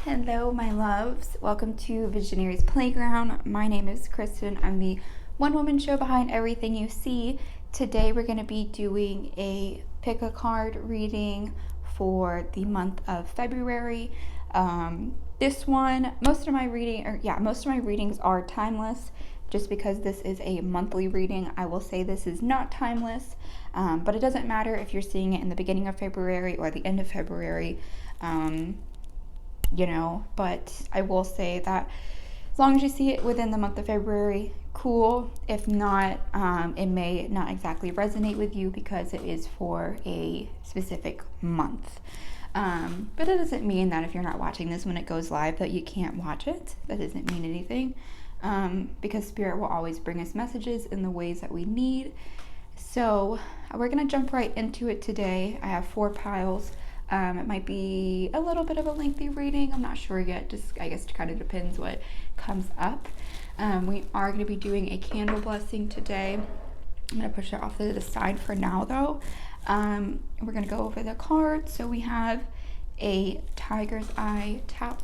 Hello, my loves. Welcome to Visionaries Playground. My name is Kristen. I'm the one-woman show behind everything you see. Today, we're going to be doing a pick a card reading for the month of February. This one, most of my readings are timeless. Just because this is a monthly reading, I will say this is not timeless. But it doesn't matter if you're seeing it in the beginning of February or the end of February. But I will say that as long as you see it within the month of February, cool. If not, it may not exactly resonate with you because it is for a specific month. But it doesn't mean that if you're not watching this when it goes live that you can't watch it. That doesn't mean anything, because Spirit will always bring us messages in the ways that we need. So we're going to jump right into it today. I have 4 piles. It might be a little bit of a lengthy reading. I'm not sure yet. Just, I guess, it kind of depends what comes up. We are going to be doing a candle blessing today. I'm going to push it off to the side for now, though. We're going to go over the cards. So we have a Tiger's Eye Tower.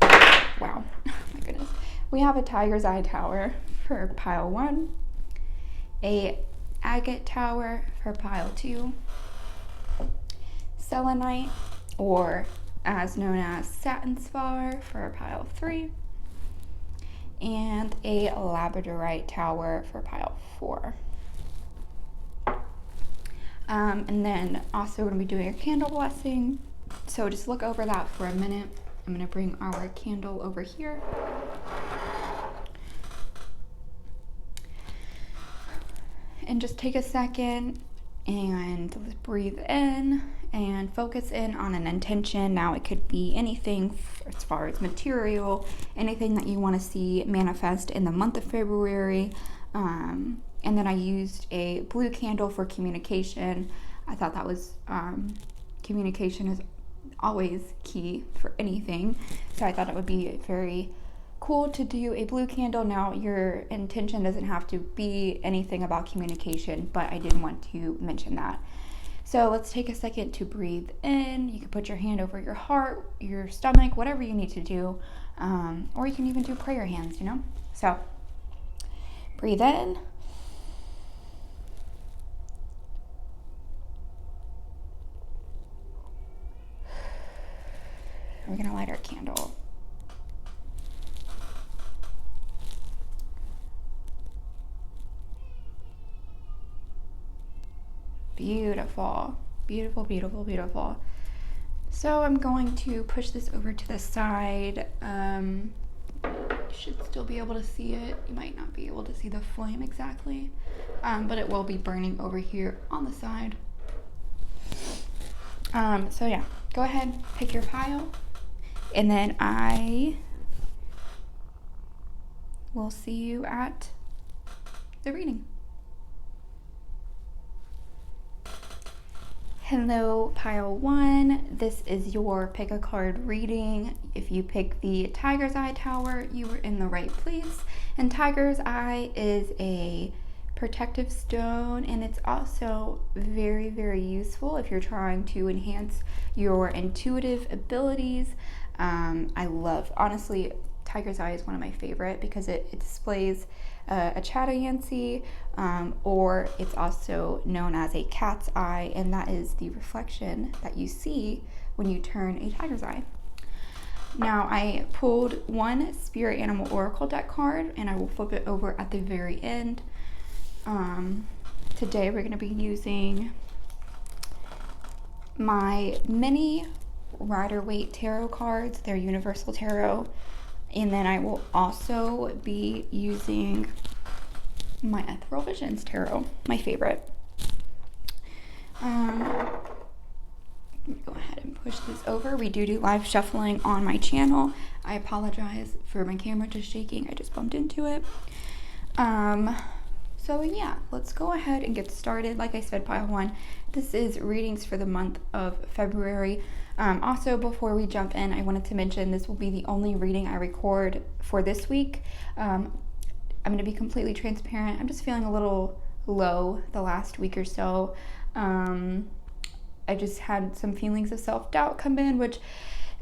Wow. Oh, my goodness. We have a Tiger's Eye Tower for pile 1. A Agate Tower for pile 2. Selenite, or as known as Satin Spar, for pile 3, and a Labradorite Tower for pile 4. And then also we're going to be doing a candle blessing, so just look over that for a minute. I'm going to bring our candle over here. And just take a second and let's breathe in and focus in on an intention. Now it could be anything as far as material, anything that you want to see manifest in the month of February. And then I used a blue candle for communication. I thought that was, communication is always key for anything. So I thought it would be very cool to do a blue candle. Now your intention doesn't have to be anything about communication, but I did want to mention that. So let's take a second to breathe in. You can put your hand over your heart, your stomach, whatever you need to do, or you can even do prayer hands, So breathe in. We're gonna light our candle. Beautiful, beautiful, beautiful, beautiful. So I'm going to push this over to the side. You should still be able to see it. You might not be able to see the flame exactly, but it will be burning over here on the side. So yeah, go ahead, pick your pile, and then I will see you at the reading. Hello, pile 1. This is your pick a card reading. If you pick the Tiger's Eye Tower, you were in the right place. And Tiger's Eye is a protective stone, and it's also very, very useful if you're trying to enhance your intuitive abilities. Honestly, Tiger's Eye is one of my favorite because it displays a Chattahyancy, or it's also known as a cat's eye, and that is the reflection that you see when you turn a tiger's eye. Now I pulled one Spirit Animal Oracle deck card, and I will flip it over at the very end. Today we're going to be using my mini Rider-Waite tarot cards. They're Universal Tarot. And then I will also be using my Ethereal Visions Tarot, my favorite. Let me go ahead and push this over. We do live shuffling on my channel. I apologize for my camera just shaking. I just bumped into it. So yeah, let's go ahead and get started. Like I said, pile 1, this is readings for the month of February. Also, before we jump in, I wanted to mention this will be the only reading I record for this week. I'm going to be completely transparent. I'm just feeling a little low the last week or so. I just had some feelings of self-doubt come in, which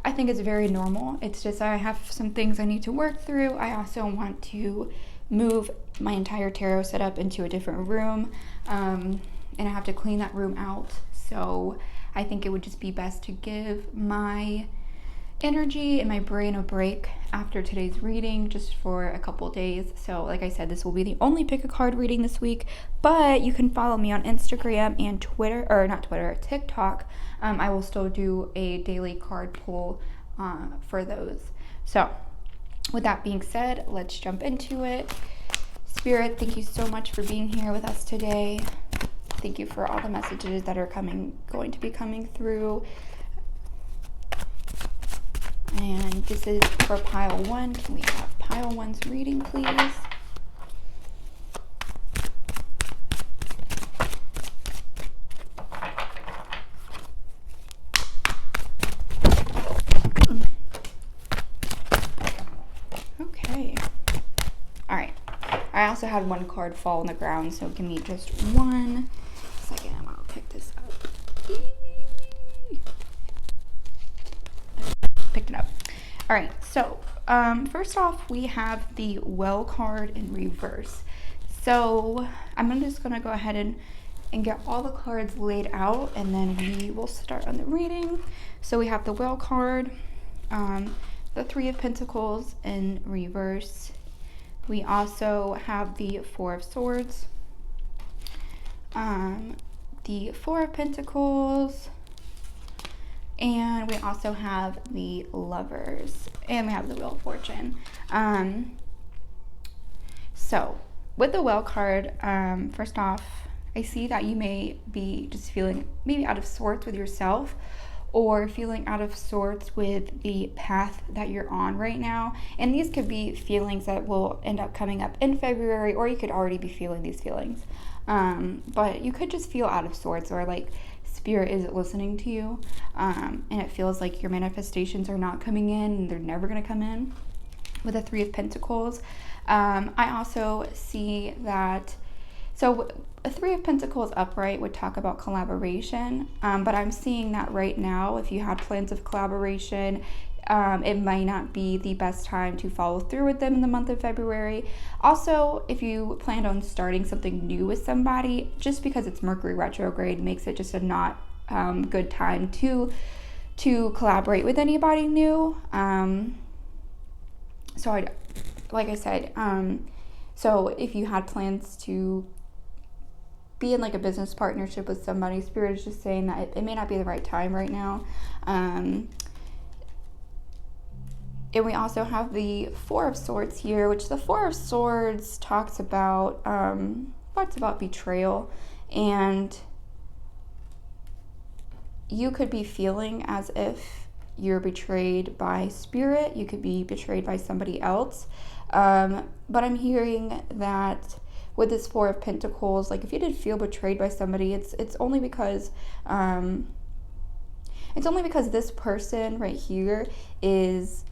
I think it's very normal. It's just I have some things I need to work through. I also want to move my entire tarot setup into a different room, and I have to clean that room out. So I think it would just be best to give my energy and my brain a break after today's reading, just for a couple days. So like I said, this will be the only pick a card reading this week, but you can follow me on Instagram and Twitter, or not Twitter, TikTok. I will still do a daily card pull for those. So with that being said, let's jump into it. Spirit, thank you so much for being here with us today. Thank you for all the messages that are going to be coming through. And this is for pile 1. Can we have pile 1's reading, please? Okay. All right. I also had one card fall on the ground, so give me just 1 second. I'm gonna pick this up. Picked it up. All right, so first off, we have the Well card in reverse. So I'm just gonna go ahead and get all the cards laid out, and then we will start on the reading. So we have the Well card, the Three of Pentacles in reverse. We also have the Four of Swords, the Four of Pentacles, and we also have the Lovers, and we have the Wheel of Fortune. So with the Well card, first off, I see that you may be just feeling maybe out of sorts with yourself, or feeling out of sorts with the path that you're on right now. And these could be feelings that will end up coming up in February, or you could already be feeling these feelings. But you could just feel out of sorts, or like Spirit isn't listening to you, and it feels like your manifestations are not coming in, and they're never going to come in. With the Three of Pentacles, I also see that, so a Three of Pentacles upright would talk about collaboration, but I'm seeing that right now, if you had plans of collaboration, it might not be the best time to follow through with them in the month of February. Also, if you planned on starting something new with somebody, just because it's Mercury retrograde makes it just a not good time to collaborate with anybody new. Like I said, so if you had plans to be in like a business partnership with somebody, Spirit is just saying that it may not be the right time right now. And we also have the Four of Swords here, which the Four of Swords talks about betrayal, and you could be feeling as if you're betrayed by Spirit. You could be betrayed by somebody else. But I'm hearing that with this Four of Pentacles, like if you did feel betrayed by somebody, it's only because this person right here is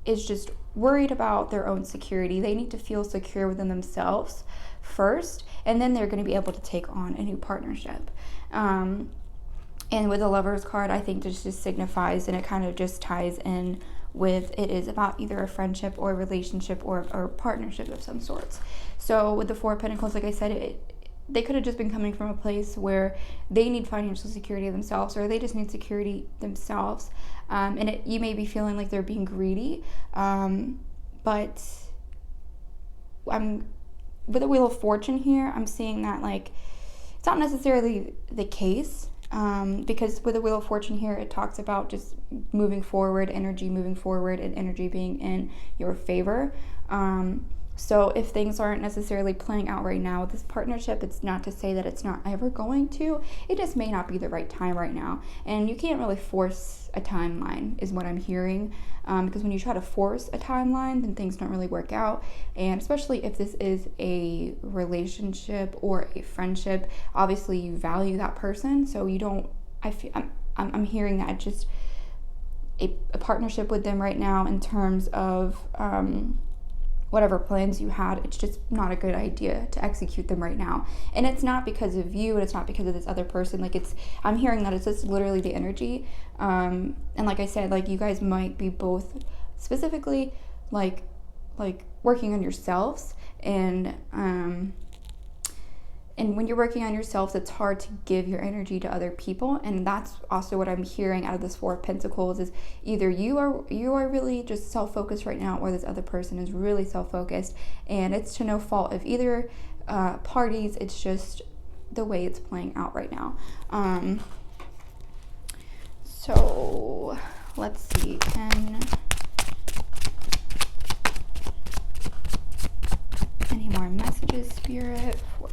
just worried about their own security. They need to feel secure within themselves first, and then they're going to be able to take on a new partnership. And with the Lovers card, I think this just signifies, and it kind of just ties in with, it is about either a friendship or a relationship or partnership of some sorts. So with the Four of Pentacles, like I said, they could have just been coming from a place where they need financial security themselves, or they just need security themselves. And you may be feeling like they're being greedy, but with the Wheel of Fortune here, I'm seeing that like it's not necessarily the case, because with the Wheel of Fortune here, it talks about just moving forward, energy moving forward, and energy being in your favor. So if things aren't necessarily playing out right now with this partnership, it's not to say that it's not ever going to. It just may not be the right time right now. And you can't really force a timeline, is what I'm hearing. Because when you try to force a timeline, then things don't really work out. And especially if this is a relationship or a friendship, obviously you value that person. So you don't, I'm hearing that just a partnership with them right now in terms of whatever plans you had, it's just not a good idea to execute them right now. And it's not because of you, and it's not because of this other person. Like, I'm hearing that it's just literally the energy. And like I said, like, you guys might be both specifically like working on yourselves, and when you're working on yourselves, it's hard to give your energy to other people. And that's also what I'm hearing out of this Four of Pentacles, is either you are really just self-focused right now, or this other person is really self-focused, and it's to no fault of either parties. It's just the way it's playing out right now. So let's see, any more messages, Spirit, for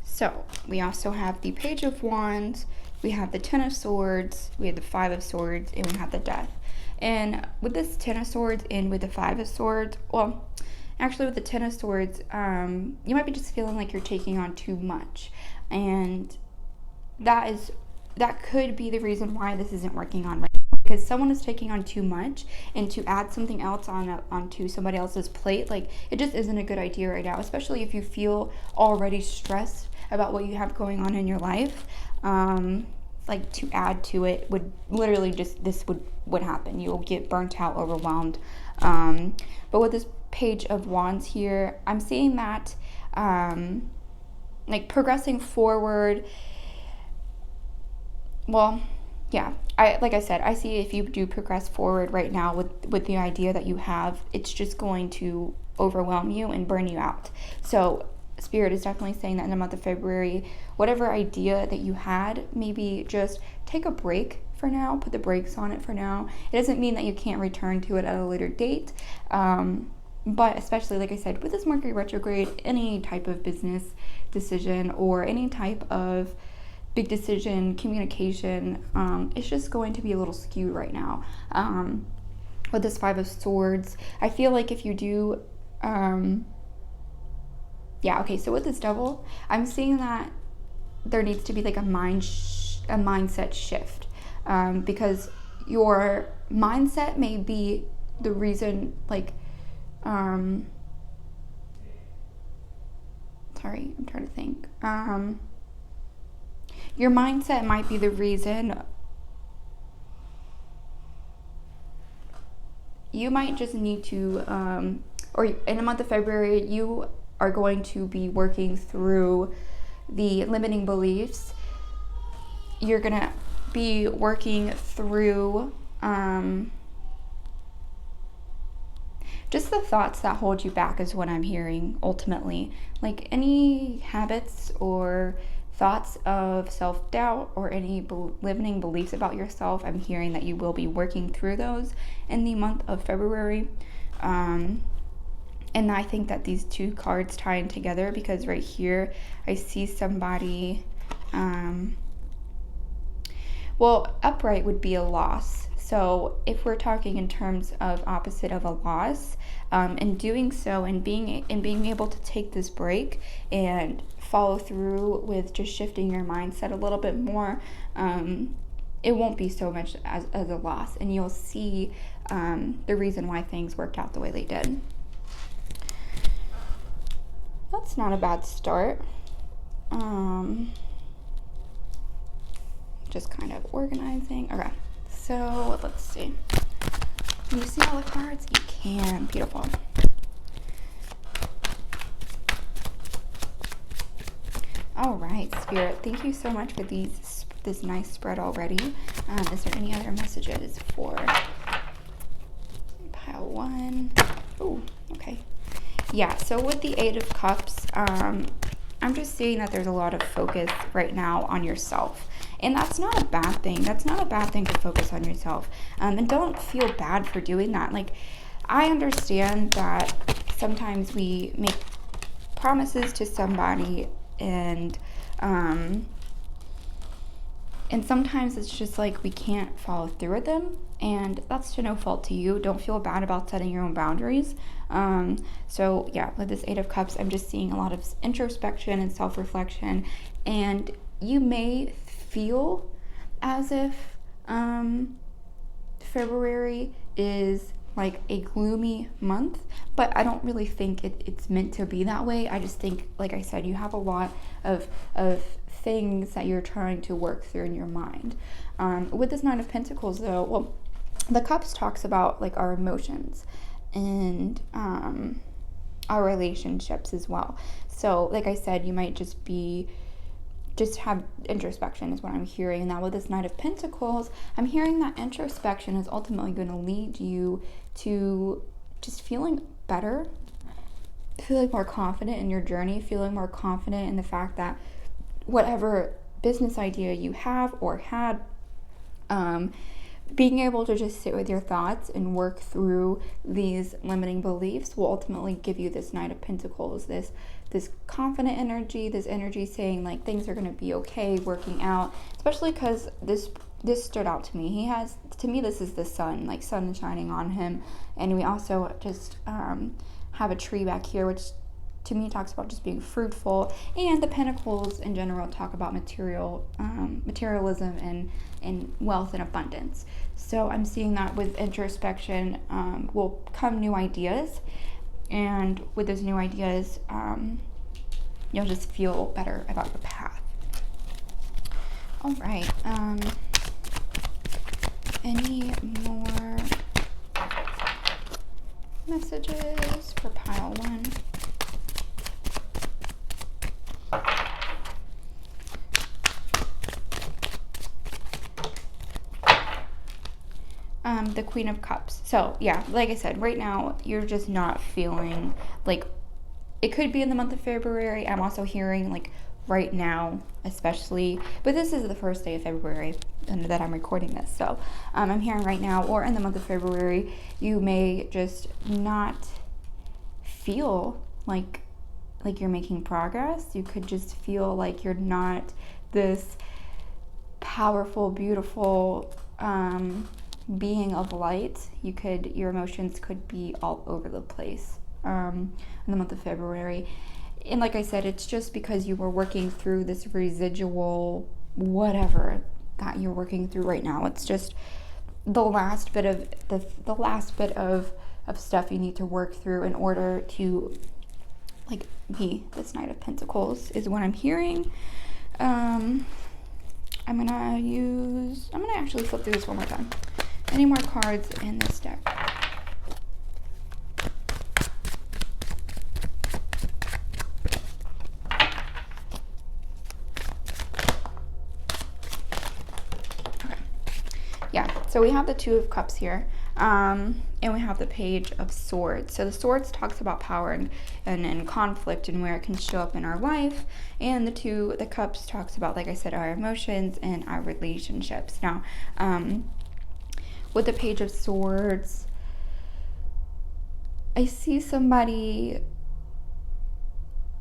so we also have the Page of Wands, we have the Ten of Swords, we have the Five of Swords, and we have the Death. And with this Ten of Swords and with the Five of Swords, well, actually with the Ten of Swords, you might be just feeling like you're taking on too much, and that could be the reason why this isn't working on right now, because someone is taking on too much, and to add something else onto somebody else's plate, like, it just isn't a good idea right now, especially if you feel already stressed about what you have going on in your life. Like, to add to it would literally just, this would happen. You'll get burnt out, overwhelmed. But with this Page of Wands here, I'm seeing that like progressing forward. Well, yeah, like I said, I see if you do progress forward right now with the idea that you have, it's just going to overwhelm you and burn you out. So Spirit is definitely saying that in the month of February, whatever idea that you had, maybe just take a break for now, put the brakes on it for now. It doesn't mean that you can't return to it at a later date. But especially, like I said, with this Mercury retrograde, any type of business decision or any type of big decision, communication, it's just going to be a little skewed right now. With this Five of Swords, I feel like if you do, yeah, okay, so with this Devil, I'm seeing that there needs to be like a mindset shift, because your mindset may be the reason, like, sorry, I'm trying to think. Your mindset might be the reason. You might just need to, or in the month of February, you are going to be working through the limiting beliefs. You're going to be working through just the thoughts that hold you back is what I'm hearing ultimately. Like any habits or thoughts of self-doubt or any limiting beliefs about yourself, I'm hearing that you will be working through those in the month of February. And I think that these two cards tie in together, because right here I see somebody, well, upright would be a loss. So if we're talking in terms of opposite of a loss, and doing so and being able to take this break and follow through with just shifting your mindset a little bit more, it won't be so much as a loss, and you'll see the reason why things worked out the way they did. That's not a bad start. Just kind of organizing. Okay, so let's see. Can you see all the cards? You can. Beautiful. All right, Spirit, thank you so much for this nice spread already. Is there any other messages for pile one? Oh, okay. Yeah, so with the Eight of Cups, I'm just seeing that there's a lot of focus right now on yourself. And that's not a bad thing. That's not a bad thing to focus on yourself. And don't feel bad for doing that. Like, I understand that sometimes we make promises to somebody, and sometimes it's just like we can't follow through with them, and that's to no fault to you. Don't feel bad about setting your own boundaries. So yeah, with this Eight of Cups, I'm just seeing a lot of introspection and self-reflection, and you may feel as if February is like a gloomy month, but I don't really think it's meant to be that way. I just think, like I said, you have a lot of things that you're trying to work through in your mind. With this Nine of Pentacles, though, well, the Cups talks about like our emotions and our relationships as well. So, like I said, you might just have introspection is what I'm hearing. Now with this Knight of Pentacles, I'm hearing that introspection is ultimately going to lead you to just feeling better, feeling more confident in your journey, feeling more confident in the fact that whatever business idea you have or had, being able to just sit with your thoughts and work through these limiting beliefs will ultimately give you this Knight of Pentacles, this confident energy, this energy saying like things are going to be okay, working out, especially because this stood out to me. This is the sun, like sun shining on him. And we also just have a tree back here, which to me talks about just being fruitful. And the Pentacles in general talk about materialism and wealth and abundance. So I'm seeing that with introspection will come new ideas. And with those new ideas, you'll just feel better about your path. All right. Any more messages for pile 1? The Queen of Cups. So yeah, like I said, right now you're just not feeling like, it could be in the month of February. I'm also hearing like right now, especially, but this is the first day of February that I'm recording this. So I'm hearing right now, or in the month of February, you may just not feel like you're making progress. You could just feel like you're not this powerful, beautiful, being of light. Your emotions could be all over the place in the month of February. And like I said, it's just because you were working through this residual whatever that you're working through right now. It's just the last bit of stuff you need to work through in order to like be this Knight of Pentacles is what I'm hearing. I'm gonna actually flip through this one more time. Any more cards in this deck? Okay. Yeah, so we have the Two of Cups here, and we have the Page of Swords. So the Swords talks about power and conflict and where it can show up in our life, and the Cups talks about, like I said, our emotions and our relationships. Now, with the Page of Swords, I see somebody,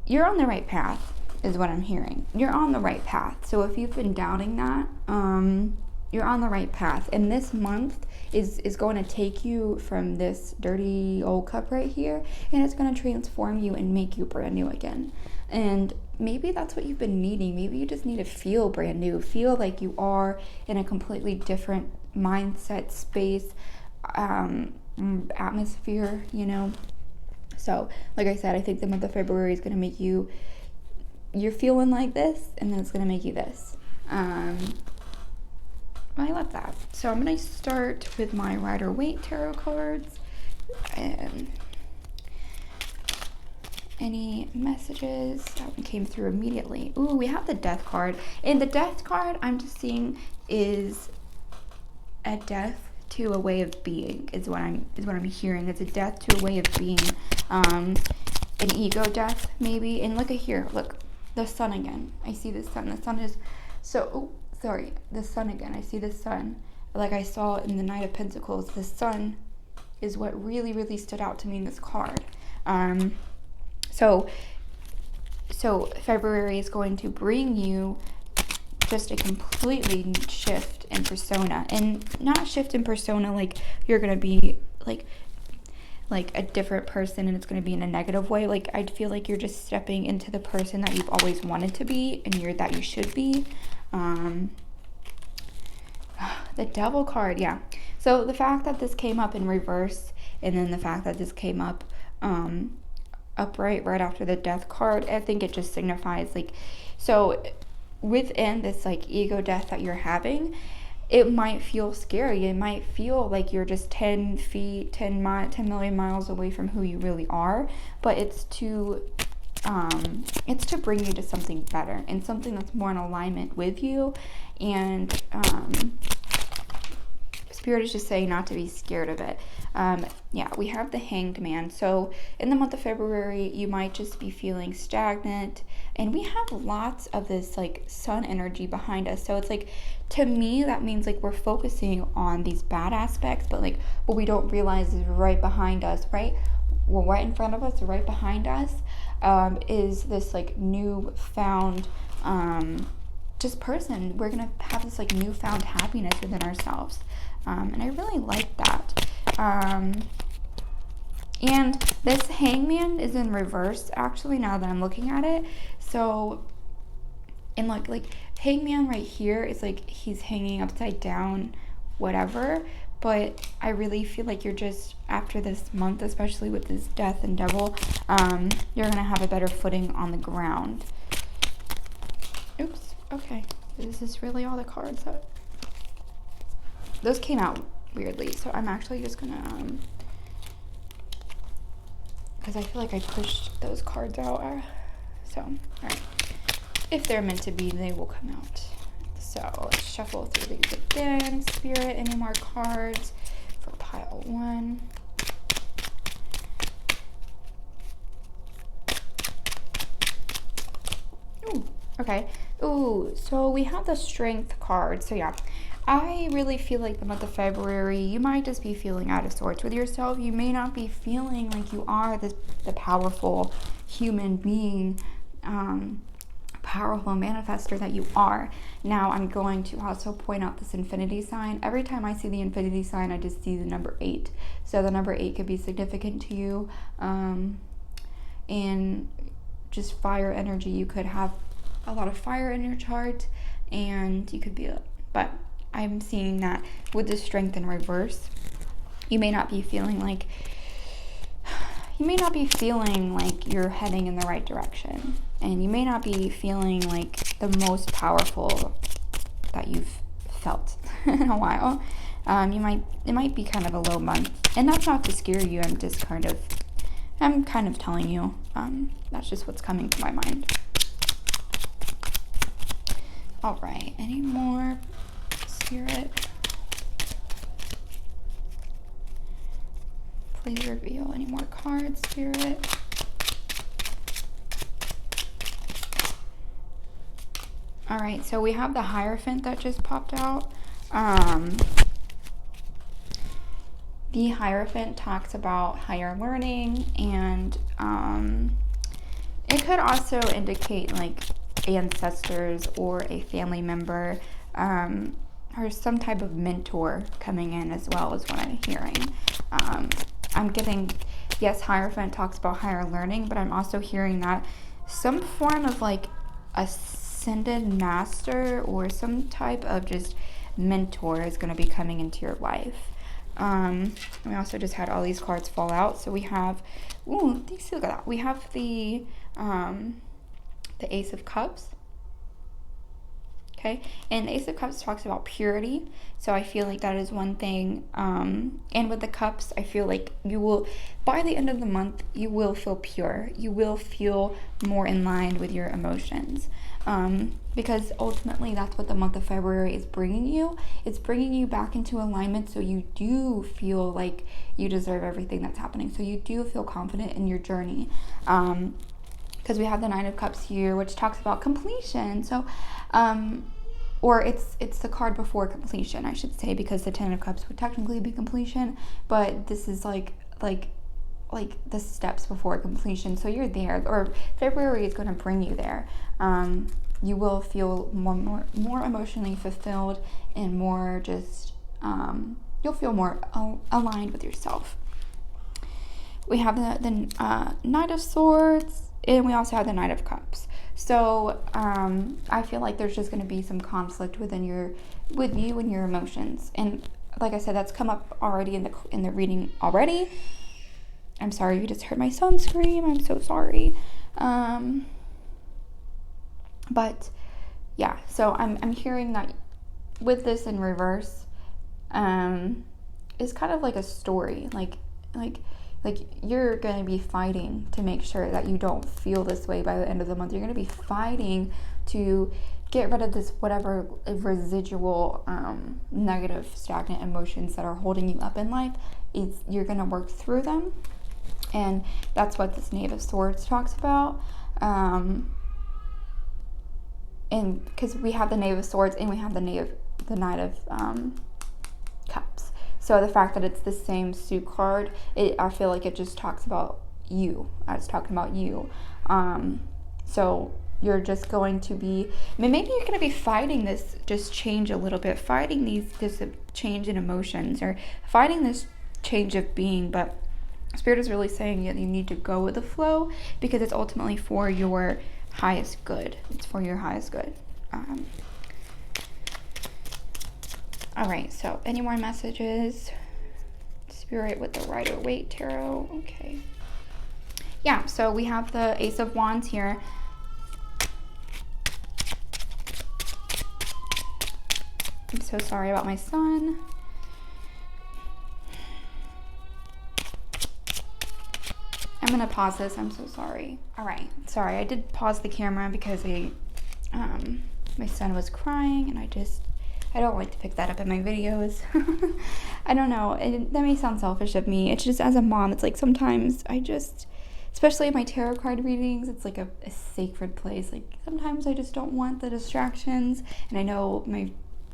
you're on the right path is what I'm hearing. You're on the right path. So if you've been doubting that, you're on the right path. And this month is going to take you from this dirty old cup right here, and it's going to transform you and make you brand new again. And maybe that's what you've been needing. Maybe you just need to feel brand new, feel like you are in a completely different mindset, space, atmosphere, you know. So like I said, I think the month of February is going to make you're feeling like this, and then it's going to make you this. I love that. So I'm going to start with my Rider-Waite tarot cards. And any messages that came through immediately? Ooh, we have the Death card. And the Death card I'm just seeing is a death to a way of being is what I'm hearing. It's a death to a way of being, an ego death maybe. And look at here, look, the sun again. I see the sun. The sun is the sun again. I see the sun. Like I saw in the Knight of Pentacles, the sun is what really, really stood out to me in this card. So February is going to bring you just a completely shift in persona, and not shift in persona like you're gonna be like a different person and it's gonna be in a negative way. Like I feel like you're just stepping into the person that you've always wanted to be and that you should be. The Devil card, yeah. So the fact that this came up in reverse, and then the fact that this came up upright right after the Death card, I think it just signifies like, so within this like ego death that you're having, it might feel scary. It might feel like you're just 10 million miles away from who you really are, but it's to bring you to something better and something that's more in alignment with you. And Spirit is just saying not to be scared of it. Yeah, we have the Hanged Man. So in the month of February, you might just be feeling stagnant. And we have lots of this like sun energy behind us. So it's like, to me, that means like we're focusing on these bad aspects, but like what we don't realize is right behind us, right? Well, right in front of us, right behind us, is this like newfound just person. We're gonna have this like newfound happiness within ourselves. And I really like that. And this Hangman is in reverse, actually, now that I'm looking at it. So, and like Hangman right here is like he's hanging upside down, whatever. But I really feel like you're just, after this month, especially with this Death and Devil, you're going to have a better footing on the ground. Oops, okay. Is this really all the cards that... Those came out weirdly, so I'm actually just gonna, because I feel like I pushed those cards out, so, alright. If they're meant to be, they will come out. So, let's shuffle through these again. Spirit, any more cards for pile 1? Ooh, okay. Ooh, so we have the Strength card, so yeah. I really feel like the month of February, you might just be feeling out of sorts with yourself. You may not be feeling like you are the powerful human being, powerful manifester that you are. Now, I'm going to also point out this infinity sign. Every time I see the infinity sign, I just see the number 8. So the number 8 could be significant to you. And just fire energy. You could have a lot of fire in your chart, and you could be, but I'm seeing that with the Strength in reverse, you may not be feeling like you're heading in the right direction, and you may not be feeling like the most powerful that you've felt in a while. It might be kind of a low month, and that's not to scare you. I'm kind of telling you. That's just what's coming to my mind. All right, any more? Spirit, please reveal any more cards, Spirit. All right, so we have the Hierophant that just popped out. The Hierophant talks about higher learning, and it could also indicate like ancestors or a family member, or some type of mentor coming in as well, is what I'm hearing. I'm getting, yes, Hierophant talks about higher learning, but I'm also hearing that some form of like ascended master or some type of just mentor is going to be coming into your life. We also just had all these cards fall out. So we have, look at that. We have the Ace of Cups. Okay, and the Ace of Cups talks about purity, so I feel like that is one thing. And with the cups, I feel like you will, by the end of the month, you will feel pure. You will feel more in line with your emotions, because ultimately that's what the month of February is bringing you. It's bringing you back into alignment, so you do feel like you deserve everything that's happening. So you do feel confident in your journey. Because we have the Nine of Cups here, which talks about completion. So, or it's the card before completion, I should say, because the Ten of Cups would technically be completion, but this is like the steps before completion. So you're there, or February is going to bring you there. You will feel more emotionally fulfilled, and more just you'll feel more aligned with yourself. We have the Knight of Swords, and we also have the Knight of Cups. So I feel like there's just going to be some conflict within your with you and your emotions. And like I said, that's come up already in the reading already. I'm sorry, you just heard my son scream. I'm so sorry. But yeah, so I'm hearing that with this in reverse, is kind of like a story, like you're going to be fighting to make sure that you don't feel this way by the end of the month. You're going to be fighting to get rid of this whatever residual negative stagnant emotions that are holding you up in life. You're going to work through them, and that's what this Knave of Swords talks about. And because we have the Knave of Swords and we have the Knight of Cups. So the fact that it's the same suit card, I feel like it just talks about you. It's talking about you. So you're just going to be, maybe you're going to be fighting this just change a little bit, fighting this change in emotions, or fighting this change of being. But Spirit is really saying that you need to go with the flow, because it's ultimately for your highest good. It's for your highest good. All right, so any more messages? Spirit with the Rider-Waite Tarot. Okay. Yeah, so we have the Ace of Wands here. I'm so sorry about my son. I'm gonna pause this. I'm so sorry. All right, sorry. I did pause the camera because my son was crying, and I don't like to pick that up in my videos. I don't know. That may sound selfish of me. It's just, as a mom, it's like sometimes especially in my tarot card readings, it's like a sacred place. Like sometimes I just don't want the distractions, and I know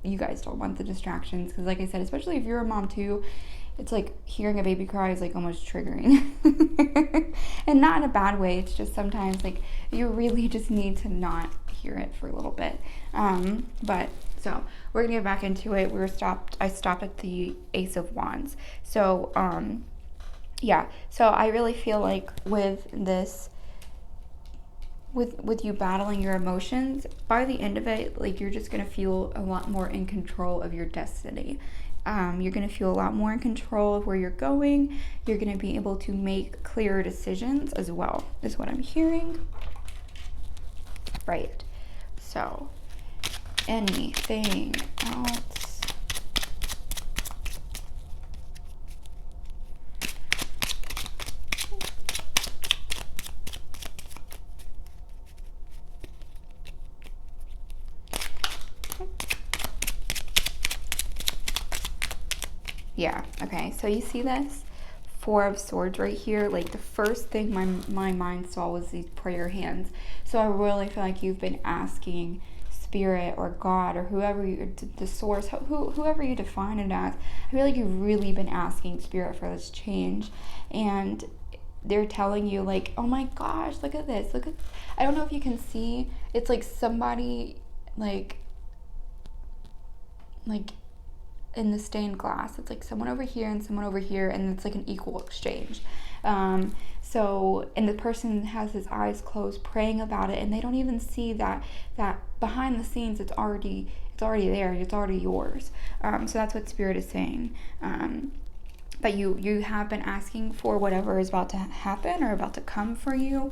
you guys don't want the distractions, because like I said, especially if you're a mom too, it's like hearing a baby cry is like almost triggering. And not in a bad way. It's just sometimes like you really just need to not hear it for a little bit. But so we're gonna get back into it. I stopped at the Ace of Wands. So yeah, so I really feel like with this, with you battling your emotions, by the end of it, like you're just gonna feel a lot more in control of your destiny. You're gonna feel a lot more in control of where you're going. You're gonna be able to make clearer decisions as well, is what I'm hearing. Right. So, anything else? Yeah, okay, so you see this? Four of Swords right here. Like the first thing my mind saw was these prayer hands. So I really feel like you've been asking Spirit or God or whoever the source, whoever you define it as, I feel like you've really been asking Spirit for this change. And they're telling you like, oh my gosh, look at this. I don't know if you can see, it's like somebody like in the stained glass. It's like someone over here and someone over here, and it's like an equal exchange. And the person has his eyes closed praying about it, and they don't even see that behind the scenes it's already there, it's already yours. So that's what Spirit is saying. That you have been asking for whatever is about to happen or about to come for you.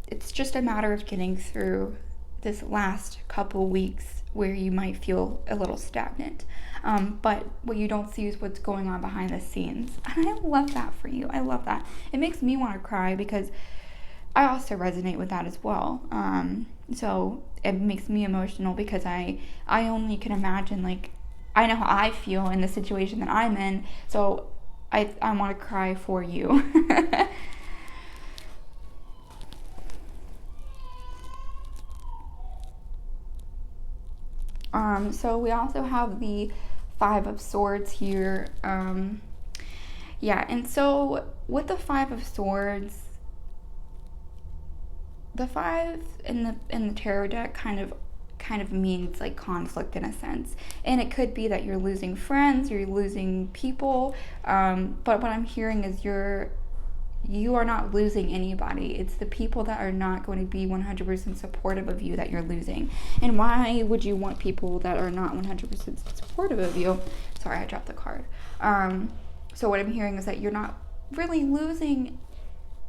It's just a matter of getting through this last couple weeks where you might feel a little stagnant. But what you don't see is what's going on behind the scenes. And I love that for you. I love that. It makes me want to cry because I also resonate with that as well. So it makes me emotional because I only can imagine, like, I know how I feel in the situation that I'm in. So I want to cry for you. So we also have the Five of Swords here. Yeah, and so with the Five of Swords, the five in the tarot deck kind of means like conflict in a sense, and it could be that you're losing friends, you're losing people. But what I'm hearing is you're you are not losing anybody. It's the people that are not going to be 100% supportive of you that you're losing. And why would you want people that are not 100% supportive of you? Sorry, I dropped the card. So what I'm hearing is that you're not really losing.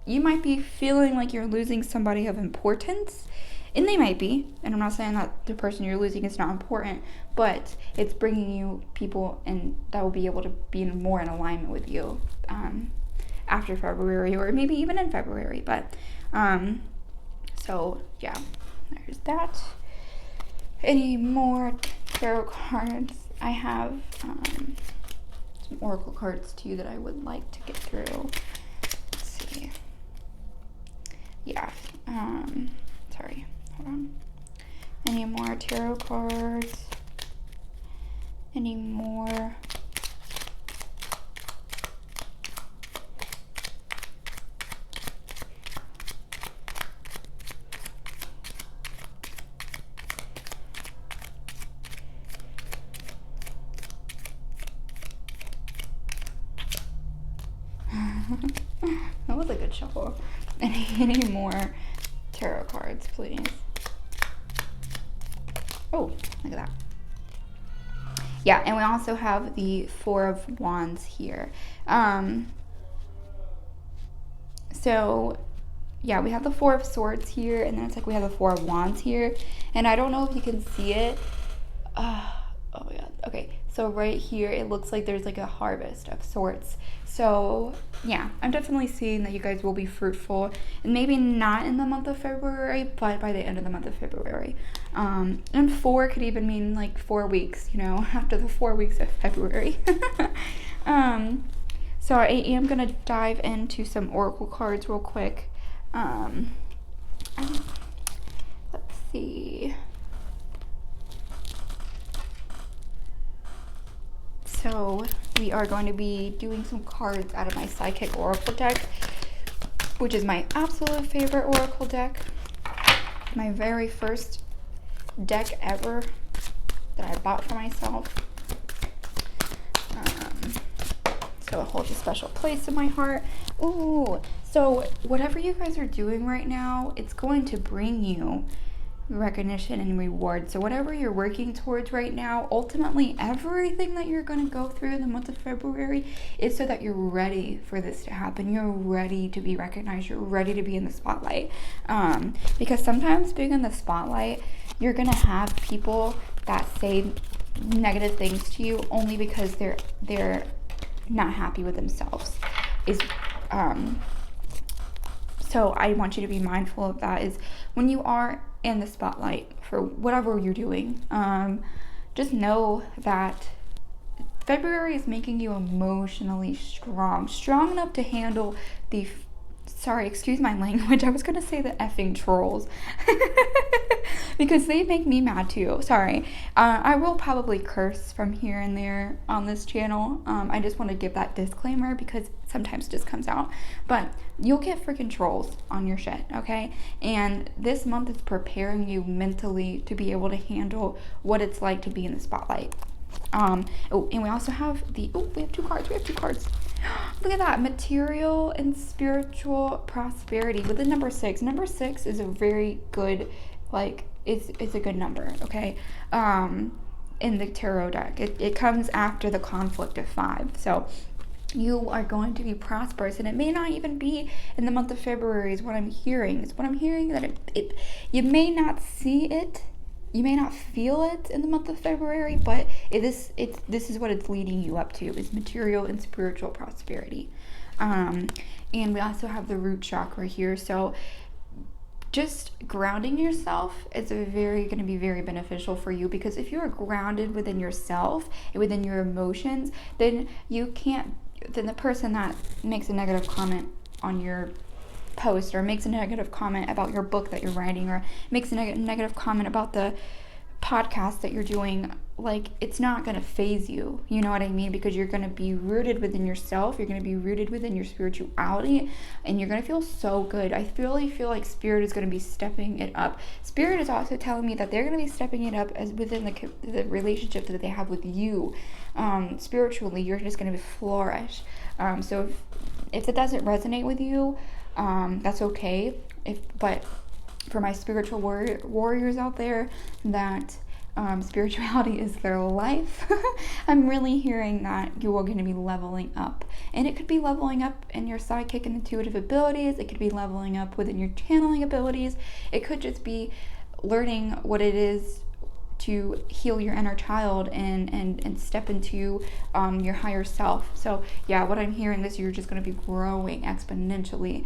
You might be feeling like you're losing somebody of importance, and they might be. And I'm not saying that the person you're losing is not important, but it's bringing you people and that will be able to be more in alignment with you after February, or maybe even in February. But so yeah, there's that. Any more tarot cards? I have some oracle cards too that I would like to get through. Let's see. Yeah. Sorry. Hold on. Any more tarot cards? Any more? That was a good shuffle. Any more tarot cards, please? Oh, look at that. Yeah, and we also have the Four of Wands here. So, yeah, we have the Four of Swords here, and then it's like we have the Four of Wands here. And I don't know if you can see it. Oh my god. Okay, so right here, it looks like there's like a harvest of sorts. So, yeah, I'm definitely seeing that you guys will be fruitful. And maybe not in the month of February, but by the end of the month of February. And 4 could even mean like 4 weeks, you know, after the 4 weeks of February. So I am going to dive into some oracle cards real quick. Let's see. So we are going to be doing some cards out of my Psychic Oracle deck, which is my absolute favorite oracle deck. My very first deck ever that I bought for myself. So it holds a special place in my heart. Ooh, so whatever you guys are doing right now, it's going to bring you recognition and reward. So whatever you're working towards right now, ultimately everything that you're going to go through in the month of February is so that you're ready for this to happen. You're ready to be recognized. You're ready to be in the spotlight. Because sometimes being in the spotlight, you're going to have people that say negative things to you only because they're not happy with themselves. So I want you to be mindful of that, is when you are in the spotlight for whatever you're doing, just know that February is making you emotionally strong enough to handle the sorry, excuse my language. I was going to say the effing trolls because they make me mad too. Sorry. I will probably curse from here and there on this channel. I just want to give that disclaimer because sometimes it just comes out. But you'll get freaking trolls on your shit, okay? And this month is preparing you mentally to be able to handle what it's like to be in the spotlight. And we also have we have two cards. Look at that, material and spiritual prosperity with the number 6. Number 6 is a very good, like, it's a good number, okay? In the tarot deck, it comes after the conflict of 5. So you are going to be prosperous, and it may not even be in the month of February is what I'm hearing. It's what I'm hearing, that you may not see it. You may not feel it in the month of February, but this is what it's leading you up to, is material and spiritual prosperity. And we also have the root chakra here. So just grounding yourself is going to be very beneficial for you, because if you're grounded within yourself and within your emotions, then the person that makes a negative comment on your post, or makes a negative comment about your book that you're writing, or makes a negative comment about the podcast that you're doing, like, it's not going to phase you, you know what I mean? Because you're going to be rooted within yourself, you're going to be rooted within your spirituality, and you're going to feel so good. I really feel like Spirit is going to be stepping it up. Spirit is also telling me that they're going to be stepping it up as within the relationship that they have with you. Spiritually, you're just going to flourish. So if it doesn't resonate with you, that's okay. But for my spiritual warriors out there that spirituality is their life, I'm really hearing that you are going to be leveling up. And it could be leveling up in your psychic and intuitive abilities. It could be leveling up within your channeling abilities. It could just be learning what it is to heal your inner child and step into your higher self. So yeah, what I'm hearing is you're just going to be growing exponentially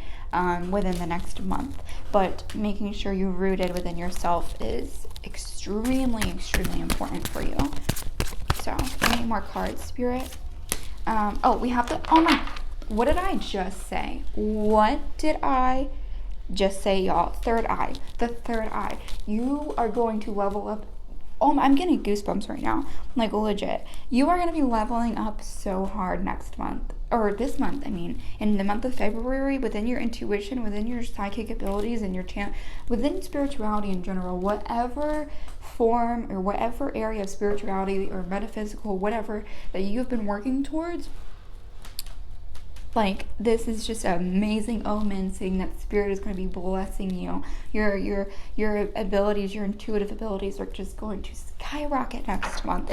within the next month. But making sure you're rooted within yourself is extremely, extremely important for you. So any more cards, Spirit? We have the, what did I just say? What did I just say, y'all? Third eye. The third eye. You are going to level up. I'm getting goosebumps right now. Like, legit. You are going to be leveling up so hard next month. Or this month, I mean. In the month of February, within your intuition, within your psychic abilities, and within spirituality in general, whatever form or whatever area of spirituality or metaphysical, whatever, that you have been working towards, like, this is just an amazing omen saying that Spirit is going to be blessing you. Your abilities, your intuitive abilities are just going to skyrocket next month.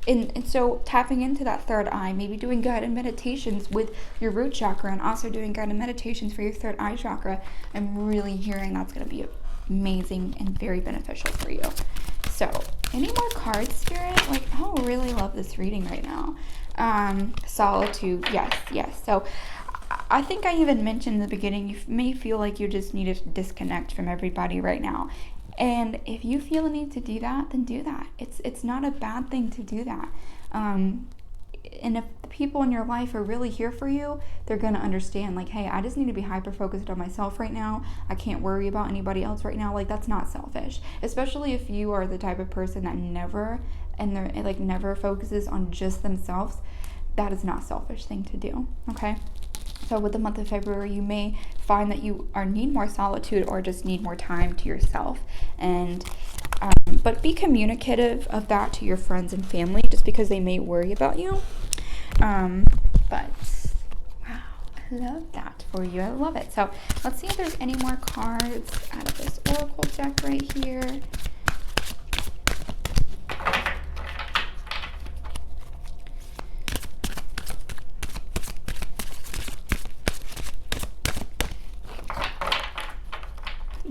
And so tapping into that third eye, maybe doing guided meditations with your root chakra and also doing guided meditations for your third eye chakra, I'm really hearing that's going to be amazing and very beneficial for you. So, any more cards, Spirit? Like, I really love this reading right now. Solitude, yes. So I think I even mentioned in the beginning, you may feel like you just need to disconnect from everybody right now. And if you feel the need to do that, then do that. It's not a bad thing to do that. And if the people in your life are really here for you, they're going to understand, like, hey, I just need to be hyper-focused on myself right now. I can't worry about anybody else right now. Like, that's not selfish. Especially if you are the type of person that never focuses on just themselves. That is not a selfish thing to do, okay? So with the month of February, you may find that you need more solitude or just need more time to yourself. And but be communicative of that to your friends and family, just because they may worry about you. But wow, I love that for you. I love it. So let's see if there's any more cards out of this oracle deck right here.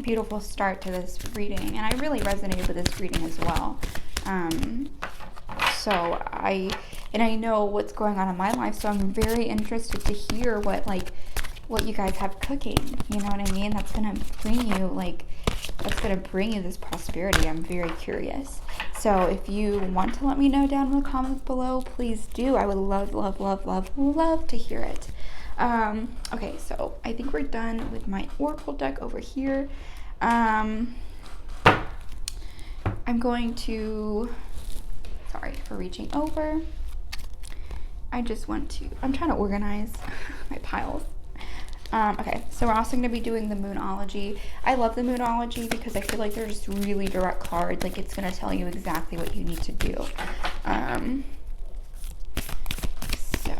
Beautiful start to this reading, and I really resonated with this reading as well. So I know what's going on in my life, so I'm very interested to hear what you guys have cooking. You know what I mean? That's gonna bring you this prosperity. I'm very curious. So if you want to let me know down in the comments below, please do. I would love to hear it. Okay, so I think we're done with my oracle deck over here. I'm going to, sorry for reaching over. I'm trying to organize my piles. Okay, so we're also going to be doing the Moonology. I love the Moonology because I feel like they're just really direct cards. Like, it's going to tell you exactly what you need to do. So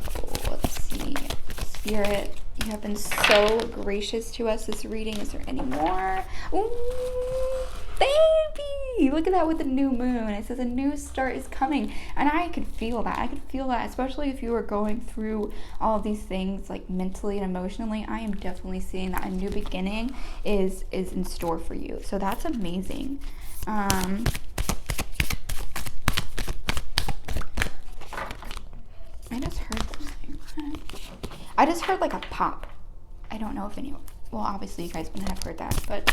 let's see. Spirit, you have been so gracious to us this reading. Is there any more? Ooh, baby! Look at that with the new moon. It says a new start is coming. And I could feel that. Especially if you are going through all of these things, like, mentally and emotionally. I am definitely seeing that a new beginning is in store for you. So that's amazing. I just heard something. I just heard like a pop. I don't know if anyone, well, obviously you guys wouldn't have heard that, but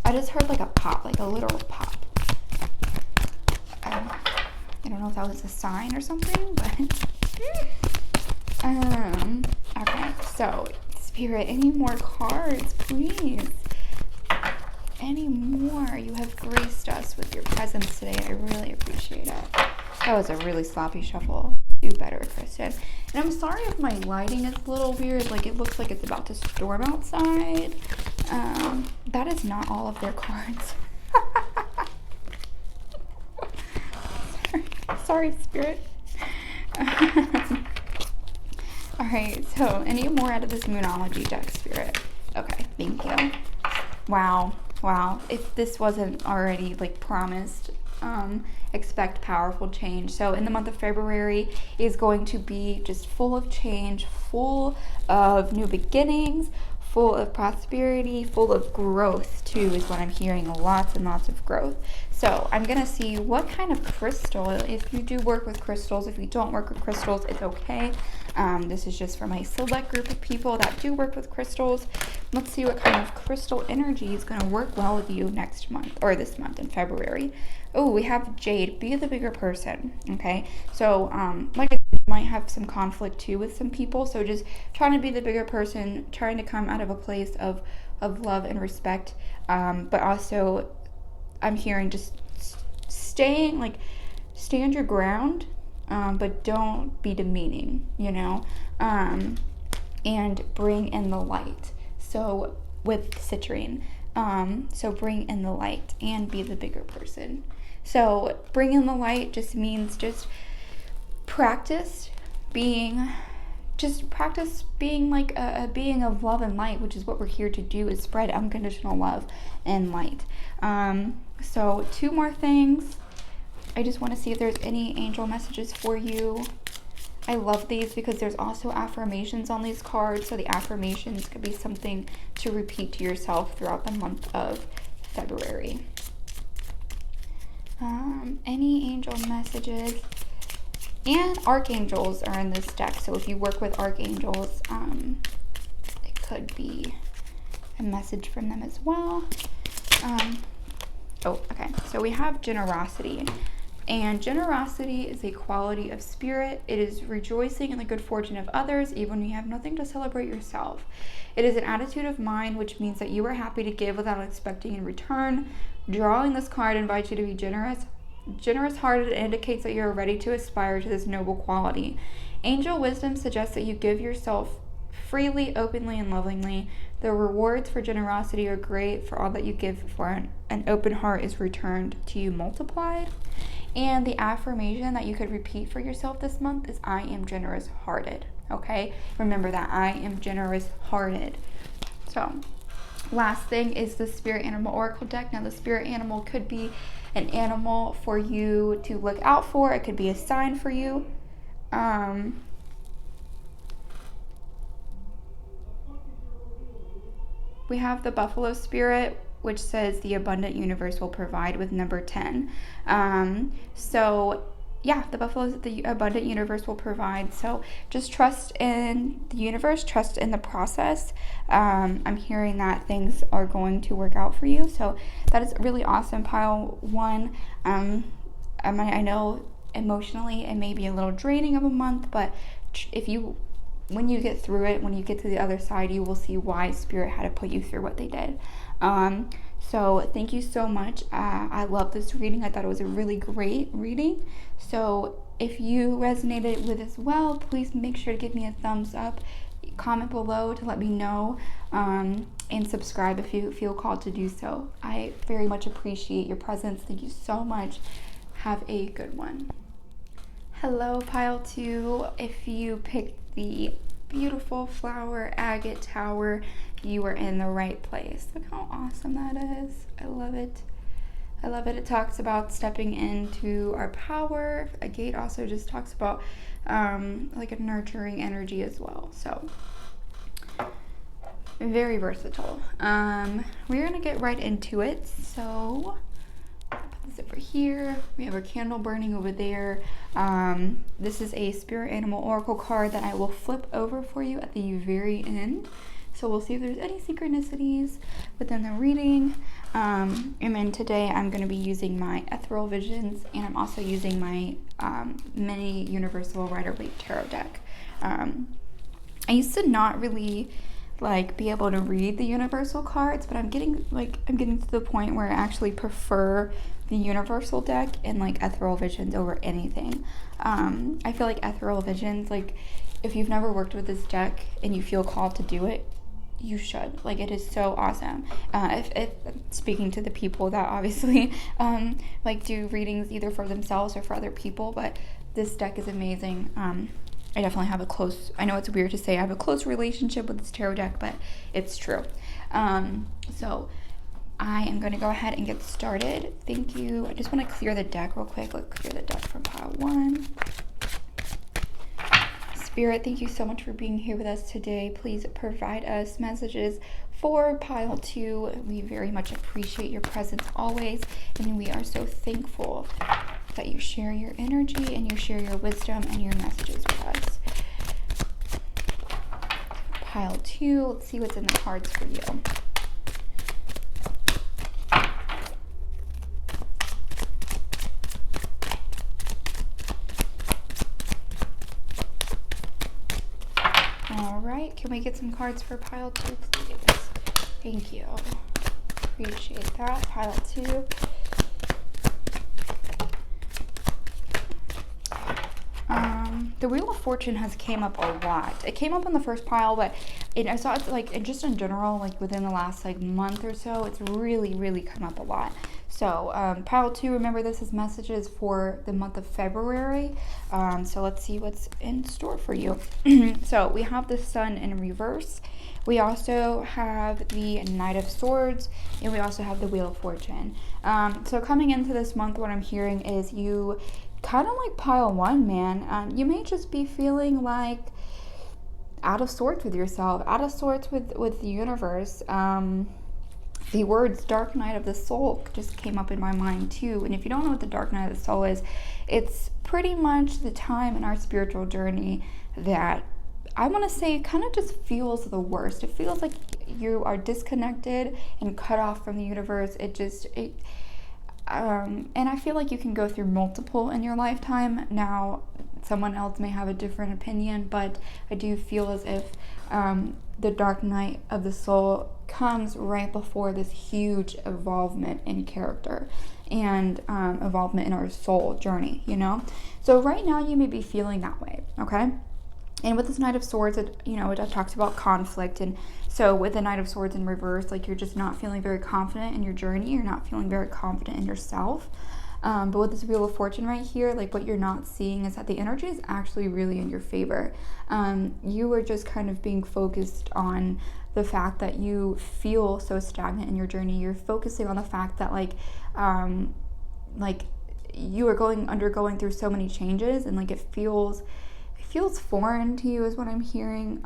I just heard like a pop, like a literal pop. I don't know if that was a sign or something, but okay, so Spirit, any more cards, please? any more. You have graced us with your presence today. I really appreciate it. That was a really sloppy shuffle. Do better, Kristen. And I'm sorry if my lighting is a little weird. Like, it looks like it's about to storm outside. That is not all of their cards. Sorry, Spirit. Alright, so any more out of this Moonology deck, Spirit? Okay, thank you. Wow. If this wasn't already like promised, expect powerful change. So in the month of February is going to be just full of change, full of new beginnings, full of prosperity, full of growth too, is what I'm hearing. Lots and lots of growth. So I'm gonna see what kind of crystal, if you do work with crystals. If you don't work with crystals, it's okay. This is just for my select group of people that do work with crystals. Let's see what kind of crystal energy is gonna work well with you next month, or this month in February. Oh, we have Jade. Be the bigger person. Okay, so like I said, you might have some conflict too with some people, so just trying to be the bigger person, trying to come out of a place of love and respect, but also I'm hearing just stand your ground, but don't be demeaning, and bring in the light. So with citrine, so bring in the light and be the bigger person. So bring in the light just means just practice being like a being of love and light, which is what we're here to do, is spread unconditional love and light. So 2 more things. I just want to see if there's any angel messages for you. I love these because there's also affirmations on these cards. So the affirmations could be something to repeat to yourself throughout the month of February. Any angel messages? And archangels are in this deck. So if you work with archangels, it could be a message from them as well. Okay. So we have generosity. And generosity is a quality of spirit. It is rejoicing in the good fortune of others, even when you have nothing to celebrate yourself. It is an attitude of mind, which means that you are happy to give without expecting in return. Drawing this card invites you to be generous. Generous-hearted indicates that you are ready to aspire to this noble quality. Angel wisdom suggests that you give yourself freely, openly, and lovingly. The rewards for generosity are great, for all that you give for an open heart is returned to you multiplied. And the affirmation that you could repeat for yourself this month is, I am generous-hearted. Okay? Remember that. I am generous-hearted. So, last thing is the Spirit Animal Oracle deck. Now, the Spirit Animal could be an animal for you to look out for. It could be a sign for you. We have the Buffalo Spirit, which says the abundant universe will provide, with number 10. So yeah, the buffalo, the abundant universe will provide. So just trust in the universe, trust in the process. I'm hearing that things are going to work out for you. So that is really awesome, pile 1. I know emotionally it may be a little draining of a month, but when you get through it, when you get to the other side, you will see why Spirit had to put you through what they did. So thank you so much. I love this reading. I thought it was a really great reading. So if you resonated with it as well, please make sure to give me a thumbs up, comment below to let me know, and subscribe if you feel called to do so. I very much appreciate your presence. Thank you so much. Have a good one. Hello, pile 2. If you picked the beautiful flower agate tower, you are in the right place. Look how awesome that is. I love it. I love it. It talks about stepping into our power. Agate also just talks about like a nurturing energy as well. So very versatile. We're gonna get right into it. So put this over here. We have our candle burning over there. This is a Spirit Animal Oracle card that I will flip over for you at the very end. So we'll see if there's any synchronicities within the reading. And then today I'm going to be using my Ethereal Visions, and I'm also using my mini Universal Rider-Waite Tarot deck. I used to not really like be able to read the universal cards, but I'm getting to the point where I actually prefer the universal deck and like ethereal visions over anything. I feel like ethereal visions, like if you've never worked with this deck and you feel called to do it, you should. Like, it is so awesome. If speaking to the people that obviously like do readings either for themselves or for other people, but this deck is amazing. I definitely have I know it's weird to say I have a close relationship with this tarot deck, but it's true. So I am going to go ahead and get started. Thank you. I just want to clear the deck real quick. Let's clear the deck from pile 1. Spirit, thank you so much for being here with us today. Please provide us messages for pile 2. We very much appreciate your presence always, and we are so thankful that you share your energy and you share your wisdom and your messages with us. Pile 2, let's see what's in the cards for you. All right, can we get some cards for pile 2, please? Thank you. Appreciate that. Pile 2. The Wheel of Fortune has came up a lot. It came up in the first pile, but I saw it like just in general, like within the last like month or so, it's really come up a lot. So pile 2, remember this is messages for the month of February. So let's see what's in store for you. So we have the Sun in reverse. We also have the Knight of Swords, and we also have the Wheel of Fortune. So coming into this month, what I'm hearing is you kind of like pile 1, man. You may just be feeling like out of sorts with yourself, out of sorts with the universe. The words Dark Night of the Soul just came up in my mind too. And if you don't know what the Dark Night of the Soul is, it's pretty much the time in our spiritual journey that I want to say kind of just feels the worst. It feels like you are disconnected and cut off from the universe. And I feel like you can go through multiple in your lifetime. Now, someone else may have a different opinion, but I do feel as if the Dark Night of the Soul comes right before this huge evolvement in character and evolvement in our soul journey, you know? So right now you may be feeling that way, okay? And with this Knight of Swords, it talks about conflict. And so with the Knight of Swords in reverse, like you're just not feeling very confident in your journey. You're not feeling very confident in yourself. But with this Wheel of Fortune right here, like what you're not seeing is that the energy is actually really in your favor. You are just kind of being focused on the fact that you feel so stagnant in your journey. You're focusing on the fact that like you are undergoing through so many changes, and like it feels foreign to you is what I'm hearing.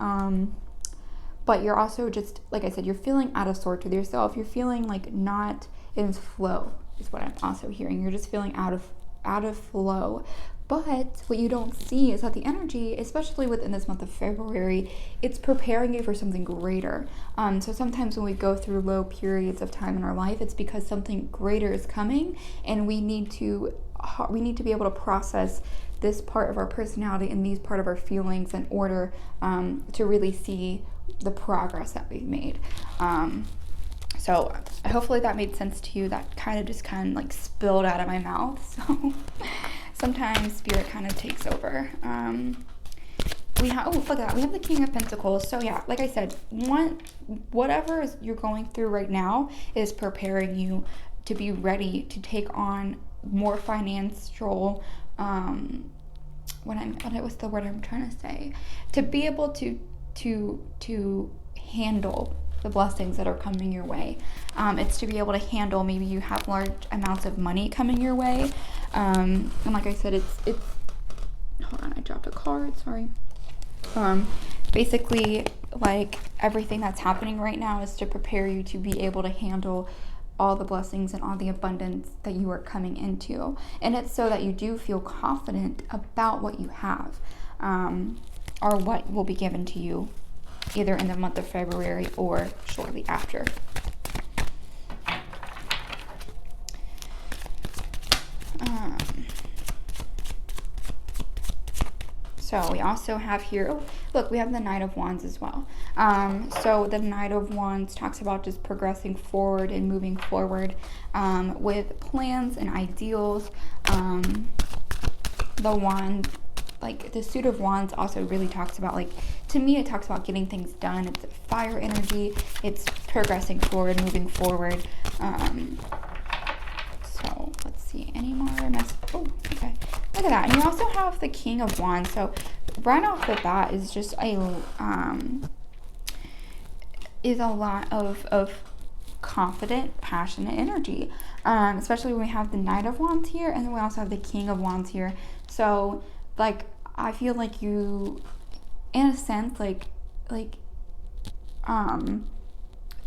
But you're also just, like I said, you're feeling out of sorts with yourself. You're feeling like not in flow is what I'm also hearing. You're just feeling out of flow. But what you don't see is that the energy, especially within this month of February, it's preparing you for something greater. So sometimes when we go through low periods of time in our life, it's because something greater is coming, and we need to be able to process this part of our personality and these part of our feelings in order to really see the progress that we've made. So hopefully that made sense to you. That kind of like spilled out of my mouth. So sometimes spirit kind of takes over. Look at that. We have the King of Pentacles. So yeah, like I said, whatever you're going through right now is preparing you to be ready to take on more financial, what's the word I'm trying to say? To be able to handle the blessings that are coming your way. It's to be able to handle, maybe you have large amounts of money coming your way. And like I said, it's hold on, I dropped a card, sorry. Basically, like everything that's happening right now is to prepare you to be able to handle all the blessings and all the abundance that you are coming into. And it's so that you do feel confident about what you have, or what will be given to you either in the month of February or shortly after. So we also have here, oh, look, we have the Knight of Wands as well. So the Knight of Wands talks about just progressing forward and moving forward with plans and ideals. The wand, like the Suit of Wands also really talks about, like, to me, it talks about getting things done. It's fire energy. It's progressing forward, moving forward. So let's see, any more oh, okay. Look at that. And you also have the King of Wands. So right off the bat is just a lot of confident, passionate energy. Especially when we have the Knight of Wands here, and then we also have the King of Wands here. So like, I feel like you, in a sense, like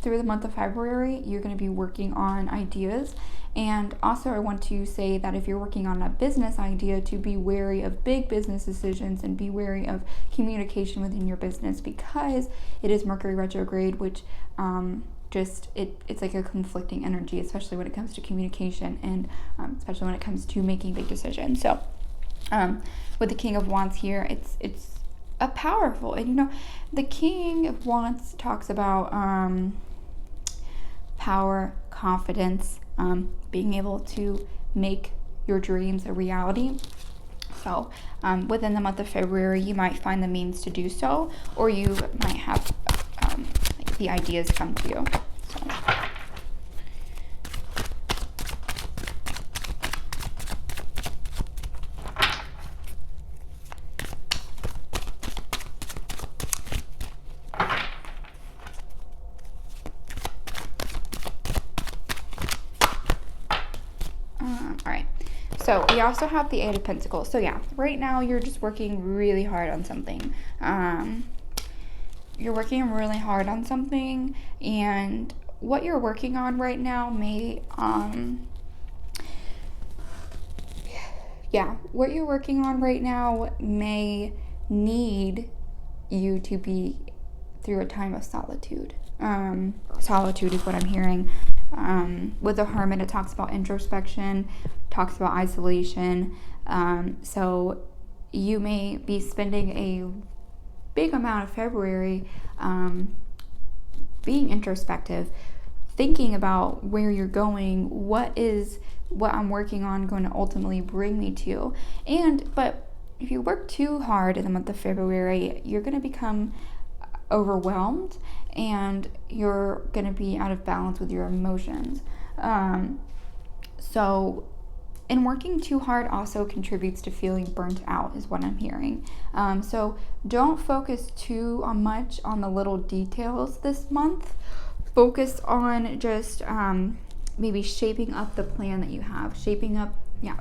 through the month of February, you're going to be working on ideas. And also, I want to say that if you're working on a business idea, to be wary of big business decisions and be wary of communication within your business, because it is Mercury retrograde, which it's like a conflicting energy, especially when it comes to communication, and especially when it comes to making big decisions. So with the King of Wands here, it's a powerful, and the King of Wands talks about power, confidence, being able to make your dreams a reality. So within the month of February, you might find the means to do so, or you might have like the ideas come to you. So. So we also have the Eight of Pentacles. So yeah, right now you're just working really hard on something. You're working really hard on something, and what you're working on right now may, what you're working on right now may need you to be through a time of solitude. Solitude is what I'm hearing. With the Hermit, it talks about introspection, talks about isolation. So you may be spending a big amount of February being introspective, thinking about where you're going, what I'm working on going to ultimately bring me to. But if you work too hard in the month of February, you're going to become overwhelmed, and you're going to be out of balance with your emotions. So and working too hard also contributes to feeling burnt out, is what I'm hearing. So don't focus too much on the little details this month. Focus on just maybe shaping up the plan that you have.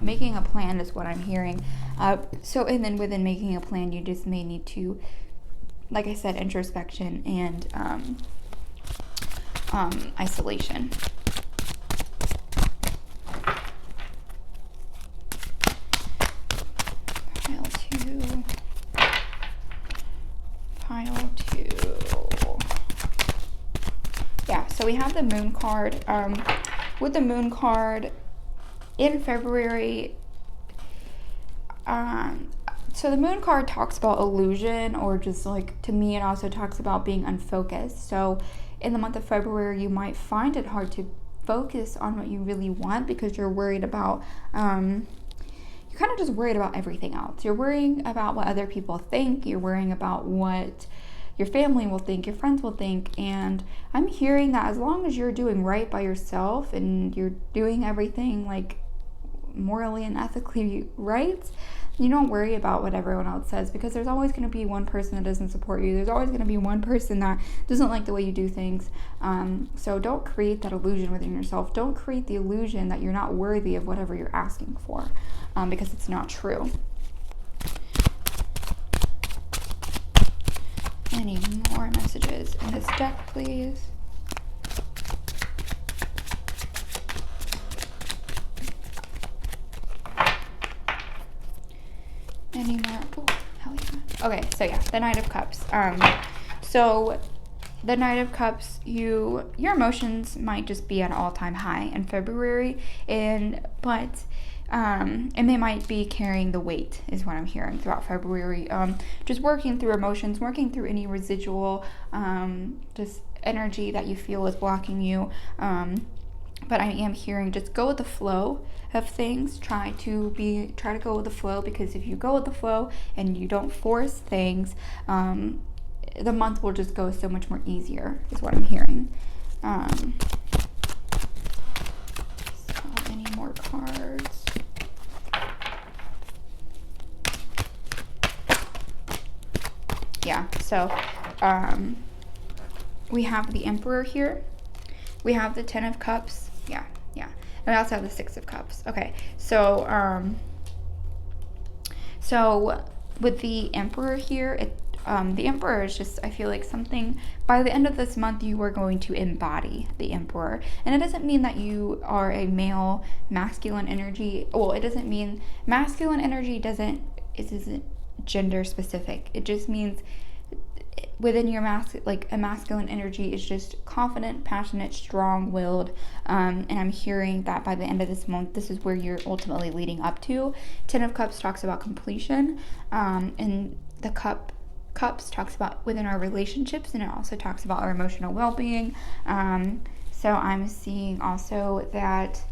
Making a plan is what I'm hearing. And then within making a plan, you just may need to, like I said, introspection and isolation. Pile two. Yeah, so we have the Moon card. With the Moon card in February, so the Moon card talks about illusion, or just like, to me, it also talks about being unfocused. So in the month of February, you might find it hard to focus on what you really want, because you're worried about, you're kind of just worried about everything else. You're worrying about what other people think. You're worrying about what your family will think, your friends will think. And I'm hearing that as long as you're doing right by yourself and you're doing everything like morally and ethically right, you don't worry about what everyone else says, because there's always going to be one person that doesn't support you. There's always going to be one person that doesn't like the way you do things. So don't create that illusion within yourself. Don't create the illusion that you're not worthy of whatever you're asking for, because it's not true. Any more messages in this deck, please? Any more? Oh, hell yeah. Okay, so yeah, the Knight of Cups. So the Knight of Cups, your emotions might just be at an all-time high in February, but and they might be carrying the weight, is what I'm hearing throughout February. Just working through emotions, working through any residual just energy that you feel is blocking you. But I am hearing just go with the flow of things. Try to go with the flow, because if you go with the flow and you don't force things, the month will just go so much more easier, is what I'm hearing. So any more cards? Yeah, so we have the Emperor here. We have the Ten of Cups. Yeah. And we also have the Six of Cups. Okay, so with the Emperor here, the Emperor is just, I feel like something, by the end of this month, you are going to embody the Emperor. And it doesn't mean that you are a male, masculine energy. Well, it doesn't mean, masculine energy isn't gender specific. It just means within your a masculine energy is just confident, passionate, strong-willed, and I'm hearing that by the end of this month, this is where you're ultimately leading up to. Ten of Cups talks about completion, and the Cups talks about within our relationships, and it also talks about our emotional well-being. So I'm seeing also that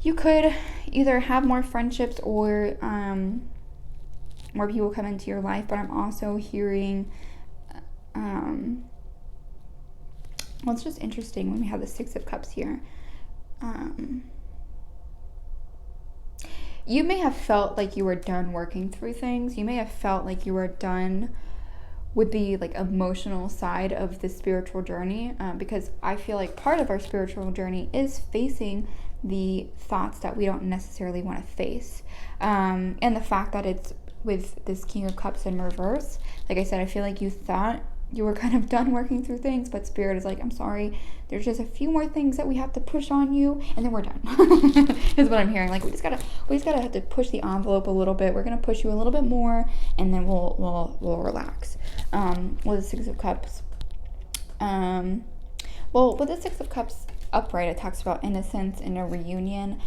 you could either have more friendships or more people come into your life, but I'm also hearing, well, it's just interesting when we have the Six of Cups here. You may have felt like you were done working through things. You may have felt like you were done with the emotional side of the spiritual journey, because I feel like part of our spiritual journey is facing the thoughts that we don't necessarily want to face, and the fact that it's with this King of Cups in reverse. Like I said, I feel like you thought you were kind of done working through things, but Spirit is like, I'm sorry, there's just a few more things that we have to push on you, and then we're done. Is what I'm hearing. Like we just gotta have to push the envelope a little bit. We're gonna push you a little bit more, and then we'll relax. With the Six of Cups, well, with the Six of Cups upright, it talks about innocence and a reunion.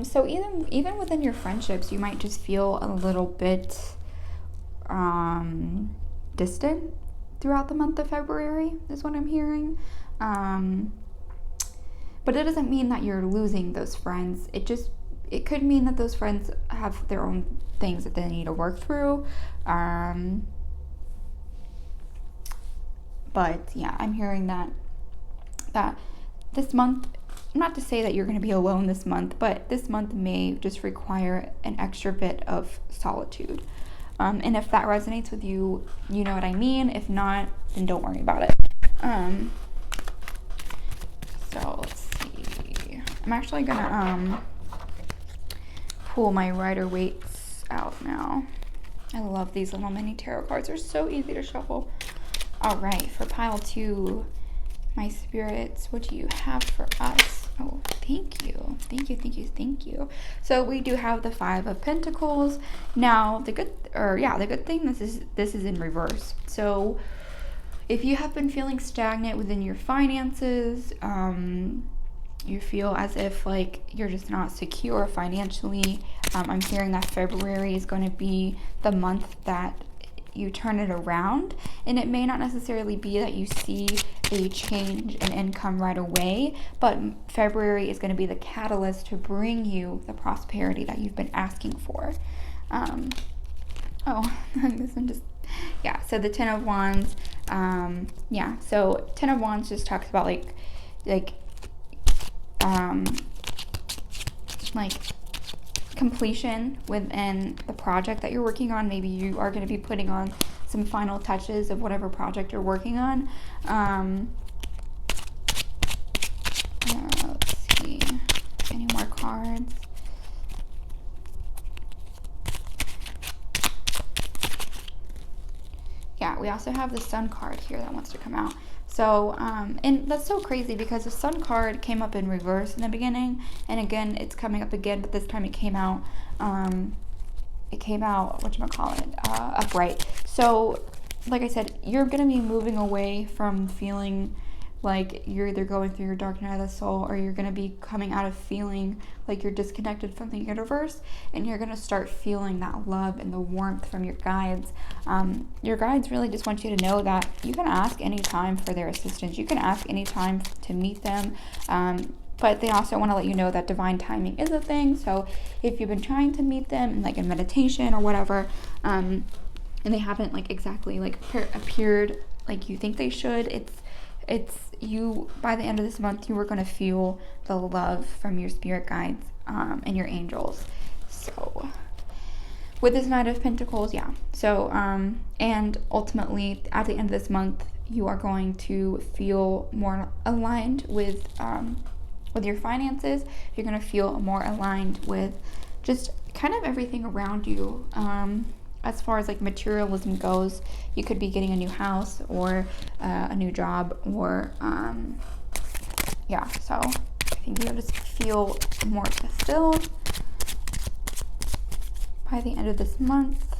So even within your friendships, you might just feel a little bit distant throughout the month of February, is what I'm hearing. But it doesn't mean that you're losing those friends. It could mean that those friends have their own things that they need to work through. But yeah, I'm hearing that this month, not to say that you're going to be alone this month, but this month may just require an extra bit of solitude. And if that resonates with you, you know what I mean. If not, then don't worry about it. So let's see. I'm actually going to pull my Rider-Waite's out now. I love these little mini tarot cards. They're so easy to shuffle. All right, for pile 2, my spirits, what do you have for us? Oh, thank you. So we do have the Five of Pentacles. Now, the good thing, this is in reverse. So if you have been feeling stagnant within your finances, you feel as if you're just not secure financially, I'm hearing that February is going to be the month that you turn it around, and it may not necessarily be that you see a change in income right away, but February is going to be the catalyst to bring you the prosperity that you've been asking for. This one just, yeah, so the Ten of Wands, so Ten of Wands just talks about completion within the project that you're working on. Maybe you are going to be putting on some final touches of whatever project you're working on. Let's see, any more cards? Yeah, we also have the Sun card here that wants to come out. So, and that's so crazy because the Sun card came up in reverse in the beginning, and again, it's coming up again, but this time it came out, upright. So, like I said, you're going to be moving away from feeling like you're either going through your dark night of the soul, or you're going to be coming out of feeling like you're disconnected from the universe, and you're going to start feeling that love and the warmth from your guides. Your guides really just want you to know that you can ask anytime for their assistance. You can ask anytime to meet them. But they also want to let you know that divine timing is a thing. So if you've been trying to meet them like in meditation or whatever, and they haven't like exactly like appeared like you think they should, it's you, by the end of this month, you are going to feel the love from your spirit guides and your angels. So with this Knight of Pentacles, yeah. So and ultimately at the end of this month, you are going to feel more aligned with your finances. You're going to feel more aligned with just kind of everything around you. As far as like materialism goes, you could be getting a new house or a new job, or yeah. So I think you'll just feel more fulfilled by the end of this month.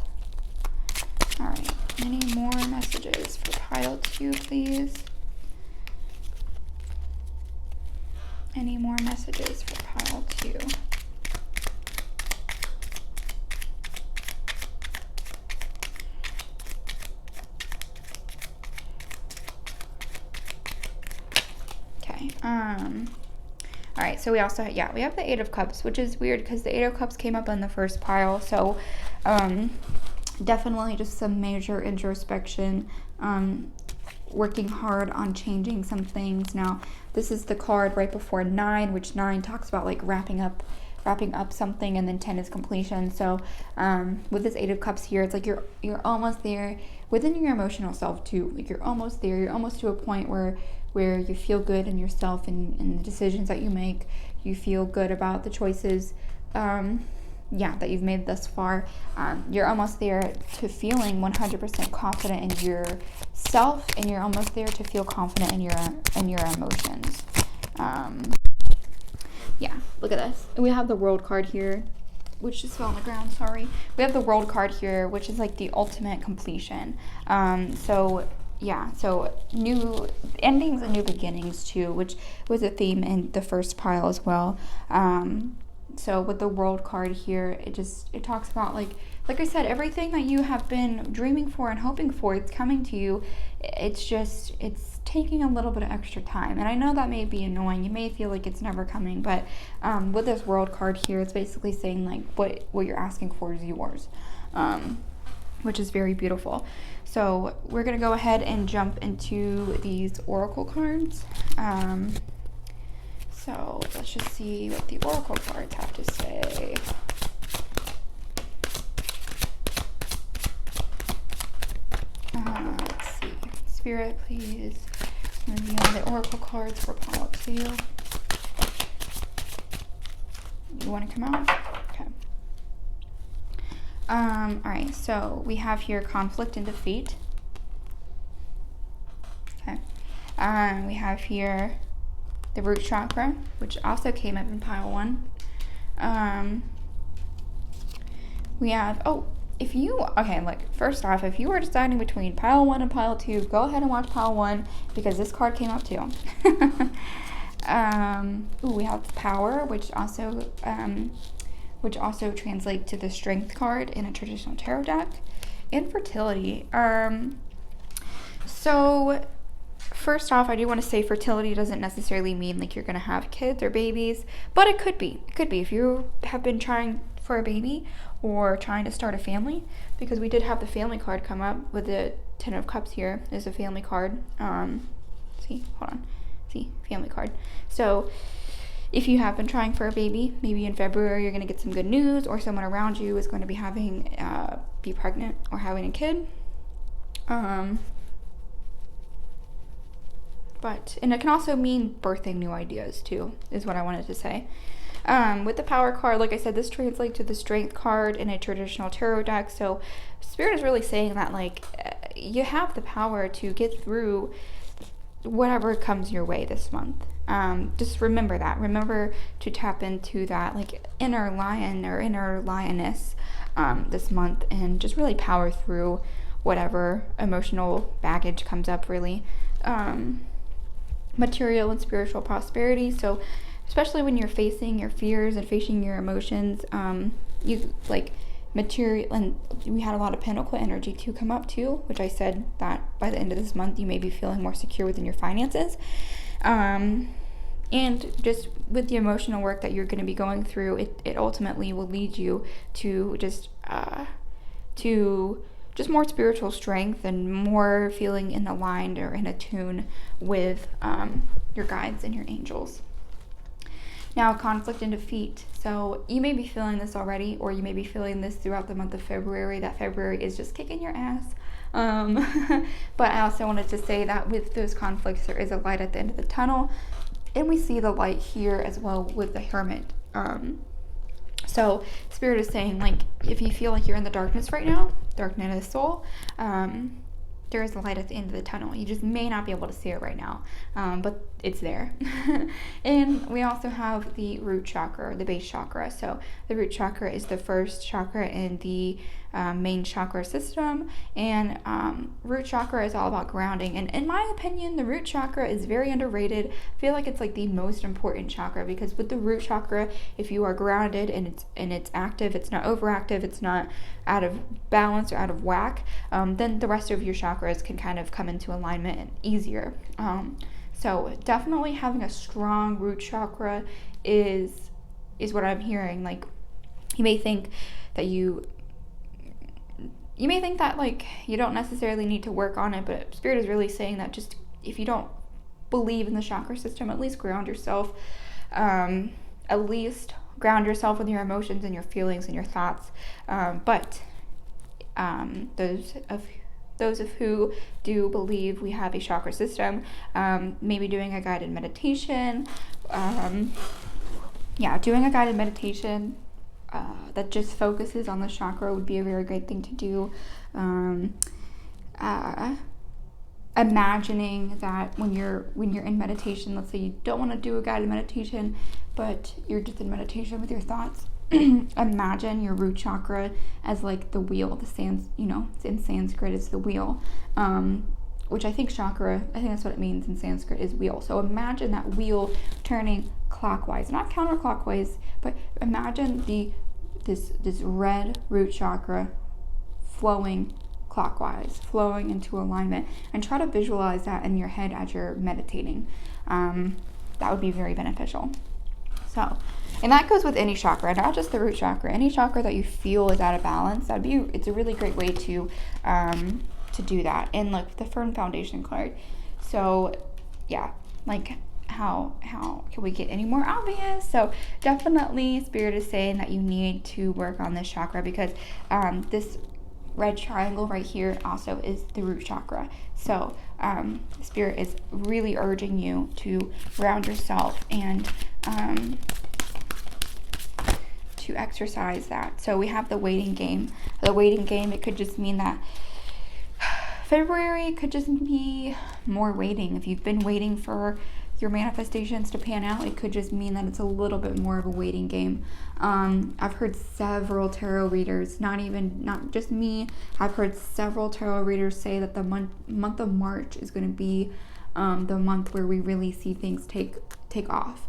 All right, any more messages for pile 2, please? Any more messages for pile 2? Okay. All right, so we also, we have the 8 of Cups, which is weird because the 8 of Cups came up in the first pile. So definitely just some major introspection, working hard on changing some things. Now, this is the card right before 9, which 9 talks about like wrapping up something, and then 10 is completion. So with this 8 of Cups here, it's like you're almost there within your emotional self too. Like you're almost there. You're almost to a point where you feel good in yourself and the decisions that you make. You feel good about the choices that you've made thus far. You're almost there to feeling 100% confident in yourself, and you're almost there to feel confident in your emotions. Look at this. We have the World card here, which just fell on the ground, sorry. We have the World card here, which is like the ultimate completion. So new endings and new beginnings too, which was a theme in the first pile as well. So with the World card here, it talks about like I said, everything that you have been dreaming for and hoping for, it's coming to you. It's taking a little bit of extra time. And I know that may be annoying. You may feel like it's never coming, but with this World card here, it's basically saying like what you're asking for is yours, which is very beautiful. So we're going to go ahead and jump into these Oracle cards. So let's just see what the Oracle cards have to say. Let's see. Spirit, please reveal the Oracle cards for pile 2. You want to come out? Okay. Alright, so we have here conflict and defeat. Okay. We have here the root chakra, which also came up in pile 1. We have, first off, if you were deciding between pile 1 and pile 2, go ahead and watch pile 1, because this card came up too. We have power, which also translates to the strength card in a traditional tarot deck, and fertility. So first off, I do want to say fertility doesn't necessarily mean like you're going to have kids or babies, but it could be. It could be if you have been trying for a baby or trying to start a family, because we did have the family card come up with the 10 of Cups here is a family card. Family card. So if you have been trying for a baby, maybe in February you're going to get some good news, or someone around you is going to be be pregnant or having a kid. And it can also mean birthing new ideas too, is what I wanted to say. With the power card, like I said, this translates to the strength card in a traditional tarot deck. So Spirit is really saying that like you have the power to get through whatever comes your way this month. Just remember that. Remember to tap into that like inner lion or inner lioness this month, and just really power through whatever emotional baggage comes up, really. material and spiritual prosperity. So especially when you're facing your fears and facing your emotions, you like material, and we had a lot of Pentacle energy to come up too, which I said that by the end of this month you may be feeling more secure within your finances. And just with the emotional work that you're going to be going through, it ultimately will lead you to just more spiritual strength and more feeling in aligned or in attune with your guides and your angels. Now, conflict and defeat. So you may be feeling this already, or you may be feeling this throughout the month of February, that February is just kicking your ass. But I also wanted to say that with those conflicts, there is a light at the end of the tunnel. And we see the light here as well with the Hermit. So Spirit is saying, like, if you feel like you're in the darkness right now, dark night of the soul, there is a light at the end of the tunnel. You just may not be able to see it right now, but it's there. And we also have the root chakra, the base chakra. So the root chakra is the first chakra in the main chakra system, and root chakra is all about grounding. And in my opinion, the root chakra is very underrated. I feel like it's like the most important chakra, because with the root chakra, if you are grounded and it's active, it's not overactive, it's not out of balance or out of whack, then the rest of your chakras can kind of come into alignment easier. So definitely having a strong root chakra is what I'm hearing. Like, you may think that like you don't necessarily need to work on it, but Spirit is really saying that just if you don't believe in the chakra system, at least ground yourself. At least ground yourself with your emotions and your feelings and your thoughts. But those of who do believe we have a chakra system, maybe doing a guided meditation. Doing a guided meditation that just focuses on the chakra would be a very great thing to do. Imagining that when you're in meditation, let's say you don't want to do a guided meditation, but you're just in meditation with your thoughts. Imagine your root chakra as like the wheel, in Sanskrit it's the wheel, which I think that's what it means in Sanskrit, is wheel. So imagine that wheel turning clockwise, not counterclockwise, but imagine this red root chakra flowing clockwise, flowing into alignment, and try to visualize that in your head as you're meditating. That would be very beneficial. So, and that goes with any chakra, not just the root chakra. Any chakra that you feel is out of balance, it's a really great way to do that. And like the firm foundation card. So yeah, like how can we get any more obvious? So definitely Spirit is saying that you need to work on this chakra, because this red triangle right here also is the root chakra. So Spirit is really urging you to ground yourself and to exercise that. So we have the waiting game. The waiting game, it could just mean that February could just be more waiting. If you've been waiting for your manifestations to pan out, it could just mean that it's a little bit more of a waiting game. I've heard several tarot readers, not just me, I've heard several tarot readers say that the month of March is going to be the month where we really see things take off.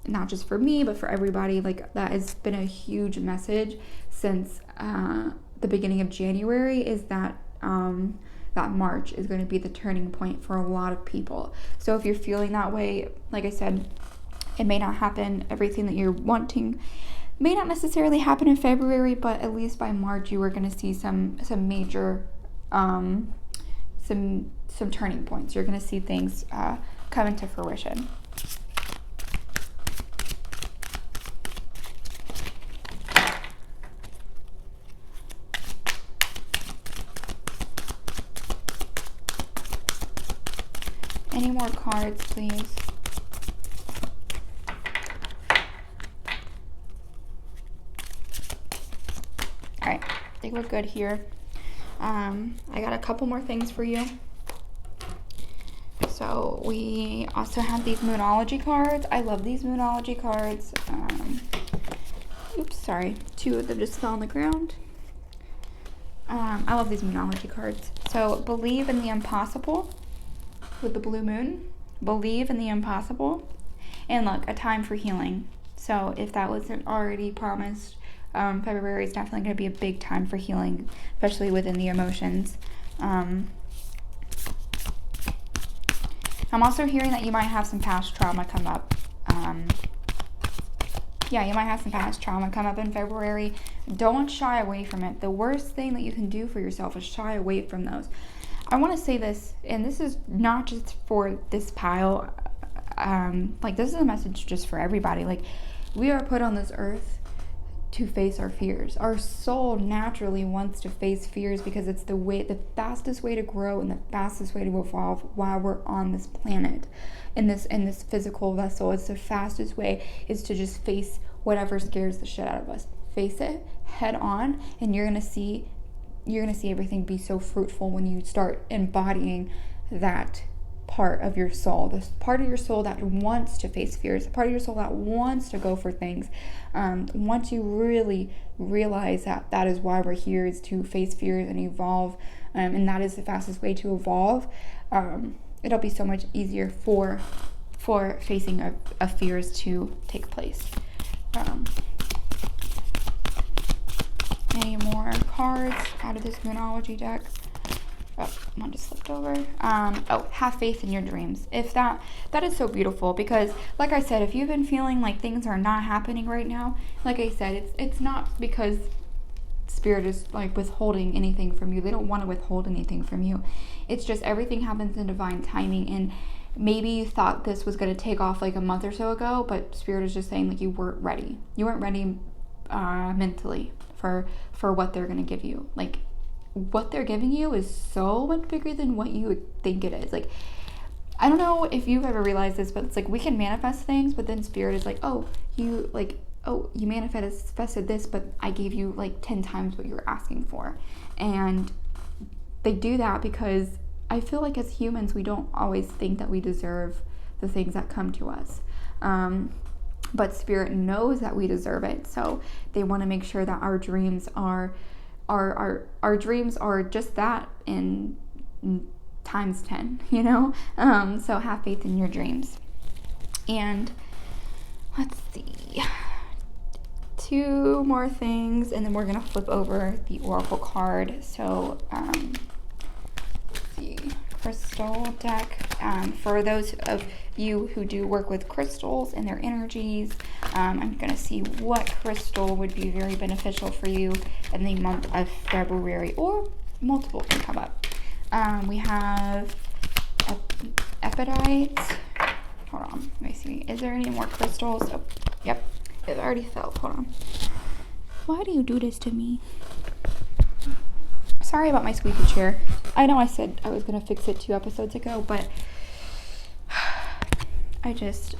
Not just for me, but for everybody. Like, that has been a huge message since the beginning of January, is that that March is going to be the turning point for a lot of people. So if you're feeling that way, like I said, it may not happen. Everything that you're wanting may not necessarily happen in February, but at least by March you are going to see some major some turning points. You're going to see things come into fruition. Any more cards, please? Alright, I think we're good here. I got a couple more things for you. So we also have these Moonology cards. I love these Moonology cards. Oops, sorry. 2 of them just fell on the ground. I love these Moonology cards. So believe in the impossible with the blue moon. believe in the impossible, and look, a time for healing. So if that wasn't already promised, February is definitely going to be a big time for healing, especially within the emotions. I'm also hearing that you might have some past trauma come up. You might have some past trauma come up in February. Don't shy away from it. The worst thing that you can do for yourself is shy away from those. I want to say this, and this is not just for this pile. This is a message just for everybody. Like, we are put on this earth to face our fears. Our soul naturally wants to face fears because it's the fastest way to grow and the fastest way to evolve while we're on this planet, in this physical vessel. It's the fastest way is to just face whatever scares the shit out of us. Face it head on, and you're gonna see everything be so fruitful when you start embodying that part of your soul, this part of your soul that wants to face fears, the part of your soul that wants to go for things. Once you really realize that is why we're here, is to face fears and evolve, and that is the fastest way to evolve, it'll be so much easier for facing a fears to take place. Any more cards out of this Moonology deck? Oh, one just slipped over. Have faith in your dreams. If that is so beautiful, because like I said, if you've been feeling like things are not happening right now, like I said, it's not because Spirit is like withholding anything from you. They don't want to withhold anything from you. It's just everything happens in divine timing, and maybe you thought this was going to take off like a month or so ago, but Spirit is just saying like you weren't ready. You weren't ready mentally for what they're going to give you. Like, what they're giving you is so much bigger than what you would think it is. Like, I don't know if you've ever realized this, but it's like we can manifest things, but then Spirit is like, you manifested this, but I gave you like 10 times what you were asking for. And they do that because I feel like as humans, we don't always think that we deserve the things that come to us. But Spirit knows that we deserve it. So they want to make sure that our dreams are dreams are just that in times 10, you know? So have faith in your dreams. And let's see, 2 more things, and then we're gonna flip over the Oracle card. So the crystal deck, for those of you who do work with crystals and their energies, I'm gonna see what crystal would be very beneficial for you in the month of February, or multiple can come up. We have Epidite. Hold on, let me see. Is there any more crystals? Oh, yep, it already fell. Hold on. Why do you do this to me? Sorry about my squeaky chair. I know I said I was gonna fix it 2 episodes ago, but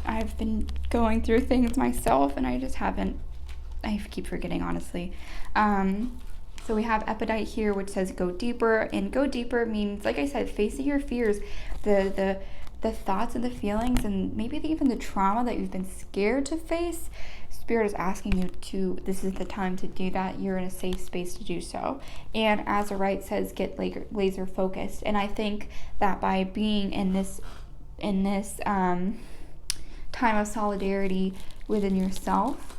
I've been going through things myself, and I keep forgetting, honestly. So we have Epidite here, which says go deeper, and go deeper means, like I said, facing your fears, the thoughts and the feelings, and maybe even the trauma that you've been scared to face. Spirit is asking you this is the time to do that. You're in a safe space to do so. And Azurite says get laser focused. And I think that by being in this time of solidarity within yourself,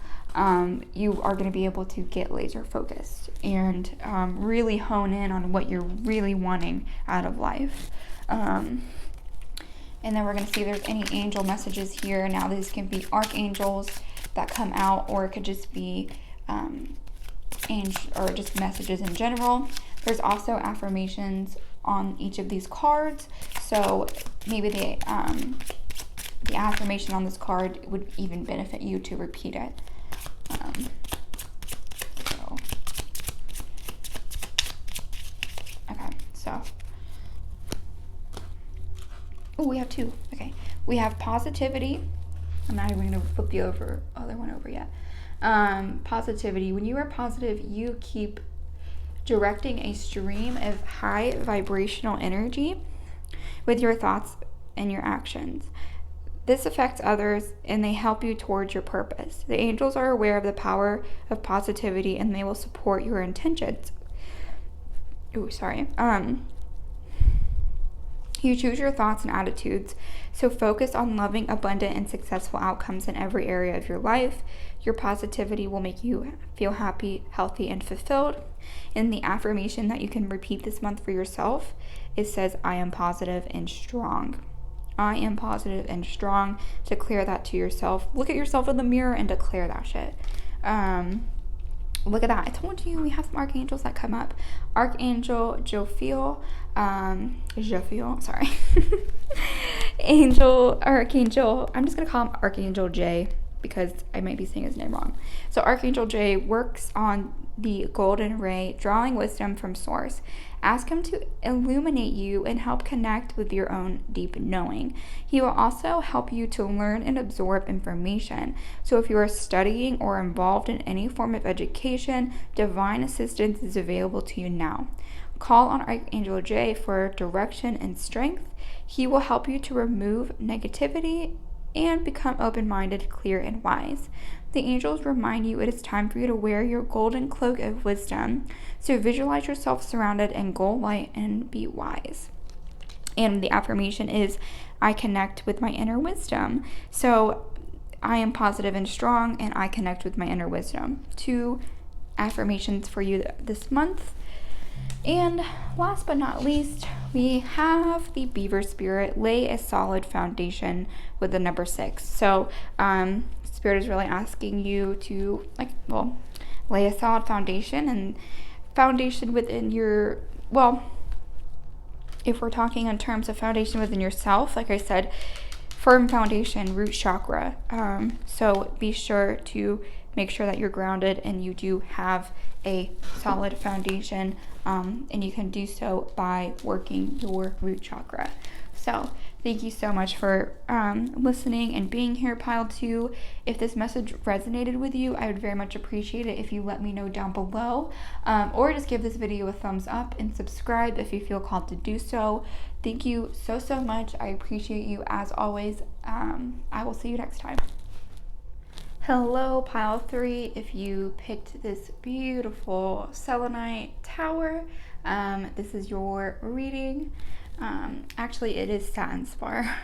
you are going to be able to get laser focused and really hone in on what you're really wanting out of life. And then we're going to see if there's any angel messages here. Now, these can be archangels that come out, or it could just be or just messages in general. There's also affirmations on each of these cards. So maybe the affirmation on this card would even benefit you to repeat it. We have 2. Okay. We have positivity. I'm not even going to flip the other one over yet. Positivity. When you are positive, you keep directing a stream of high vibrational energy with your thoughts and your actions. This affects others, and they help you towards your purpose. The angels are aware of the power of positivity, and they will support your intentions. You choose your thoughts and attitudes, so focus on loving, abundant, and successful outcomes in every area of your life. Your positivity will make you feel happy, healthy, and fulfilled. And the affirmation that you can repeat this month for yourself, it says, I am positive and strong. I am positive and strong. Declare that to yourself. Look at yourself in the mirror and declare that shit. Look at that. I told you we have some archangels that come up. Archangel Jophiel. Sorry. Archangel, I'm just going to call him Archangel J because I might be saying his name wrong. So Archangel J works on the golden ray, drawing wisdom from source. Ask him to illuminate you and help connect with your own deep knowing. He will also help you to learn and absorb information. So if you are studying or involved in any form of education, divine assistance is available to you now. Call on Archangel J for direction and strength. He will help you to remove negativity and become open-minded, clear, and wise. The angels remind you it is time for you to wear your golden cloak of wisdom. So visualize yourself surrounded in gold light and be wise. And the affirmation is, I connect with my inner wisdom. So I am positive and strong, and I connect with my inner wisdom. 2 affirmations for you this month. And last but not least, we have the Beaver Spirit, lay a solid foundation with the number 6. So Spirit is really asking you to lay a solid foundation, and foundation within your, if we're talking in terms of foundation within yourself, like I said, firm foundation, root chakra. So be sure to make sure that you're grounded and you do have a solid foundation, and you can do so by working your root chakra. So thank you so much for listening and being here, Pile 2. If this message resonated with you, I would very much appreciate it if you let me know down below, or just give this video a thumbs up and subscribe if you feel called to do so. Thank you so much. I appreciate you as always. I will see you next time. Hello, Pile 3. If you picked this beautiful selenite tower, this is your reading. Actually, it is satin spar.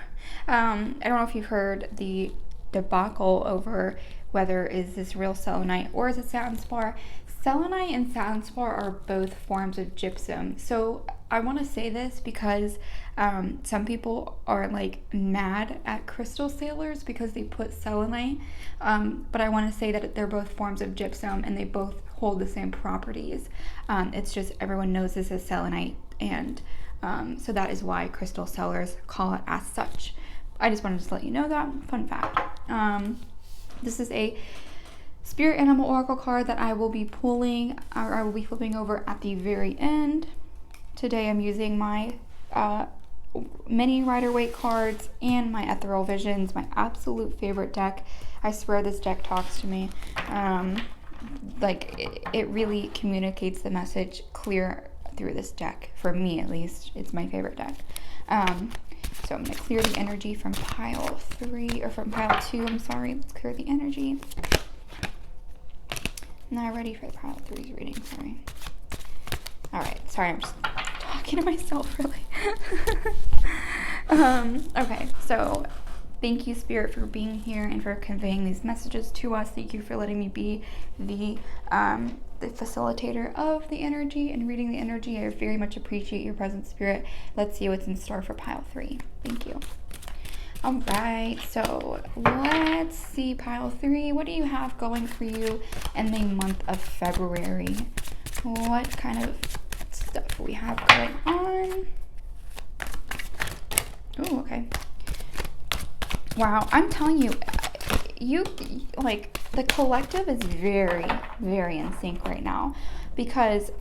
I don't know if you've heard the debacle over whether is this real selenite or is it satin spar. Selenite and satin spar are both forms of gypsum. So I want to say this because some people are like mad at crystal sailors because they put selenite, but I want to say that they're both forms of gypsum and they both hold the same properties. It's just everyone knows this as selenite, and so that is why crystal sellers call it as such. I just wanted to let you know that. Fun fact. This is a Spirit Animal Oracle card that I will be pulling, or I will be flipping over at the very end. Today I'm using my mini Rider-Waite cards and my Ethereal Visions, my absolute favorite deck. I swear this deck talks to me. It really communicates the message clear through this deck. For me, at least, it's my favorite deck. So I'm going to clear the energy from pile 3, or from pile 2, I'm sorry. Let's clear the energy. Now ready for the pile 3's reading, sorry. Alright, sorry, I'm just talking to myself, really. Okay, so thank you, Spirit, for being here and for conveying these messages to us. Thank you for letting me be the facilitator of the energy and reading the energy. I very much appreciate your presence, Spirit. Let's see what's in store for pile 3. Thank you. All right, so let's see, pile 3. What do you have going for you in the month of February? What kind of stuff we have going on? Oh, okay. Wow, I'm telling you, the collective is very, very in sync right now, because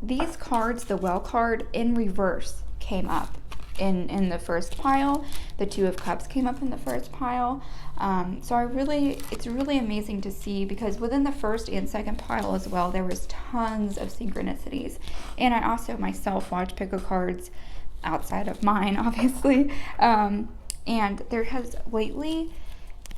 these cards, the Well card in reverse came up in the first pile. The Two of Cups came up in the first pile. So it's really amazing to see, because within the first and second pile as well, there was tons of synchronicities. And I also myself watch pick of cards outside of mine, obviously. And there has lately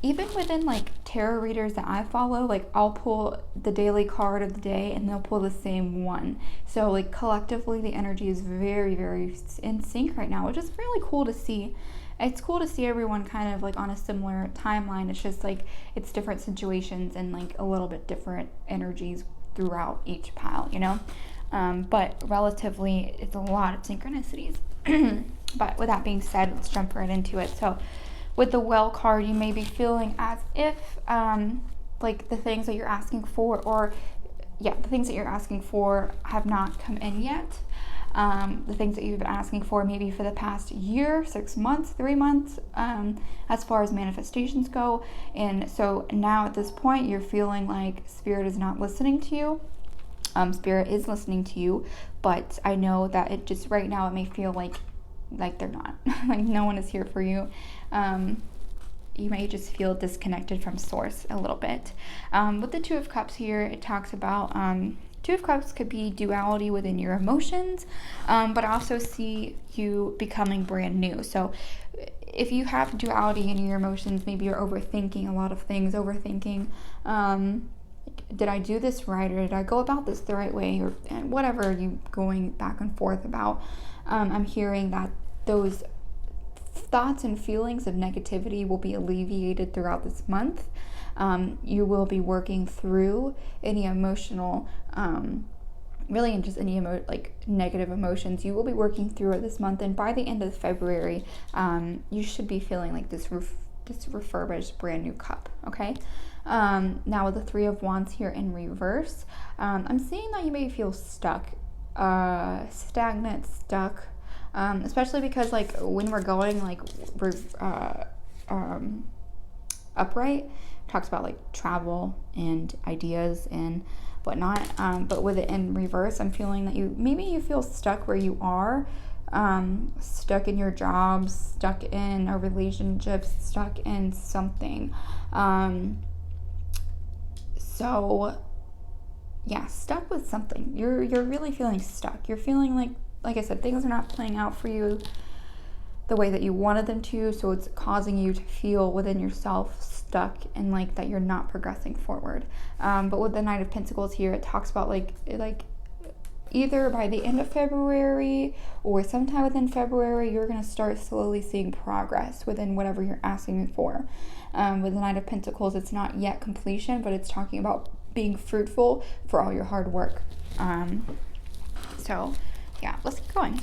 even within like tarot readers that I follow, like I'll pull the daily card of the day and they'll pull the same one. So like collectively the energy is very, very in sync right now, which is really cool to see. It's cool to see everyone kind of like on a similar timeline. It's just like it's different situations and like a little bit different energies throughout each pile, you know? But relatively, it's a lot of synchronicities. But with that being said, let's jump right into it. So with the Well card, you may be feeling as if like the things that you're asking for, or the things that you're asking for have not come in yet. The things that you've been asking for maybe for the past year, 6 months, 3 months, as far as manifestations go. And so now at this point, you're feeling like Spirit is not listening to you. Spirit is listening to you, but I know that it just right now it may feel like they're not. Like no one is here for you. You may just feel disconnected from source a little bit. With the Two of Cups here, it talks about Two of Cups could be duality within your emotions, but I also see you becoming brand new. So if you have duality in your emotions, maybe you're overthinking a lot of things, did I do this right, or did I go about this the right way, or whatever you going back and forth about. I'm hearing that those thoughts and feelings of negativity will be alleviated throughout this month. You will be working through any emotional, really in just any negative emotions. You will be working through it this month, and by the end of February, you should be feeling like this refurbished brand new cup. Okay. Now with the Three of Wands here in reverse, I'm seeing that you may feel stuck, stagnant, stuck, especially because like when we're going like upright, it talks about like travel and ideas and whatnot, but with it in reverse, I'm feeling that you feel stuck where you are, stuck in your job, stuck in a relationship, stuck in something. So yeah, stuck with something. You're really feeling stuck. You're feeling like I said, things are not playing out for you the way that you wanted them to, so it's causing you to feel within yourself stuck and like that you're not progressing forward. But with the Knight of Pentacles here, it talks about like either by the end of February or sometime within February, you're going to start slowly seeing progress within whatever you're asking for. With the Knight of Pentacles, it's not yet completion, but it's talking about being fruitful for all your hard work. So yeah, let's keep going.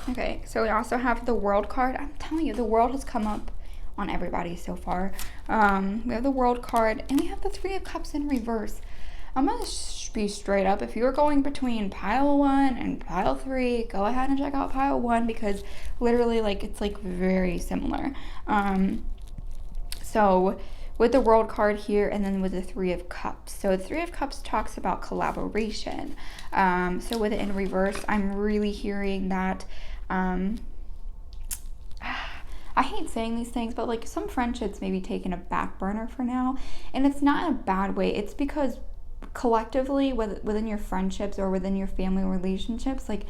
Okay, so we also have the World card. I'm telling you, the World has come up on everybody so far. We have the World card, and we have the Three of Cups in reverse. I'm going to be straight up. If you're going between pile 1 and pile 3, go ahead and check out pile 1 because literally, like, it's, like, very similar. So with the World card here and then with the Three of Cups. So the Three of Cups talks about collaboration. So with it in reverse, I'm really hearing that I hate saying these things, but like some friendships may be taking a back burner for now, and it's not in a bad way. It's because collectively within your friendships or within your family relationships, like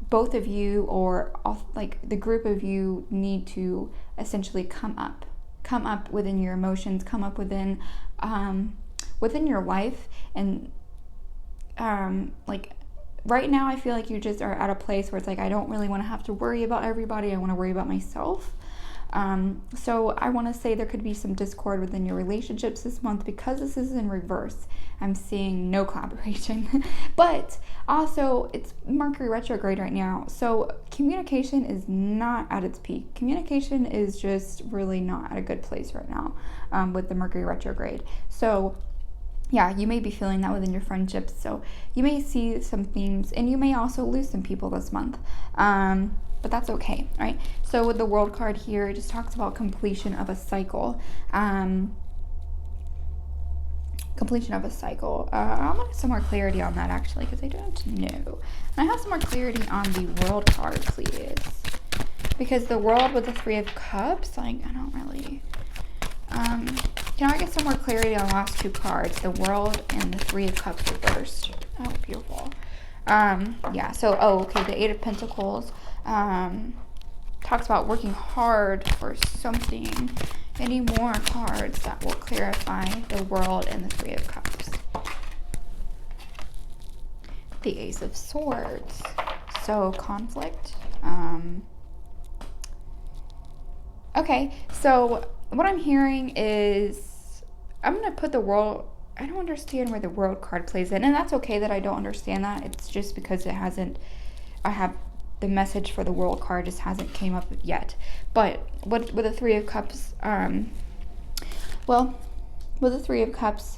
both of you or like the group of you need to essentially come up within your emotions, come up within your life, and like right now I feel like you just are at a place where it's like I don't really want to have to worry about everybody. I want to worry about myself. So I want to say there could be some discord within your relationships this month because this is in reverse. I'm seeing no collaboration, but also it's Mercury retrograde right now. So communication is not at its peak. Communication is just really not at a good place right now with the Mercury retrograde. So yeah, you may be feeling that within your friendships. So you may see some themes, and you may also lose some people this month. But that's okay, right? So with the World card here, it just talks about completion of a cycle. completion of a cycle. I want some more clarity on that, actually, because I don't know. And I have some more clarity on the World card, please. Because the World with the Three of Cups, like, I don't really... can I get some more clarity on the last two cards? The World and the Three of Cups reversed. Oh, beautiful. Yeah, so, okay, the Eight of Pentacles talks about working hard for something. Any more cards that will clarify the World and the Three of Cups? The Ace of Swords. So, conflict. Okay, so what I'm hearing is, I'm going to put the World, I don't understand where the World card plays in, and that's okay that I don't understand that. It's just because it hasn't, I have the message for the World card just hasn't came up yet. But with the Three of Cups, well, with the Three of Cups,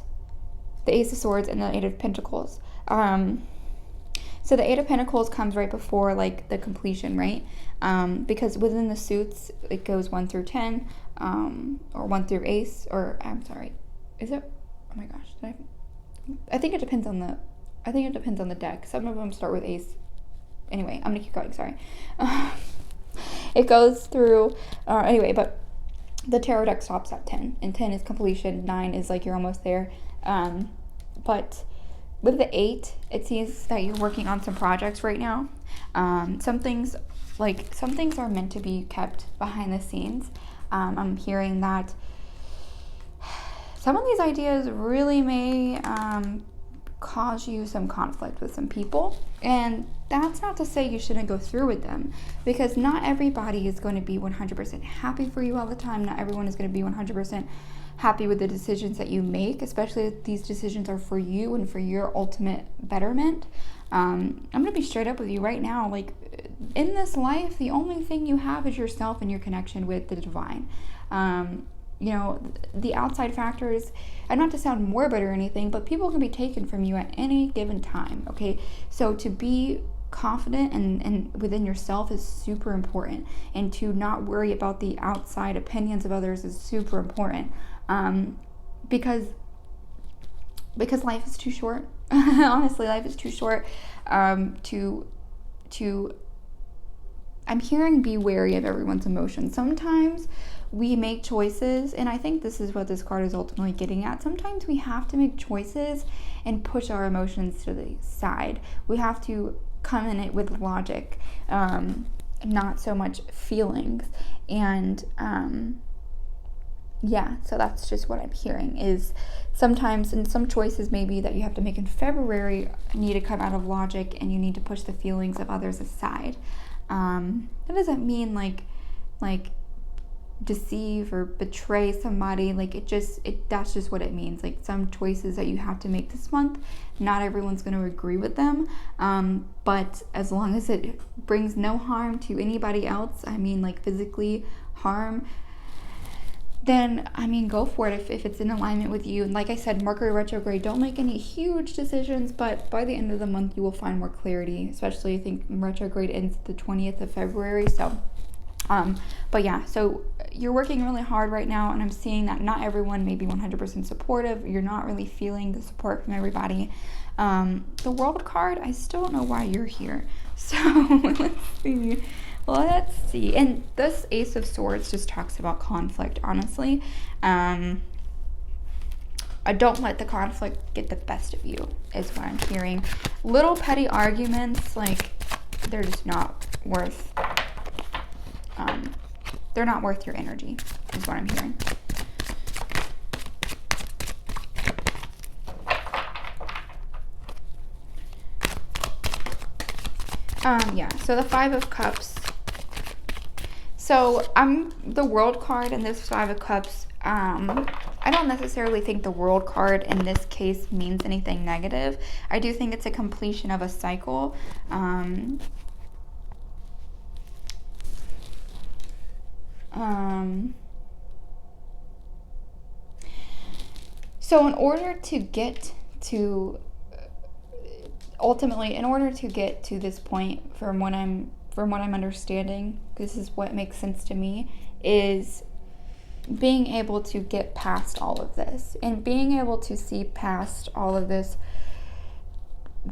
the Ace of Swords, and the Eight of Pentacles. So the Eight of Pentacles comes right before, like, the completion, right? Because within the suits, it goes 1 through 10, or 1 through Ace, or, I'm sorry, is it? Oh my gosh, I think it depends on the deck. Some of them start with Ace. Anyway, I'm gonna keep going, sorry. It goes through, anyway, but the tarot deck stops at 10, and 10 is completion, 9 is like you're almost there. But with the 8, it seems that you're working on some projects right now. Some things are meant to be kept behind the scenes. I'm hearing that some of these ideas really may cause you some conflict with some people, and that's not to say you shouldn't go through with them, because not everybody is going to be 100% happy for you all the time. Not everyone is going to be 100% happy with the decisions that you make, especially if these decisions are for you and for your ultimate betterment. I'm going to be straight up with you right now. Like, in this life, the only thing you have is yourself and your connection with the divine. You know, the outside factors, and not to sound morbid or anything, but people can be taken from you at any given time, okay? So to be confident and within yourself is super important, and to not worry about the outside opinions of others is super important, because life is too short. Honestly, life is too short to I'm hearing be wary of everyone's emotions. Sometimes we make choices, and I think this is what this card is ultimately getting at. Sometimes we have to make choices and push our emotions to the side. We have to come in it with logic, not so much feelings. And yeah, so that's just what I'm hearing, is sometimes, and some choices maybe that you have to make in February need to come out of logic, and you need to push the feelings of others aside. That doesn't mean like deceive or betray somebody. Like, that's just what it means. Like, some choices that you have to make this month, not everyone's going to agree with them, but as long as it brings no harm to anybody else, I mean, like physically harm, then I mean, go for it if it's in alignment with you. And like I said, Mercury retrograde, don't make any huge decisions, but by the end of the month you will find more clarity. Especially, I think retrograde ends the 20th of February. So but yeah, so you're working really hard right now, and I'm seeing that not everyone may be 100% supportive. You're not really feeling the support from everybody. The World card, I still don't know why you're here. So let's see. And this Ace of Swords just talks about conflict, honestly. Don't let the conflict get the best of you, is what I'm hearing. Little petty arguments, like, they're just not worth they're not worth your energy, is what I'm hearing. Yeah, so the Five of Cups. So I'm the World card in this Five of Cups. I don't necessarily think the World card in this case means anything negative. I do think it's a completion of a cycle. So in order to get to, ultimately, in order to get to this point, from what I'm understanding, this is what makes sense to me, is being able to get past all of this and being able to see past all of this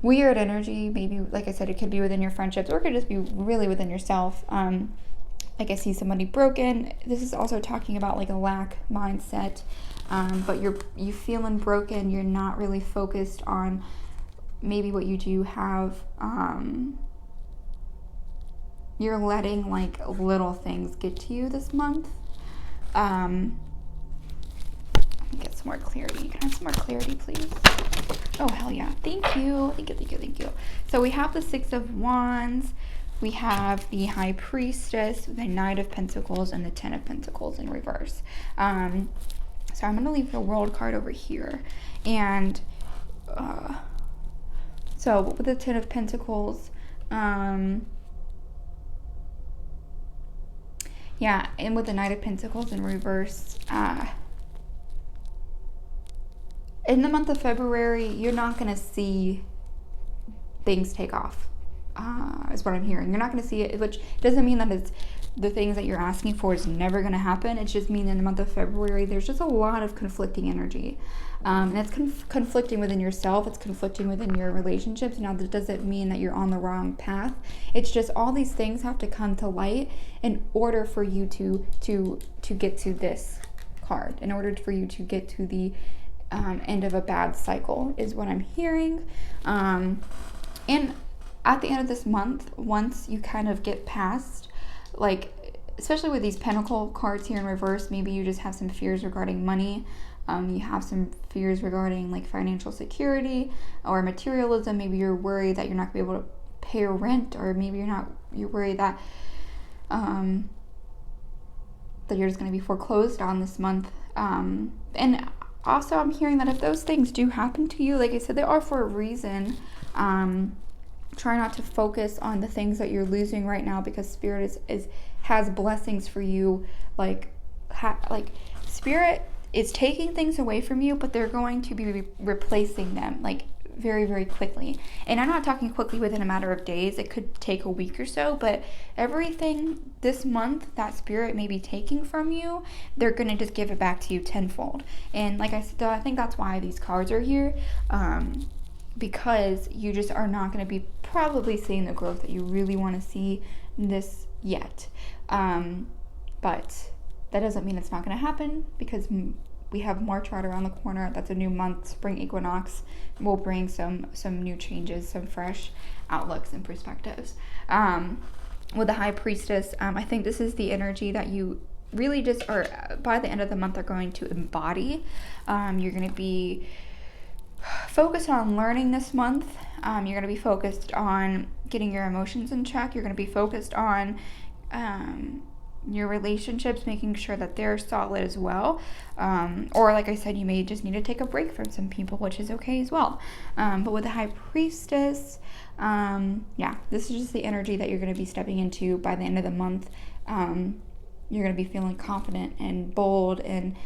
weird energy. Maybe, like I said, it could be within your friendships, or it could just be really within yourself. Like I see somebody broken. This is also talking about like a lack mindset, but you feeling broken. You're not really focused on maybe what you do have. You're letting like little things get to you this month. Let me get some more clarity. Can I have some more clarity, please? Oh, hell yeah. Thank you. Thank you. So we have the Six of Wands. We have the High Priestess, the Knight of Pentacles, and the Ten of Pentacles in reverse. So I'm going to leave the World card over here. And so with the Ten of Pentacles, yeah, and with the Knight of Pentacles in reverse, in the month of February, you're not going to see things take off, is what I'm hearing. You're not going to see it, which doesn't mean that it's the things that you're asking for is never going to happen. It's just mean in the month of February, there's just a lot of conflicting energy. And it's conflicting within yourself. It's conflicting within your relationships. Now, that doesn't mean that you're on the wrong path. It's just all these things have to come to light in order for you to get to this card, in order for you to get to the end of a bad cycle, is what I'm hearing. And at the end of this month, once you kind of get past, like, especially with these Pentacle cards here in reverse, maybe you just have some fears regarding money. You have some fears regarding like financial security or materialism. Maybe you're worried that you're not going to be able to pay your rent, or maybe you're worried that that you're just going to be foreclosed on this month. And also I'm hearing that if those things do happen to you, like I said, they are for a reason. Try not to focus on the things that you're losing right now, because Spirit has blessings for you. Like Spirit is taking things away from you, but they're going to be replacing them like very, very quickly. And I'm not talking quickly within a matter of days. It could take a week or so, but everything this month that Spirit may be taking from you, they're going to just give it back to you tenfold. And like I said, I think that's why these cards are here, because you just are not going to be probably seeing the growth that you really want to see this yet. But that doesn't mean it's not going to happen, because we have March right around the corner. That's a new month. Spring equinox will bring some new changes, some fresh outlooks and perspectives. With the High Priestess, I think this is the energy that you really just are, by the end of the month, are going to embody. You're going to be focused on learning this month. You're going to be focused on getting your emotions in check. You're going to be focused on your relationships, making sure that they're solid as well. Or like I said, you may just need to take a break from some people, which is okay as well. But with the High Priestess, this is just the energy that you're going to be stepping into by the end of the month. You're going to be feeling confident and bold, and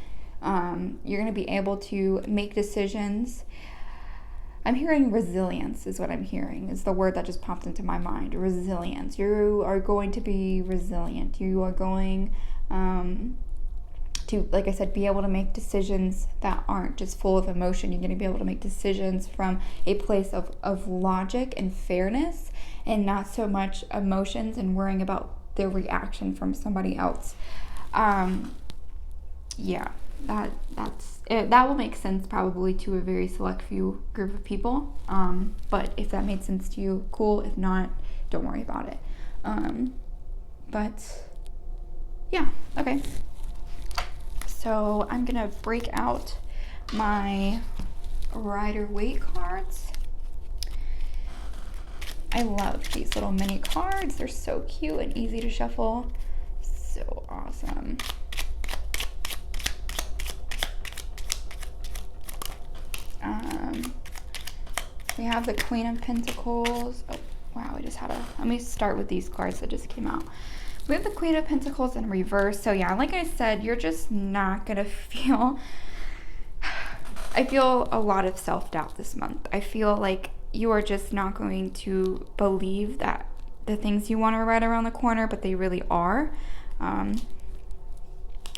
you're going to be able to make decisions. I'm hearing resilience is what I'm hearing, is the word that just popped into my mind. Resilience. You are going to be resilient. You are going to, like I said, be able to make decisions that aren't just full of emotion. You're going to be able to make decisions from a place of logic and fairness, and not so much emotions and worrying about the reaction from somebody else. That's it. That will make sense probably to a very select few group of people. But if that made sense to you, cool. If not, don't worry about it. But yeah, okay. So I'm gonna break out my Rider-Waite cards. I love these little mini cards. They're so cute and easy to shuffle. So awesome. We have the Queen of Pentacles. Oh, wow, let me start with these cards that just came out. We have the Queen of Pentacles in reverse. So yeah, like I said, you're just not gonna I feel a lot of self-doubt this month. I feel like you are just not going to believe that the things you want are right around the corner, but they really are.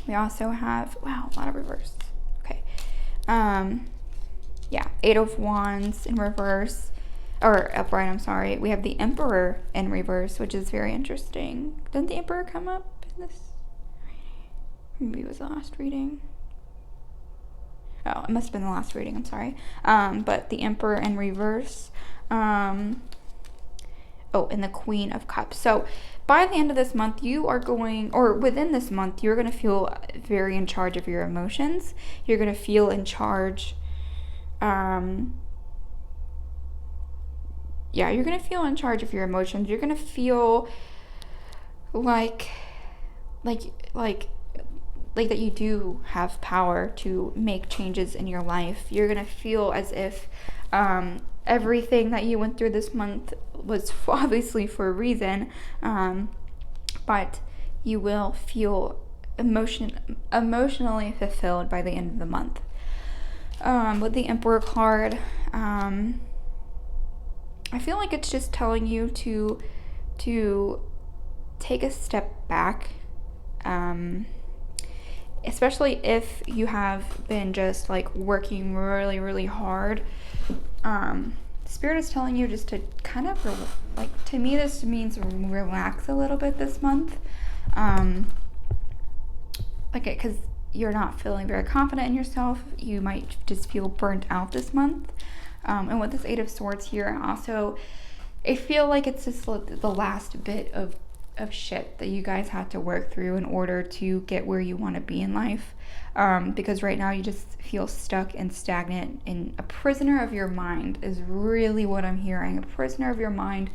We also have, wow, a lot of reverse. Okay. Yeah, 8 of Wands in reverse, or upright, I'm sorry. We have the Emperor in reverse, which is very interesting. Didn't the Emperor come up in this reading? Maybe it was the last reading. Oh, it must have been the last reading, I'm sorry. But the Emperor in reverse. And the Queen of Cups. So by the end of this month, you are going, or within this month, you're going to feel very in charge of your emotions. You're going to feel in charge. You're going to feel in charge of your emotions. You're going to feel like that you do have power to make changes in your life. You're going to feel as if everything that you went through this month was obviously for a reason, but you will feel emotionally fulfilled by the end of the month. With the Emperor card, I feel like it's just telling you to take a step back, especially if you have been just like working really, really hard. Spirit is telling you just to kind of to me this means relax a little bit this month, because you're not feeling very confident in yourself. You might just feel burnt out this month. And with this 8 of Swords here, also, I feel like it's just the last bit of shit that you guys had to work through in order to get where you want to be in life. Because right now you just feel stuck and stagnant, and a prisoner of your mind is really what I'm hearing. A prisoner of your mind,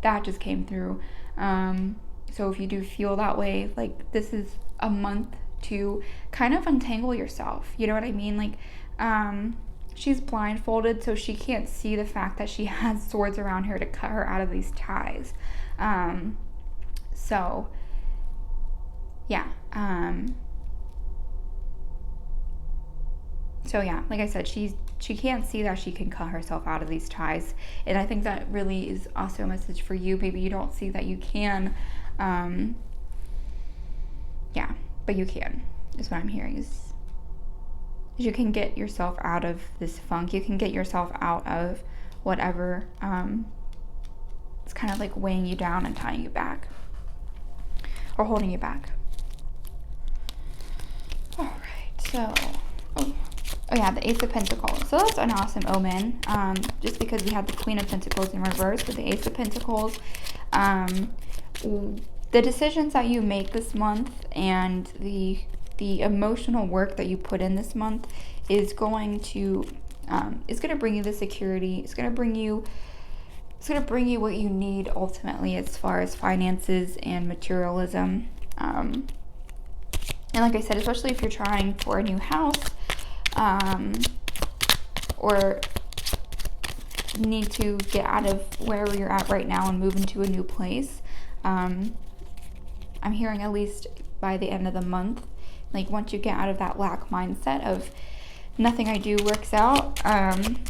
that just came through. So if you do feel that way, like, this is a month to kind of untangle yourself. You know what I mean? She's blindfolded, so she can't see the fact that she has swords around her to cut her out of these ties. So yeah, like I said, she can't see that she can cut herself out of these ties. And I think that really is also a message for you. Maybe you don't see that you can, but you can, is what I'm hearing, is you can get yourself out of this funk. You can get yourself out of whatever it's kind of like weighing you down and tying you back, or holding you back. All right, so the Ace of Pentacles. So that's an awesome omen, just because we had the Queen of Pentacles in reverse with the Ace of Pentacles. The decisions that you make this month and the emotional work that you put in this month is going to bring you the security. It's going to bring you what you need ultimately, as far as finances and materialism. And like I said, especially if you're trying for a new house, or need to get out of wherever you're at right now and move into a new place. I'm hearing at least by the end of the month, like, once you get out of that lack mindset of nothing I do works out, then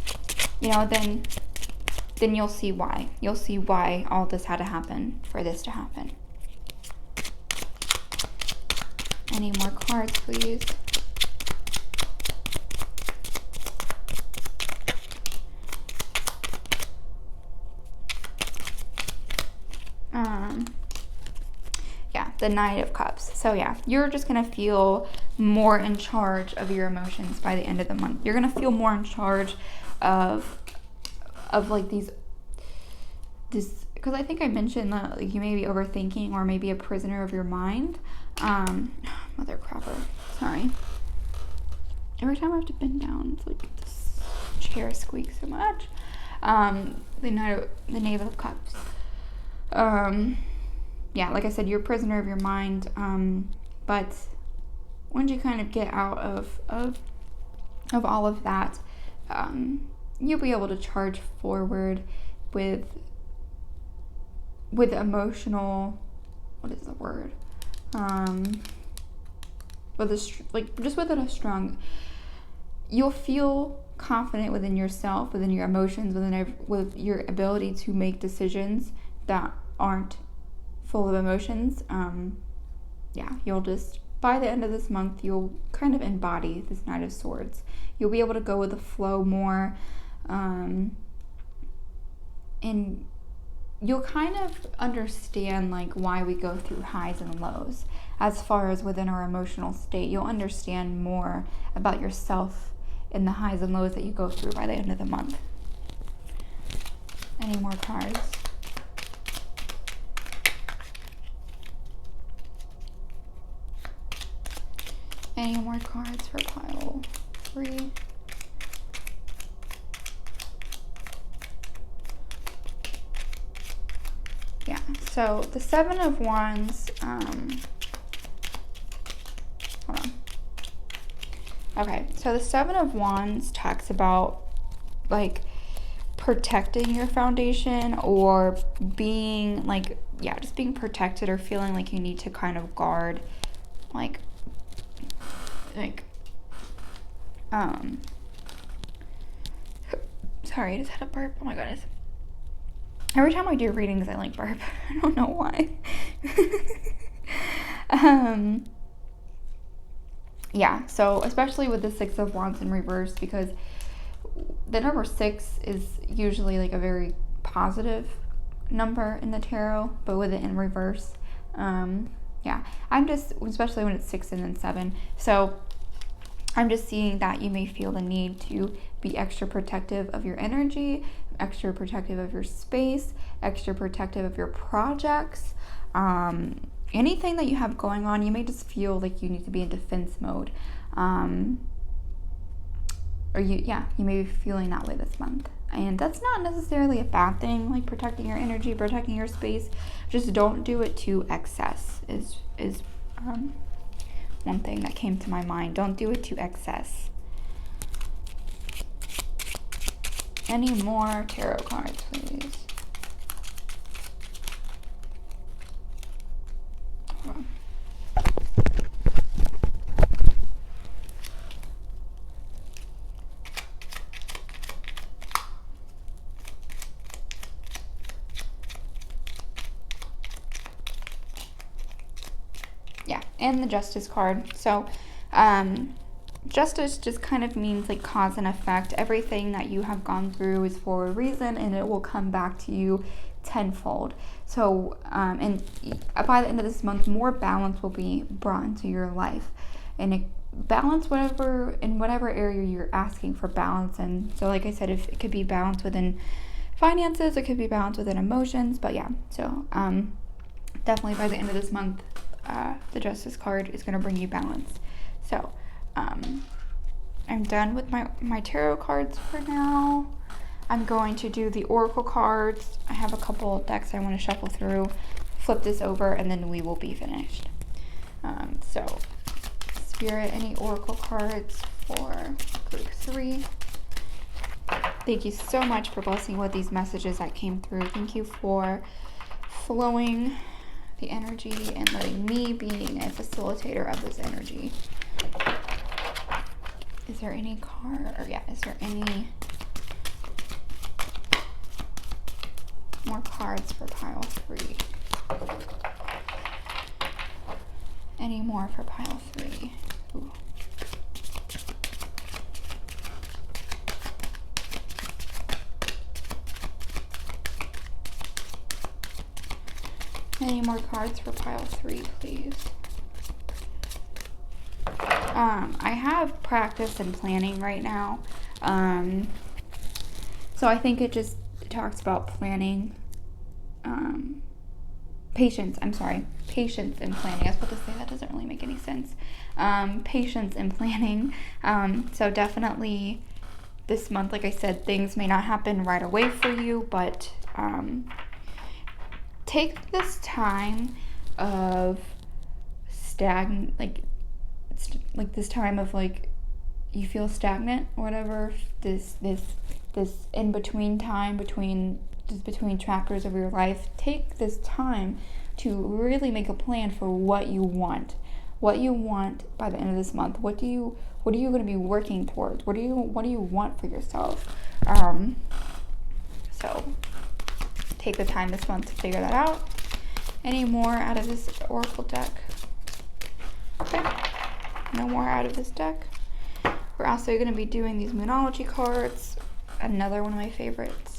you'll see why. You'll see why all this had to happen for this to happen. Any more cards, please? The Knight of Cups. So yeah, you're just gonna feel more in charge of your emotions by the end of the month. You're gonna feel more in charge of like this, because I think I mentioned that, like, you may be overthinking or maybe a prisoner of your mind. Mother crapper, sorry. Every time I have to bend down, it's like this chair squeaks so much. The Knave of Cups. Like I said, you're a prisoner of your mind, but once you kind of get out of all of that, you'll be able to charge forward with emotional, what is the word? You'll feel confident within yourself, within your emotions, with your ability to make decisions that aren't full of emotions. You'll just by the end of this month, you'll kind of embody this Knight of Swords. You'll be able to go with the flow more, and you'll kind of understand like why we go through highs and lows. As far as within our emotional state, you'll understand more about yourself in the highs and lows that you go through by the end of the month. Any more cards? Any more cards for pile 3? Yeah, so the 7 of Wands, hold on. Okay, so the 7 of Wands talks about like protecting your foundation, or being like, yeah, just being protected, or feeling like you need to kind of guard like sorry, I just had a burp. Oh my goodness. Every time I do readings, I like burp. I don't know why. Yeah, so especially with the 6 of Wands in reverse, because the number 6 is usually like a very positive number in the tarot, but with it in reverse, yeah, I'm just, especially when it's 6 and then 7, so I'm just seeing that you may feel the need to be extra protective of your energy, extra protective of your space, extra protective of your projects, anything that you have going on. You may just feel like you need to be in defense mode, or you may be feeling that way this month. And that's not necessarily a bad thing, like protecting your energy, protecting your space. Just don't do it to excess is one thing that came to my mind. Don't do it to excess. Any more tarot cards, please? Hold on. Yeah, and the Justice card. So, Justice just kind of means like cause and effect. Everything that you have gone through is for a reason, and it will come back to you tenfold. So, and by the end of this month, more balance will be brought into your life, and balance whatever area you're asking for balance. And so, like I said, if it could be balance within finances, it could be balance within emotions. But yeah, so definitely by the end of this month, the Justice card is going to bring you balance. So, I'm done with my tarot cards for now. I'm going to do the Oracle cards. I have a couple decks I want to shuffle through, flip this over, and then we will be finished. So, Spirit, any Oracle cards for group 3? Thank you so much for blessing with these messages that came through. Thank you for flowing the energy and letting me being a facilitator of this energy. Is there any is there any more cards for pile 3? Any more for pile 3? Ooh. Any more cards for pile 3, please? I have practice and planning right now. So I think it just talks about planning. Patience and planning. I was about to say that doesn't really make any sense. Patience and planning. So definitely this month, like I said, things may not happen right away for you, but take this time of this time of like you feel stagnant or whatever, this in between time between chapters of your life. Take this time to really make a plan for what you want by the end of this month. What are you going to be working towards? What do you want for yourself? So take the time this month to figure that out. Any more out of this Oracle deck? Okay, no more out of this deck. We're also going to be doing these Moonology cards, another one of my favorites.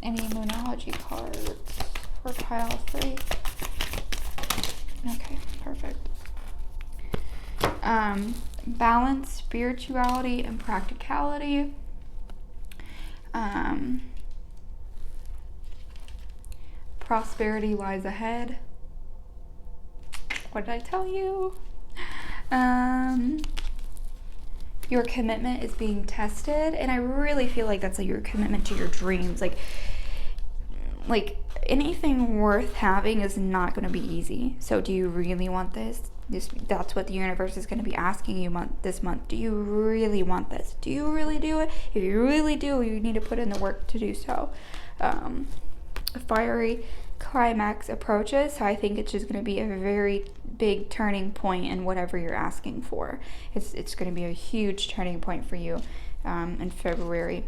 Any Moonology cards for pile 3? Okay, perfect. Balance, spirituality, and practicality. Prosperity lies ahead. What did I tell you? Your commitment is being tested, and I really feel like that's like your commitment to your dreams. Like anything worth having is not going to be easy. So do you really want this? That's what the universe is going to be asking you this month. Do you really want this? Do you really do it? If you really do, you need to put in the work to do so. A fiery climax approaches, so I think it's just going to be a very big turning point in whatever you're asking for. It's going to be a huge turning point for you in February.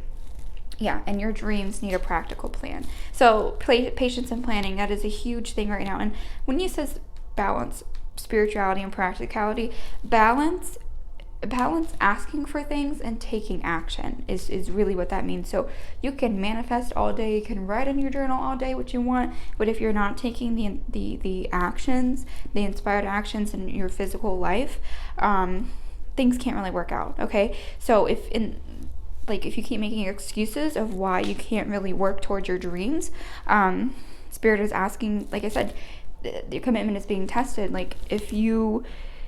Yeah, and your dreams need a practical plan. So patience and planning, that is a huge thing right now. And when he says balance, spirituality and practicality, balance asking for things and taking action is really what that means. So you can manifest all day, you can write in your journal all day what you want, but if you're not taking the actions, the inspired actions in your physical life, things can't really work out. Okay, so if you keep making excuses of why you can't really work towards your dreams, Spirit is asking, like I said, your commitment is being tested. Like if you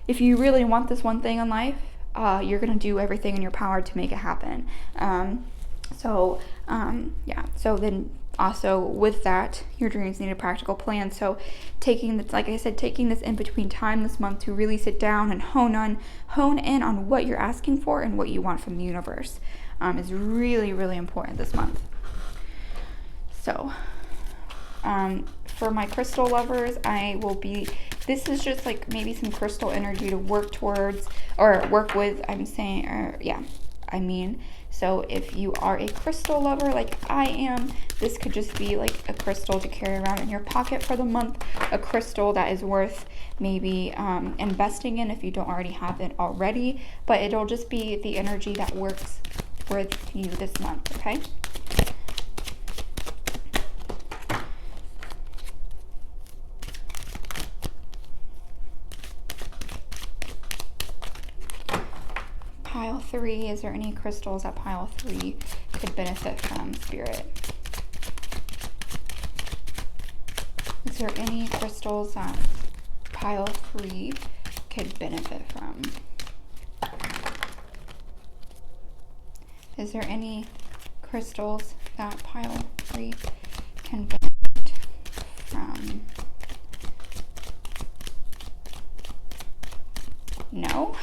really want this one thing in life, you're going to do everything in your power to make it happen. So then also with that, your dreams need a practical plan. So taking this in between time this month to really sit down and hone in on what you're asking for and what you want from the universe is really, really important this month. So for my crystal lovers, this is just like maybe some crystal energy to work towards or work with. So if you are a crystal lover like I am, this could just be like a crystal to carry around in your pocket for the month, a crystal that is worth maybe investing in if you don't already have it already, but it'll just be the energy that works with you this month, okay? Pile 3, is there any crystals that pile 3 could benefit from, Spirit? Is there any crystals that pile 3 could benefit from? Is there any crystals that pile 3 can benefit from? No?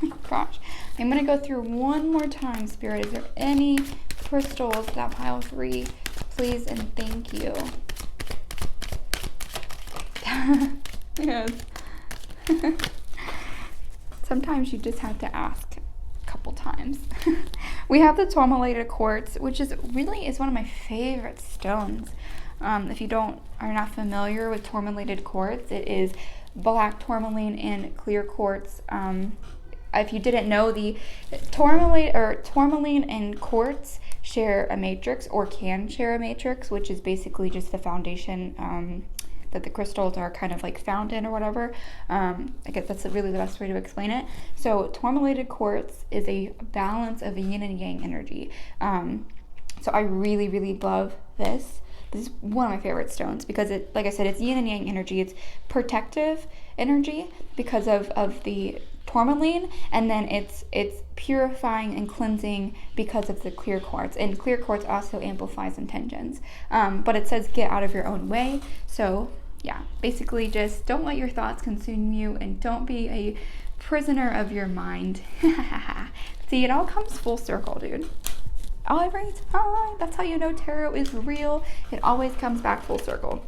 Oh my gosh. I'm going to go through one more time, Spirit. Is there any crystals that pile 3? Please and thank you. Yes. Sometimes you just have to ask a couple times. We have the tourmalated quartz, which is one of my favorite stones. If you are not familiar with tourmalated quartz, it is black tourmaline and clear quartz. If you didn't know, the tourmaline and quartz share a matrix, or can share a matrix, which is basically just the foundation that the crystals are kind of like found in or whatever. I guess that's really the best way to explain it. So tourmalated quartz is a balance of yin and yang energy. So I really, really love this. This is one of my favorite stones because like I said, it's yin and yang energy. It's protective energy because of the tourmaline, and then it's purifying and cleansing because of the clear quartz. And clear quartz also amplifies intentions. But it says get out of your own way. So yeah, basically just don't let your thoughts consume you, and don't be prisoner of your mind. See, it all comes full circle, dude. Every time. That's how you know tarot is real. It always comes back full circle.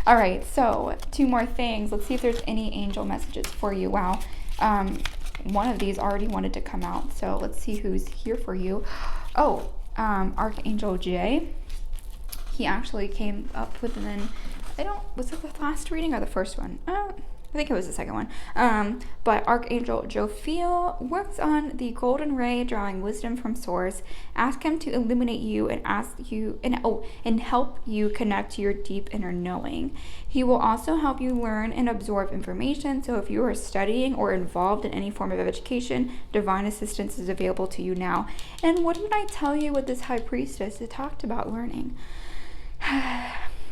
All right, so 2 more things. Let's see if there's any angel messages for you. Wow. One of these already wanted to come out, so let's see who's here for you. Oh, Archangel J. He actually came up with was it the last reading or the first one? I think it was the second one. But Archangel Jophiel works on the golden ray, drawing wisdom from source. Ask him to illuminate you and help you connect to your deep inner knowing. He will also help you learn and absorb information. So if you are studying or involved in any form of education, divine assistance is available to you now. And what did I tell you with this high priestess? It talked about learning.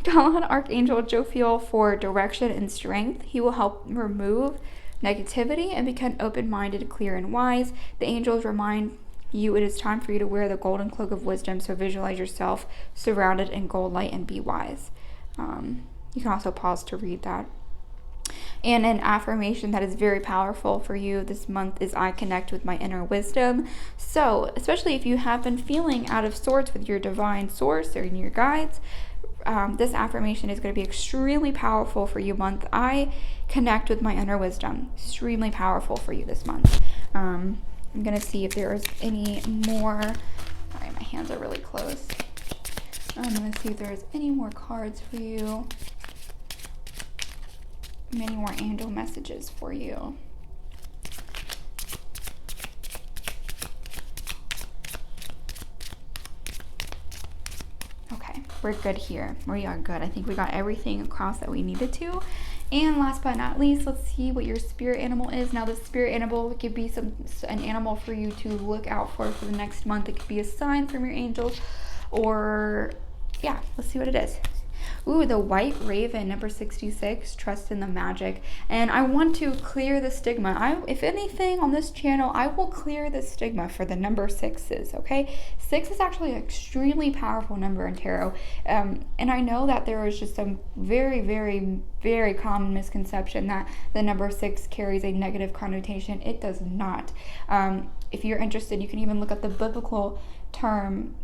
Call on Archangel Jophiel for direction and strength. He will help remove negativity and become open-minded, clear, and wise. The angels remind you it is time for you to wear the golden cloak of wisdom, so visualize yourself surrounded in gold light and be wise. You can also pause to read that. And an affirmation that is very powerful for you this month is I connect with my inner wisdom. So, especially if you have been feeling out of sorts with your divine source or your guides, this affirmation is going to be extremely powerful for you month. I connect with my inner wisdom. Extremely powerful for you this month. I'm going to see if there's any more. All right, my hands are really close. I'm going to see if there's any more cards for you. Many more angel messages for you. Okay, we're good here. We are good. I think we got everything across that we needed to. And last but not least, let's see what your spirit animal is. Now, the spirit animal could be an animal for you to look out for the next month. It could be a sign from your angels, or yeah, let's see what it is. Ooh, the white raven, number 66, trust in the magic. And I want to clear the stigma. If anything on this channel, I will clear the stigma for the number 6s, okay? 6 is actually an extremely powerful number in tarot. And I know that there is just some very, very, very common misconception that the number 6 carries a negative connotation. It does not. If you're interested, you can even look up the biblical term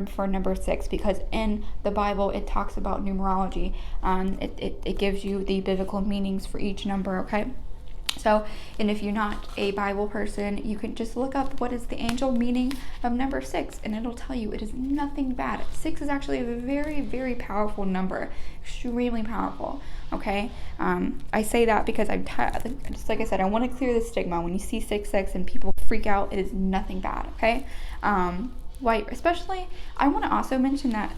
for number 6, because in the Bible it talks about numerology. It gives you the biblical meanings for each number, okay? So, and if you're not a Bible person, you can just look up what is the angel meaning of number 6, and it'll tell you it is nothing bad. 6 is actually a very, very powerful number, extremely powerful, okay? I say that because just like I said, I want to clear the stigma. When you see 666 and people freak out, it is nothing bad, okay? White, especially, I want to also mention that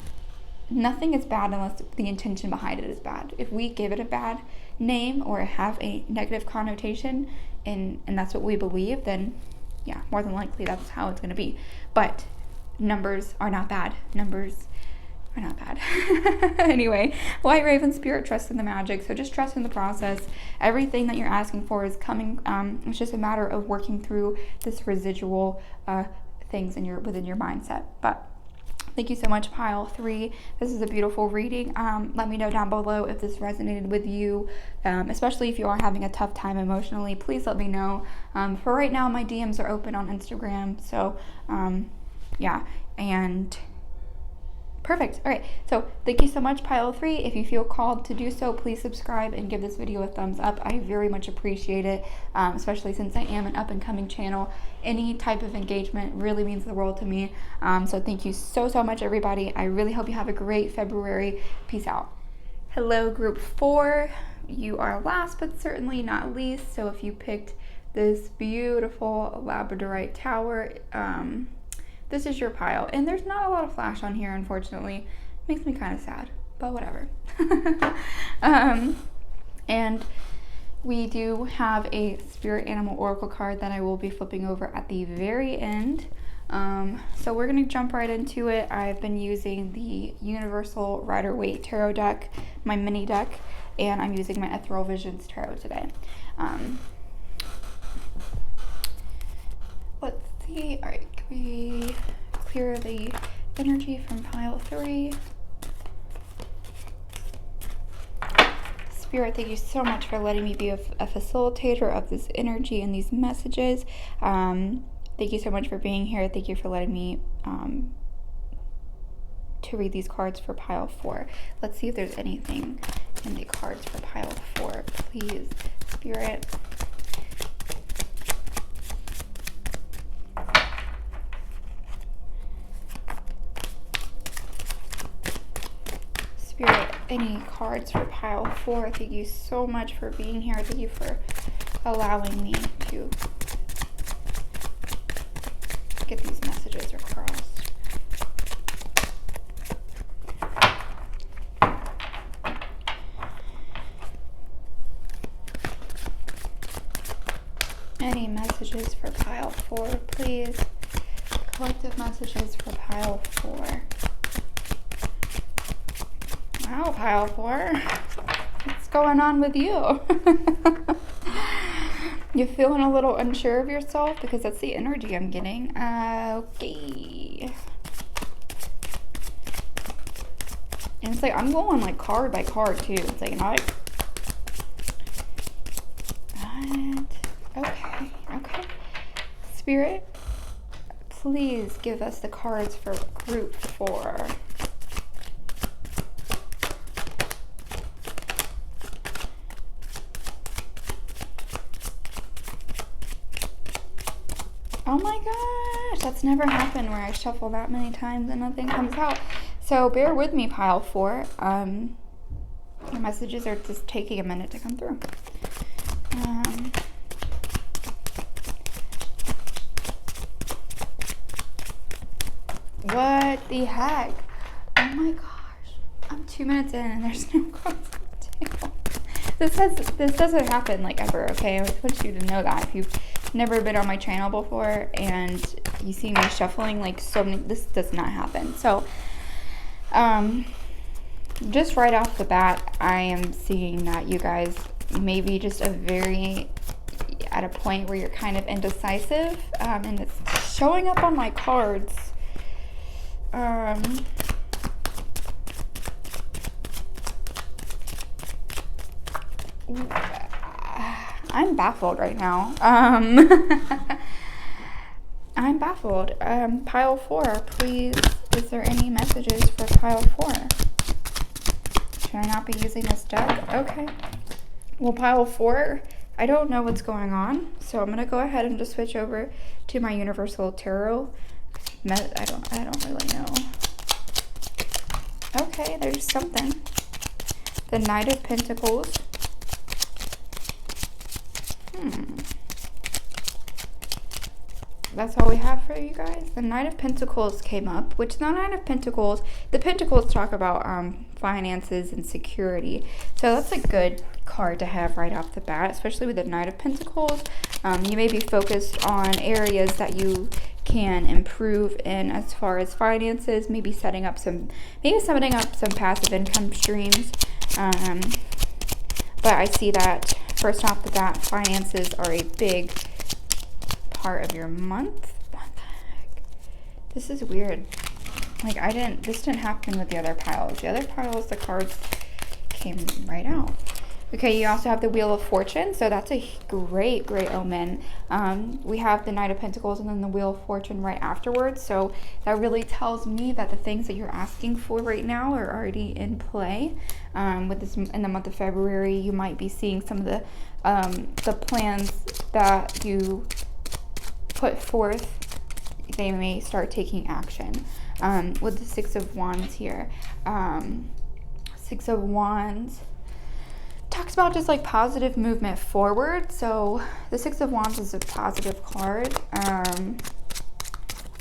nothing is bad unless the intention behind it is bad. If we give it a bad name or have a negative connotation, and that's what we believe, then yeah, more than likely that's how it's going to be. But numbers are not bad. Numbers are not bad. Anyway, white raven spirit, trust in the magic. So just trust in the process. Everything that you're asking for is coming. It's just a matter of working through this residual things within your mindset. But thank you so much, Pile 3. This is a beautiful reading. Let me know down below if this resonated with you, especially if you are having a tough time emotionally. Please let me know. For right now, my DMs are open on Instagram. So, yeah, and perfect. All right, so thank you so much, Pile 3. If you feel called to do so, please subscribe and give this video a thumbs up. I very much appreciate it, especially since I am an up-and-coming channel. Any type of engagement really means the world to me. So thank you so much, everybody. I really hope you have a great February. Peace out. Hello, group 4. You are last but certainly not least. So if you picked this beautiful labradorite tower, this is your pile. And there's not a lot of flash on here, unfortunately. Makes me kind of sad, but whatever. And we do have a spirit animal oracle card that I will be flipping over at the very end. So we're going to jump right into it. I've been using the Universal Rider-Waite Tarot deck, my mini deck, and I'm using my Ethereal Visions Tarot today. Let's see. All right, can we clear the energy from pile 3? Spirit, thank you so much for letting me be a facilitator of this energy and these messages. Thank you so much for being here. Thank you for letting me to read these cards for pile 4. Let's see if there's anything in the cards for pile 4. Please, Spirit. Spirit, any cards for pile 4? Thank you so much for being here. Thank you for allowing me to get these messages across. Any messages for pile 4, please? Collective messages for pile 4. Wow, pile 4. What's going on with you? You feeling a little unsure of yourself? Because that's the energy I'm getting. Okay. And it's like, I'm going like card by card too. It's like, not like, what? Okay. Spirit, please give us the cards for group 4. Oh my gosh, that's never happened where I shuffle that many times and nothing comes out. So bear with me, pile 4. The messages are just taking a minute to come through. What the heck? Oh my gosh, I'm 2 minutes in and there's no cards on the table. This doesn't happen like ever, okay? I want you to know that if you've never been on my channel before and you see me shuffling like so many, this does not happen. So just right off the bat, I am seeing that you guys may be just at a point where you're kind of indecisive, and it's showing up on my cards. I'm baffled right now. I'm baffled. Pile 4, please. Is there any messages for pile 4? Should I not be using this deck? Okay. Well, pile 4, I don't know what's going on, so I'm gonna go ahead and just switch over to my Universal Tarot. I don't really know. Okay, there's something. The Knight of Pentacles. That's all we have for you guys. The Knight of Pentacles came up, which the Knight of Pentacles, the Pentacles talk about finances and security. So that's a good card to have right off the bat, especially with the Knight of Pentacles. You may be focused on areas that you can improve in as far as finances, maybe setting up some passive income streams. But I see that first off the bat, finances are a big part of your month. What the heck? This is weird. Like this didn't happen with the other piles. The other piles, the cards came right out. Okay, you also have the Wheel of Fortune, so that's a great omen. We have the Knight of Pentacles and then the Wheel of Fortune right afterwards, so that really tells me that the things that you're asking for right now are already in play. With this, in the month of February, you might be seeing some of the plans that you put forth, they may start taking action. With the Six of Wands here, Six of Wands talks about just like positive movement forward. So the Six of Wands is a positive card.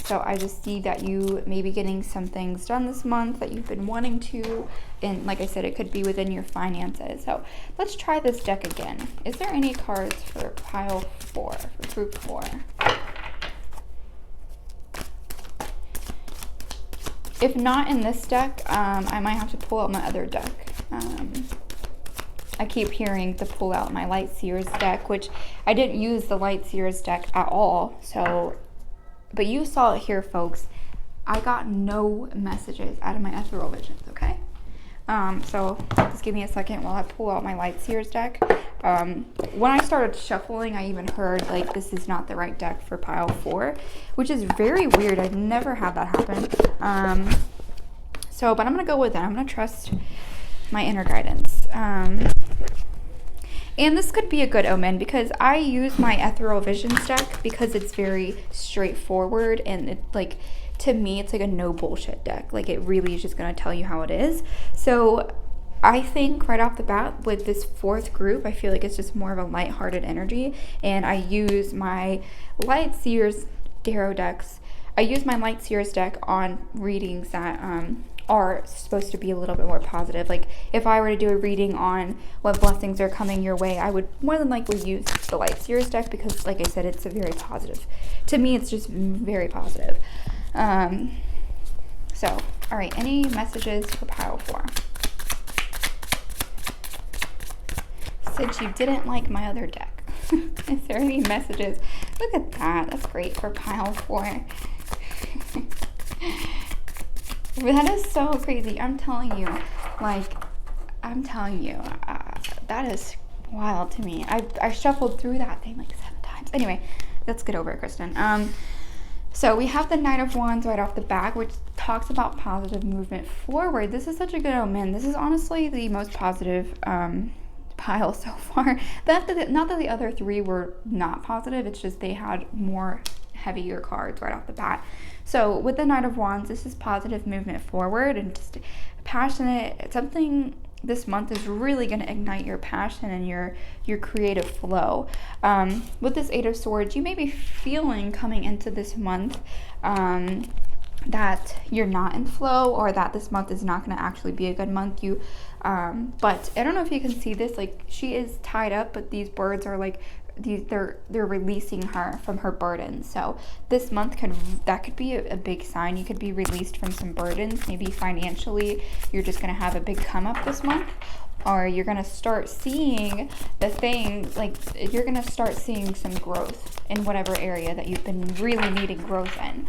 So I just see that you may be getting some things done this month that you've been wanting to, and like I said, it could be within your finances. So let's try this deck again. Is there any cards for pile 4, for group 4? If not in this deck, I might have to pull out my other deck. I keep hearing to pull out my Light Seers deck, which I didn't use the Light Seers deck at all. So, but you saw it here, folks. I got no messages out of my ethereal visions, okay? So just give me a second while I pull out my Light Seers deck. When I started shuffling, I even heard like this is not the right deck for pile 4, which is very weird. I've never had that happen. But I'm going to go with it. I'm going to trust my inner guidance. And this could be a good omen because I use my Ethereal Visions deck because it's very straightforward and it like, to me, it's like a no bullshit deck. Like it really is just going to tell you how it is. So I think right off the bat with this 4th group, I feel like it's just more of a lighthearted energy. And I use my Light Seers tarot decks. I use my Light Seers deck on readings that are supposed to be a little bit more positive. Like if I were to do a reading on what blessings are coming your way, I would more than likely use the Light Seers deck because like I said, it's a very positive. To me, it's just very positive. All right, any messages for pile 4? Since you didn't like my other deck. Is there any messages? Look at that. That's great for pile 4. That is so crazy. I'm telling you, that is wild to me. I shuffled through that thing like 7 times. Anyway, let's get over it, Kristen. So we have the Knight of Wands right off the bat, which talks about positive movement forward. This is such a good omen. This is honestly the most positive pile so far. Not that the other 3 were not positive, it's just they had more heavier cards right off the bat. So with the Knight of Wands, this is positive movement forward and just passionate. Something this month is really going to ignite your passion and your creative flow. With this 8 of Swords, you may be feeling coming into this month that you're not in flow or that this month is not going to actually be a good month. But I don't know if you can see this, like she is tied up, but these birds are like they're releasing her from her burdens. So this month could be a big sign. You could be released from some burdens. Maybe financially you're just going to have a big come up this month, or you're going to start seeing the things, like you're going to start seeing some growth in whatever area that you've been really needing growth in.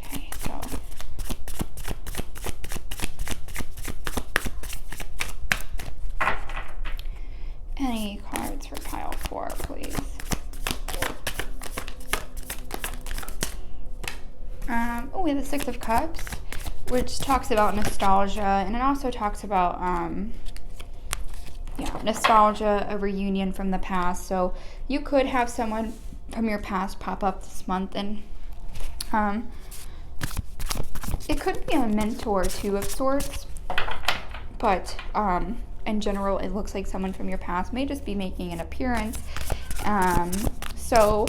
Okay, so any cards for pile 4, please? We have the 6 of Cups, which talks about nostalgia, and it also talks about nostalgia, a reunion from the past. So you could have someone from your past pop up this month, and it could be a mentor too of sorts, but in general, it looks like someone from your past may just be making an appearance. So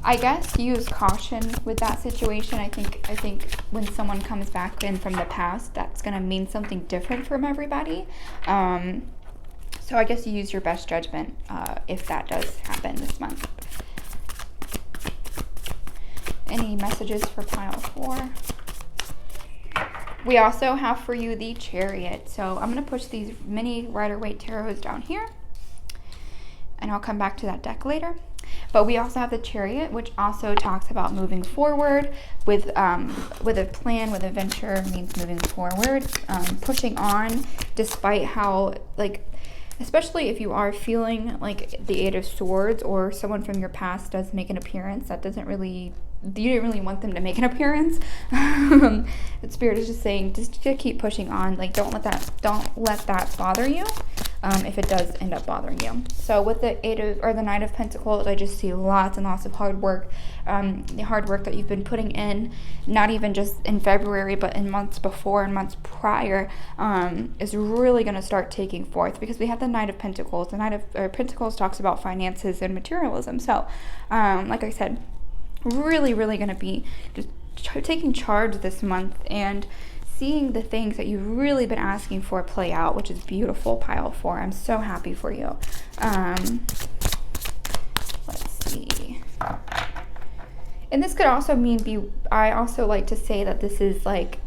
I guess use caution with that situation. I think when someone comes back in from the past, that's going to mean something different from everybody. So I guess you use your best judgment if that does happen this month. Any messages for pile 4? We also have for you the Chariot. So I'm going to push these mini Rider-Waite tarots down here, and I'll come back to that deck later. But we also have the Chariot, which also talks about moving forward with a plan, with a venture, means moving forward, pushing on despite how, like, especially if you are feeling like the 8 of Swords or someone from your past does make an appearance, that doesn't really, you didn't really want them to make an appearance. The Spirit is just saying, just to keep pushing on. Like, don't let that bother you. If it does end up bothering you. So with the the Knight of Pentacles, I just see lots and lots of hard work. The hard work that you've been putting in, not even just in February, but in months before and months prior, is really going to start taking forth, because we have the Knight of Pentacles. The Knight of Pentacles talks about finances and materialism. So, like I said, really, really going to be just taking charge this month and seeing the things that you've really been asking for play out, which is beautiful, pile 4. I'm so happy for you. Let's see. And this could also mean I also like to say that this is like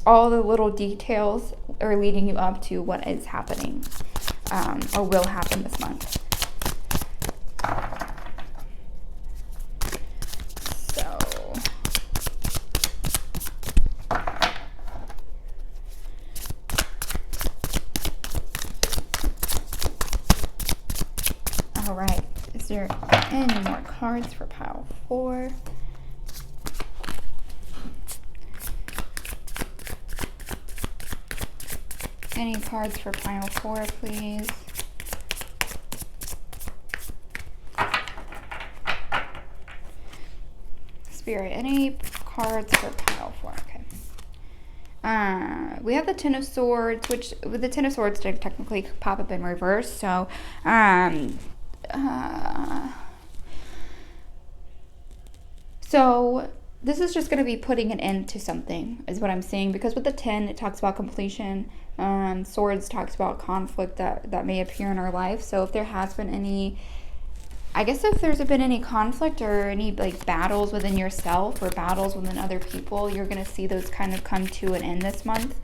all the little details are leading you up to what is happening or will happen this month. All right. Is there any more cards for pile 4? Any cards for pile 4, please? Spirit, any cards for pile 4? Okay. We have the Ten of Swords, which with the Ten of Swords did technically pop up in reverse. So, so this is just going to be putting an end to something, is what I'm saying. Because with the 10, it talks about completion. Swords talks about conflict that may appear in our life. So if there has been any, I guess if there's been any conflict or any like battles within yourself or battles within other people, you're going to see those kind of come to an end this month.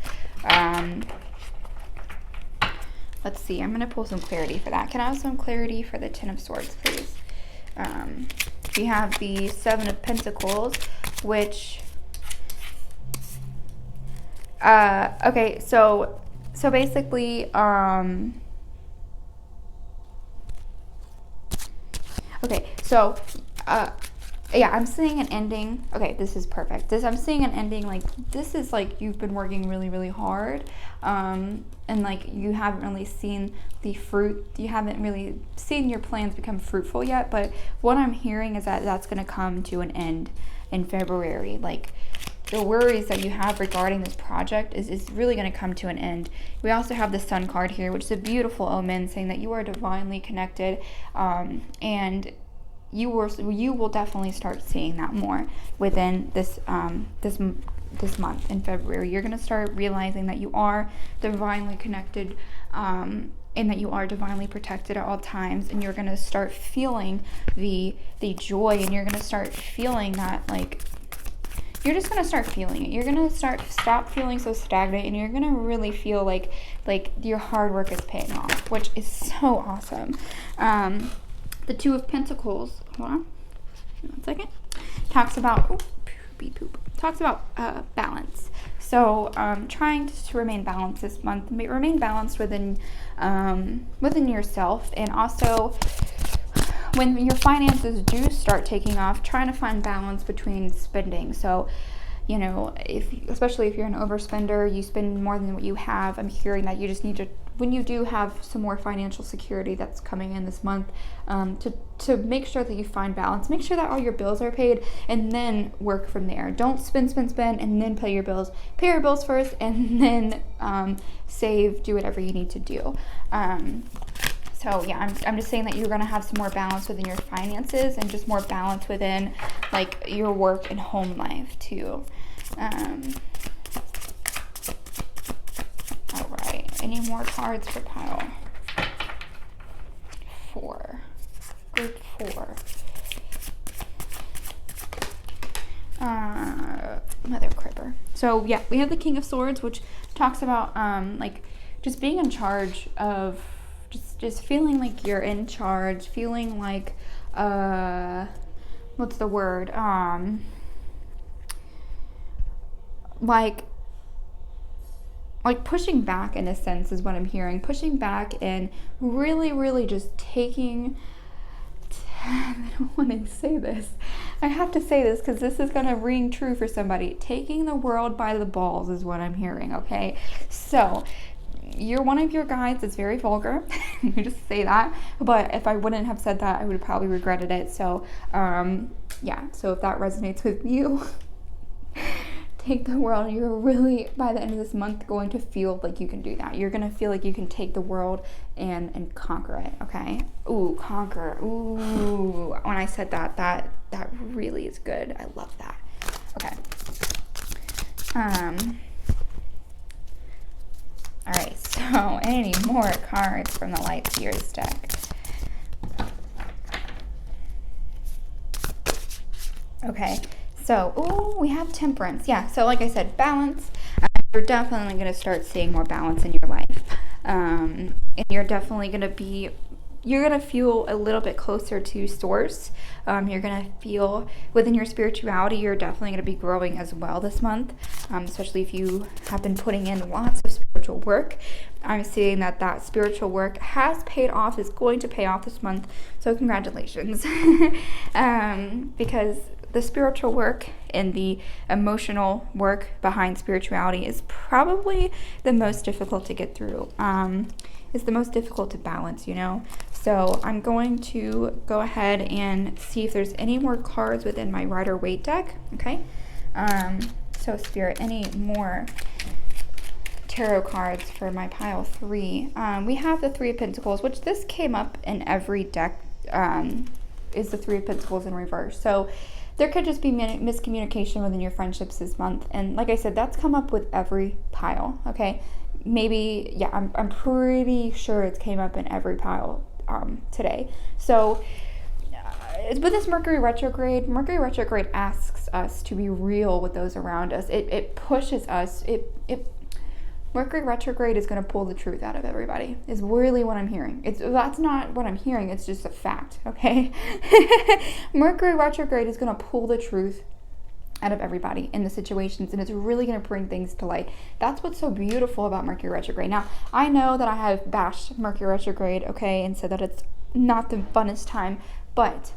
Let's see. I'm going to pull some clarity for that. Can I have some clarity for the Ten of Swords, please? We have the Seven of Pentacles, which, okay, so basically, okay, so, yeah, I'm seeing an ending. Okay, this is perfect. I'm seeing an ending, like, this is like you've been working really, really hard, and like you haven't really seen the fruit. You haven't really seen your plans become fruitful yet, but what I'm hearing is that that's going to come to an end in February. Like, the worries that you have regarding this project is really going to come to an end. We also have the Sun card here, which is a beautiful omen saying that you are divinely connected, and you will definitely start seeing that more within this this month in February. You're going to start realizing that you are divinely connected, and that you are divinely protected at all times, and you're going to start feeling the joy, and you're going to start feeling that, like, you're just going to start feeling it. You're going to stop feeling so stagnant, and you're going to really feel like your hard work is paying off, which is so awesome. The Two of Pentacles, hold on 1 second, talks about, talks about balance. So trying to remain balanced this month, remain balanced within yourself, and also when your finances do start taking off, trying to find balance between spending. So, you know, especially if you're an overspender, you spend more than what you have. I'm hearing that you just need to, when you do have some more financial security that's coming in this month, to make sure that you find balance. Make sure that all your bills are paid, and then work from there. Don't spend, and then pay your bills. Pay your bills first, and then save, do whatever you need to do. So yeah, I'm just saying that you're going to have some more balance within your finances, and just more balance within like your work and home life too. All right, any more cards for pile 4, group 4? Mother Cripper. So yeah, we have the King of Swords, which talks about like just being in charge of, just feeling like you're in charge, feeling like what's the word, like pushing back, in a sense, is what I'm hearing. Pushing back and really just taking, I don't want to say this, I have to say this because this is going to ring true for somebody. Taking the world by the balls is what I'm hearing, okay? So one of your guides is very vulgar. You just say that, but if I wouldn't have said that, I would have probably regretted it. So yeah, so if that resonates with you, take the world. You're really, by the end of this month, going to feel like you can do that. You're going to feel like you can take the world and conquer it, okay? Ooh, conquer. Ooh, when I said that really is good. I love that. Okay. All right, so any more cards from the Light Seers deck? Okay, so, ooh, we have Temperance. Yeah, so like I said, balance. You're definitely going to start seeing more balance in your life. And you're definitely going to feel a little bit closer to source. You're going to feel within your spirituality, you're definitely going to be growing as well this month, especially if you have been putting in lots of spiritual work. I'm seeing that spiritual work has paid off, is going to pay off this month. So congratulations. Because the spiritual work and the emotional work behind spirituality is probably the most difficult to get through. It's the most difficult to balance, So I'm going to go ahead and see if there's any more cards within my Rider-Waite deck, okay? So Spirit, any more tarot cards for my pile 3. We have the 3 of Pentacles, which this came up in every deck, is the 3 of Pentacles in reverse. So there could just be miscommunication within your friendships this month. And like I said, that's come up with every pile, okay? Maybe, yeah, I'm pretty sure it's came up in every pile today. So with this Mercury retrograde asks us to be real with those around us. It pushes us. Mercury retrograde is going to pull the truth out of everybody, is really what I'm hearing. That's not what I'm hearing, it's just a fact, okay? Mercury retrograde is going to pull the truth out of everybody in the situations, and it's really going to bring things to light. That's what's so beautiful about Mercury retrograde. Now, I know that I have bashed Mercury retrograde, okay, and said that it's not the funnest time, but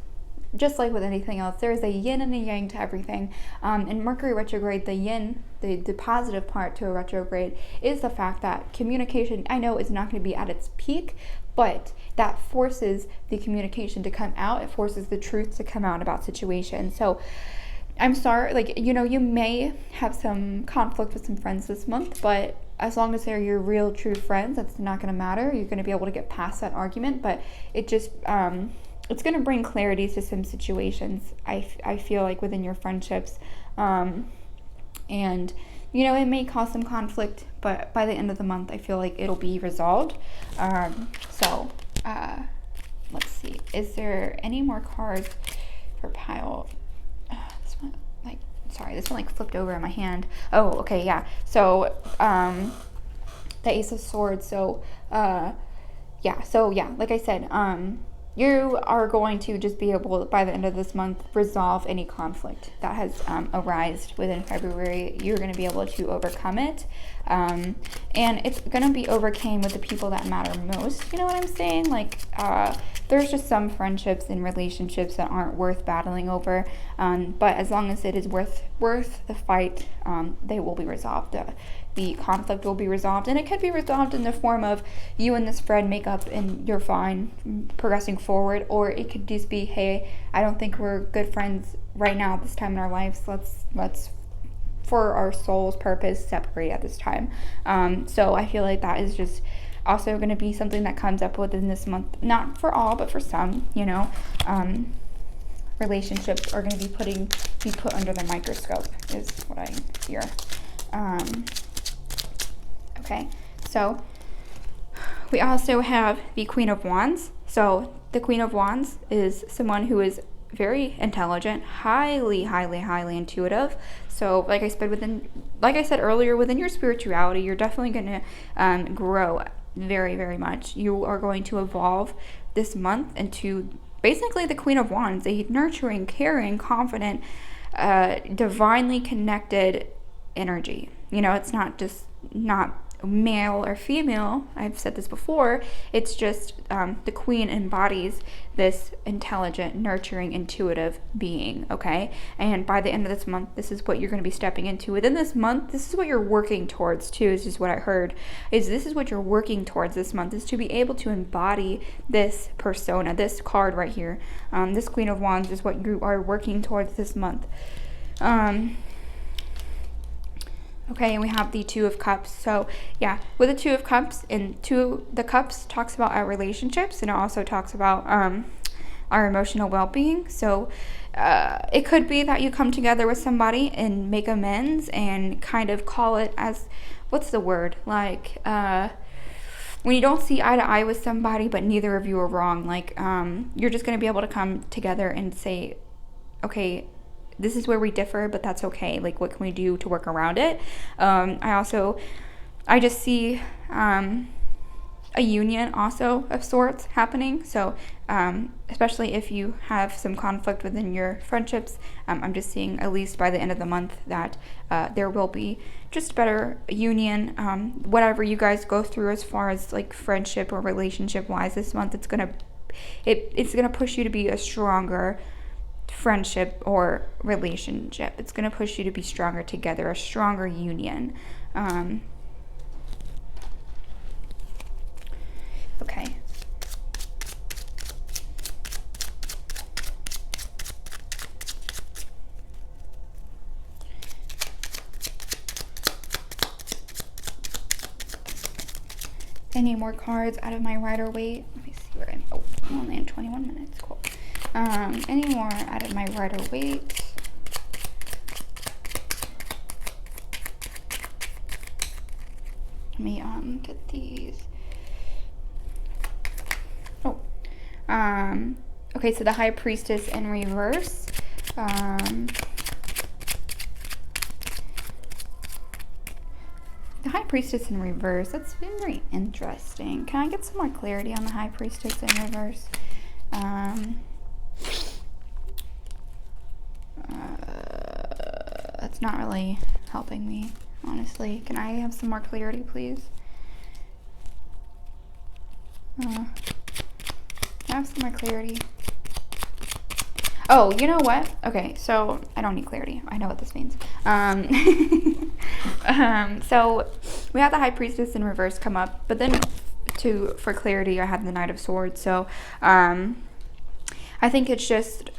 just like with anything else, there is a yin and a yang to everything. In Mercury retrograde, the yin, the positive part to a retrograde, is the fact that communication, I know, is not going to be at its peak, but that forces the communication to come out. It forces the truth to come out about situations. So I'm sorry, you may have some conflict with some friends this month, but as long as they're your real, true friends, that's not going to matter. You're going to be able to get past that argument, but it just it's going to bring clarity to some situations, I feel like, within your friendships. And, it may cause some conflict, but by the end of the month, I feel like it'll be resolved. Let's see. Is there any more cards for pile? This one flipped over in my hand. Oh, okay, yeah. So, the Ace of Swords. So, like I said, you are going to just be able, by the end of this month, resolve any conflict that has arisen within February. You're going to be able to overcome it. And it's going to be overcame with the people that matter most. You know what I'm saying? There's just some friendships and relationships that aren't worth battling over. But as long as it is worth the fight, they will be resolved. The conflict will be resolved, and it could be resolved in the form of you and this friend make up and you're fine, progressing forward, or it could just be, hey, I don't think we're good friends right now at this time in our lives. Let's for our soul's purpose separate at this time. So I feel like that is just also going to be something that comes up within this month, not for all, but for some. Relationships are going to be put under the microscope, is what I hear. Okay, so we also have the Queen of Wands. So the Queen of Wands is someone who is very intelligent, highly intuitive. So like I said earlier, within your spirituality, you're definitely going to grow very, very much. You are going to evolve this month into basically the Queen of Wands, a nurturing, caring, confident, divinely connected energy. It's not male or female. I've said this before. It's just the Queen embodies this intelligent, nurturing, intuitive being, okay? And by the end of this month, this is what you're going to be stepping into. Within this month, this is what you're working towards too, is just what I heard, this is what you're working towards this month, is to be able to embody this persona, this card right here. This Queen of Wands is what you are working towards this month. Okay, and we have the Two of Cups. So, yeah, with the Two of Cups, the Cups talks about our relationships, and it also talks about our emotional well-being. So, it could be that you come together with somebody and make amends and kind of call it as, what's the word? When you don't see eye to eye with somebody, but neither of you are wrong, you're just going to be able to come together and say, okay, this is where we differ, but that's okay. What can we do to work around it? I just see a union also of sorts happening. So especially if you have some conflict within your friendships, I'm just seeing, at least by the end of the month, that there will be just better union. Whatever you guys go through as far as like friendship or relationship wise this month, it's gonna push you to be a stronger friendship or relationship. It's gonna push you to be stronger together, a stronger union. Okay. Any more cards out of my Rider-Waite? Let me see where I'm only in 21 minutes. Cool. Any more out of my Rider-Waite? Let me get these. Okay, so the High Priestess in reverse. The High Priestess in reverse, that's very interesting. Can I get some more clarity on the High Priestess in reverse? That's not really helping me, honestly. Can I have some more clarity, please? Have some more clarity. Oh, you know what? Okay, so I don't need clarity. I know what this means. So we had the High Priestess in reverse come up, but then for clarity, I had the Knight of Swords. So I think it's just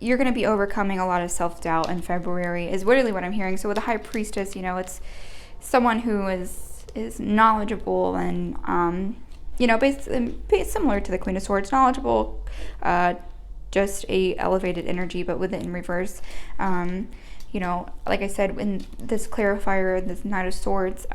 you're going to be overcoming a lot of self-doubt in February is really what I'm hearing. So with the High Priestess, it's someone who is knowledgeable and basically similar to the Queen of Swords, knowledgeable, just a elevated energy, but with it in reverse. Like I said, in this clarifier, this Knight of Swords,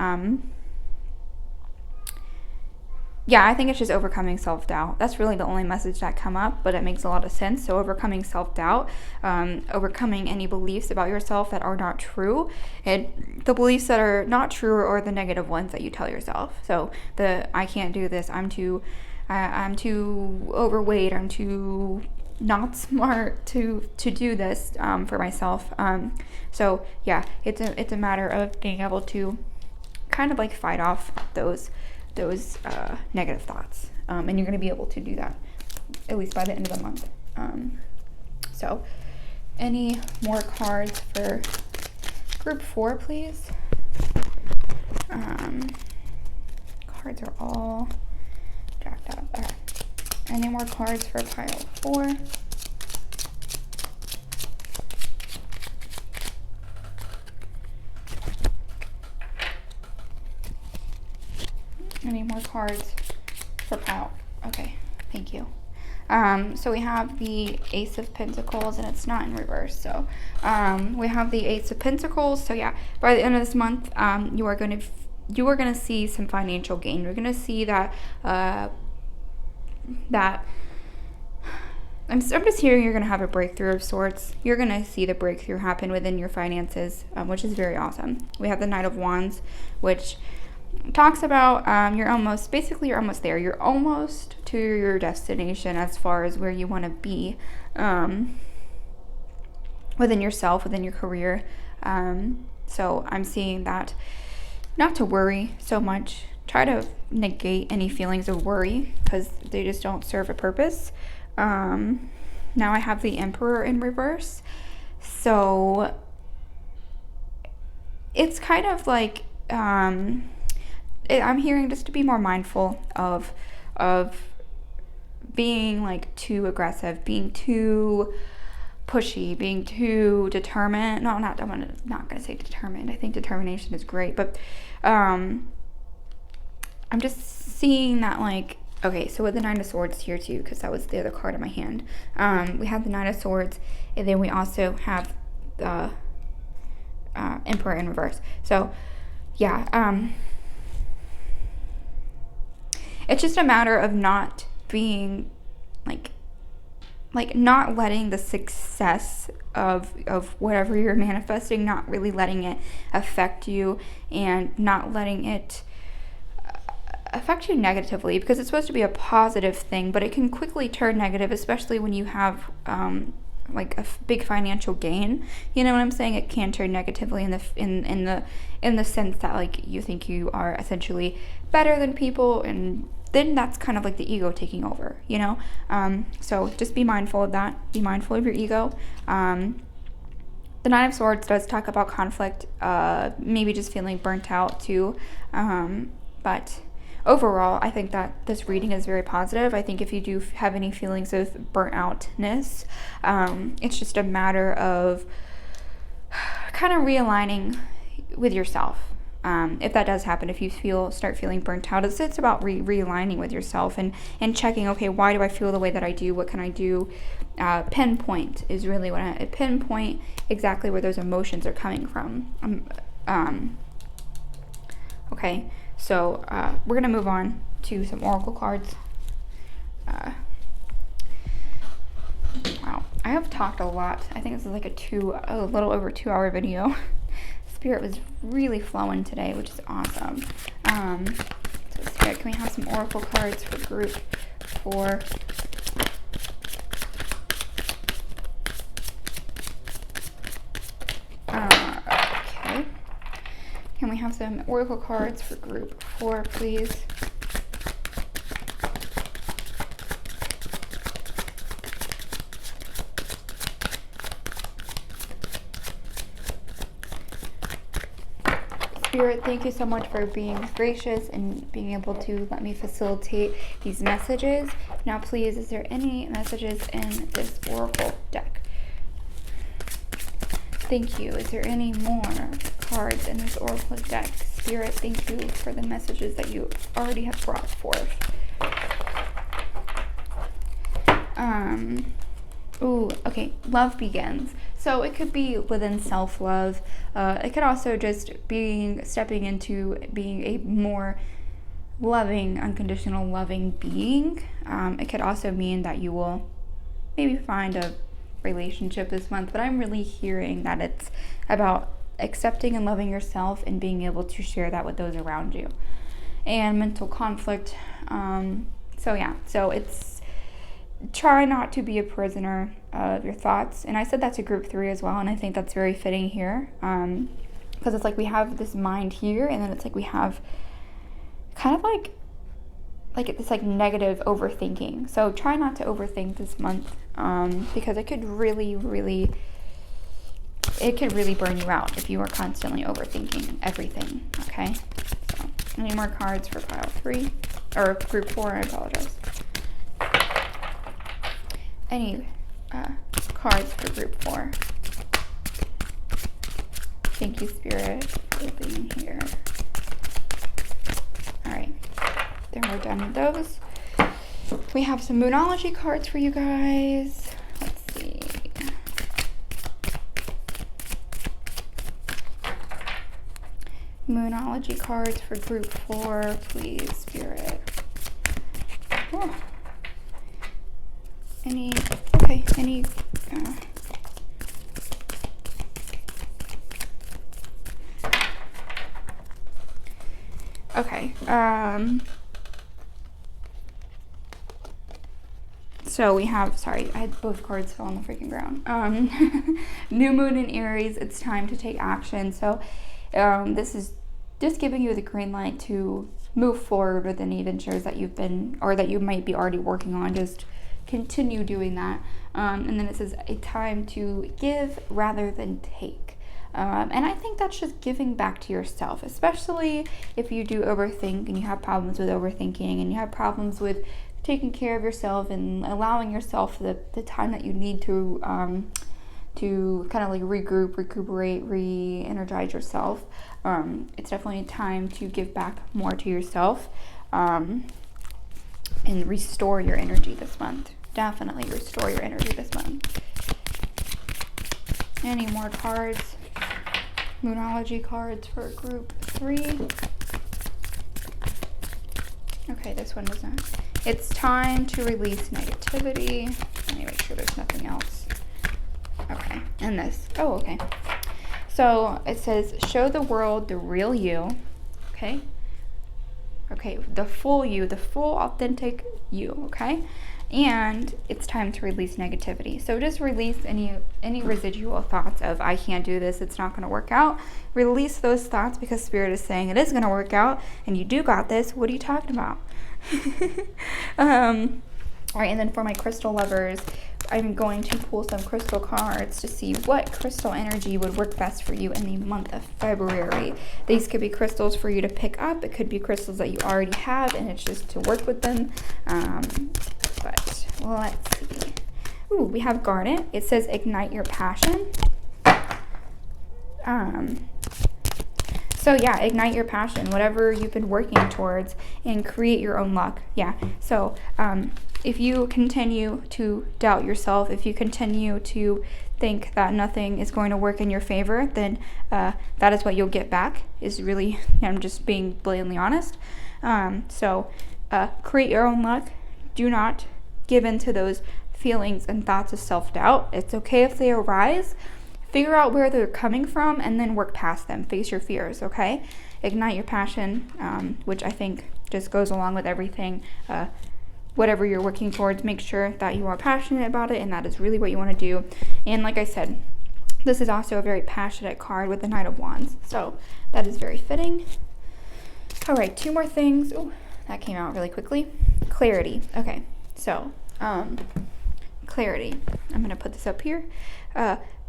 I think it's just overcoming self-doubt. That's really the only message that come up, but it makes a lot of sense. So overcoming self-doubt, overcoming any beliefs about yourself that are not true, and the beliefs that are not true are the negative ones that you tell yourself. So I can't do this, I'm too overweight, I'm too not smart to do this for myself. So yeah, it's a matter of being able to kind of like fight off those negative thoughts, and you're going to be able to do that at least by the end of the month. So any more cards for group 4, please? Cards are all jacked up. Okay. Any more cards for pile 4? Any more cards for pile? Okay, thank you. So we have the Ace of Pentacles, and it's not in reverse. So we have the Ace of Pentacles. So yeah, by the end of this month, you are going to see some financial gain. You're going to see that I'm just hearing you're going to have a breakthrough of sorts. You're going to see the breakthrough happen within your finances, which is very awesome. We have the Knight of Wands, which talks about you're almost there. You're almost to your destination as far as where you want to be within yourself, within your career. So I'm seeing that not to worry so much. Try to negate any feelings of worry because they just don't serve a purpose. Now I have the Emperor in reverse. So it's kind of like I'm hearing just to be more mindful of being like too aggressive, being too pushy, being too determined. No, I'm not going to say determined. I think determination is great, but I'm just seeing that like, okay, so with the Nine of Swords here too, because that was the other card in my hand. We have the Nine of Swords, and then we also have the Emperor in reverse. So yeah, it's just a matter of not being like not letting the success of whatever you're manifesting, not really letting it affect you, and not letting it affect you negatively, because it's supposed to be a positive thing, but it can quickly turn negative, especially when you have like a big financial gain. You know what I'm saying? It can turn negatively in the sense that like you think you are essentially better than people, and then that's kind of like the ego taking over, you know? So just be mindful of that. Be mindful of your ego. The Nine of Swords does talk about conflict, maybe just feeling burnt out too. But overall, I think that this reading is very positive. I think if you do have any feelings of burnt outness, it's just a matter of kind of realigning with yourself. If that does happen, if you start feeling burnt out, it's about realigning with yourself and checking, okay, why do I feel the way that I do? What can I do? Pinpoint is really what I pinpoint exactly where those emotions are coming from. Okay, so we're gonna move on to some oracle cards. Wow, I have talked a lot. I think this is like a little over 2 hour video. Spirit was really flowing today, which is awesome. So Spirit, can we have some oracle cards for group 4? Okay. Can we have some oracle cards for group 4, please? Spirit, thank you so much for being gracious and being able to let me facilitate these messages. Now, please, is there any messages in this oracle deck? Thank you. Is there any more cards in this oracle deck? Spirit, thank you for the messages that you already have brought forth. Ooh, okay. Love begins. So it could be within self-love. It could also just be stepping into being a more loving, unconditional loving being. It could also mean that you will maybe find a relationship this month, but I'm really hearing that it's about accepting and loving yourself and being able to share that with those around you. And mental conflict. So it's try not to be a prisoner of your thoughts. And I said that to group 3 as well, and I think that's very fitting here, because it's like we have this mind here, and then it's like we have kind of like this like negative overthinking. So try not to overthink this month, because it could really burn you out if you are constantly overthinking everything. Okay, so any more cards for pile 3 or group 4? I apologize. Any cards for group 4? Thank you, Spirit, for being here. All right, then we're done with those. We have some Moonology cards for you guys. Let's see. Moonology cards for group 4, please, Spirit. Oh. Any okay, so we have, sorry, I had both cards fell on the freaking ground. New moon in Aries, it's time to take action. So this is just giving you the green light to move forward with any ventures that you've been, or that you might be already working on. Just continue doing that. And then it says a time to give rather than take. And I think that's just giving back to yourself, especially if you do overthink and you have problems with overthinking and you have problems with taking care of yourself and allowing yourself the time that you need to kind of like regroup, recuperate, re-energize yourself. It's definitely a time to give back more to yourself and restore your energy this month. Definitely restore your energy this month. Any more cards? Moonology cards for group 3. Okay, this one doesn't. It's time to release negativity. Let me make sure there's nothing else. Okay, and this. Oh, okay. So it says, show the world the real you. Okay. okay? The full you, the full authentic you, okay? And it's time to release negativity. So just release any residual thoughts of, I can't do this, it's not going to work out. Release those thoughts, because Spirit is saying it is going to work out and you do got this. What are you talking about? All right, and then for my crystal lovers, I'm going to pull some crystal cards to see what crystal energy would work best for you in the month of February. These could be crystals for you to pick up. It could be crystals that you already have and it's just to work with them. But let's see. Ooh, we have Garnet. It says ignite your passion. So yeah, ignite your passion, whatever you've been working towards, and create your own luck. Yeah, so if you continue to doubt yourself, if you continue to think that nothing is going to work in your favor, then that is what you'll get back, is really, I'm just being blatantly honest. So create your own luck. Do not give in to those feelings and thoughts of self-doubt. It's okay if they arise. Figure out where they're coming from and then work past them. Face your fears, okay? Ignite your passion, which I think just goes along with everything. Whatever you're working towards, make sure that you are passionate about it and that is really what you want to do. And like I said, this is also a very passionate card with the Knight of Wands. So that is very fitting. All right, 2 more things. Oh, that came out really quickly. Clarity. Okay, so clarity. I'm going to put this up here.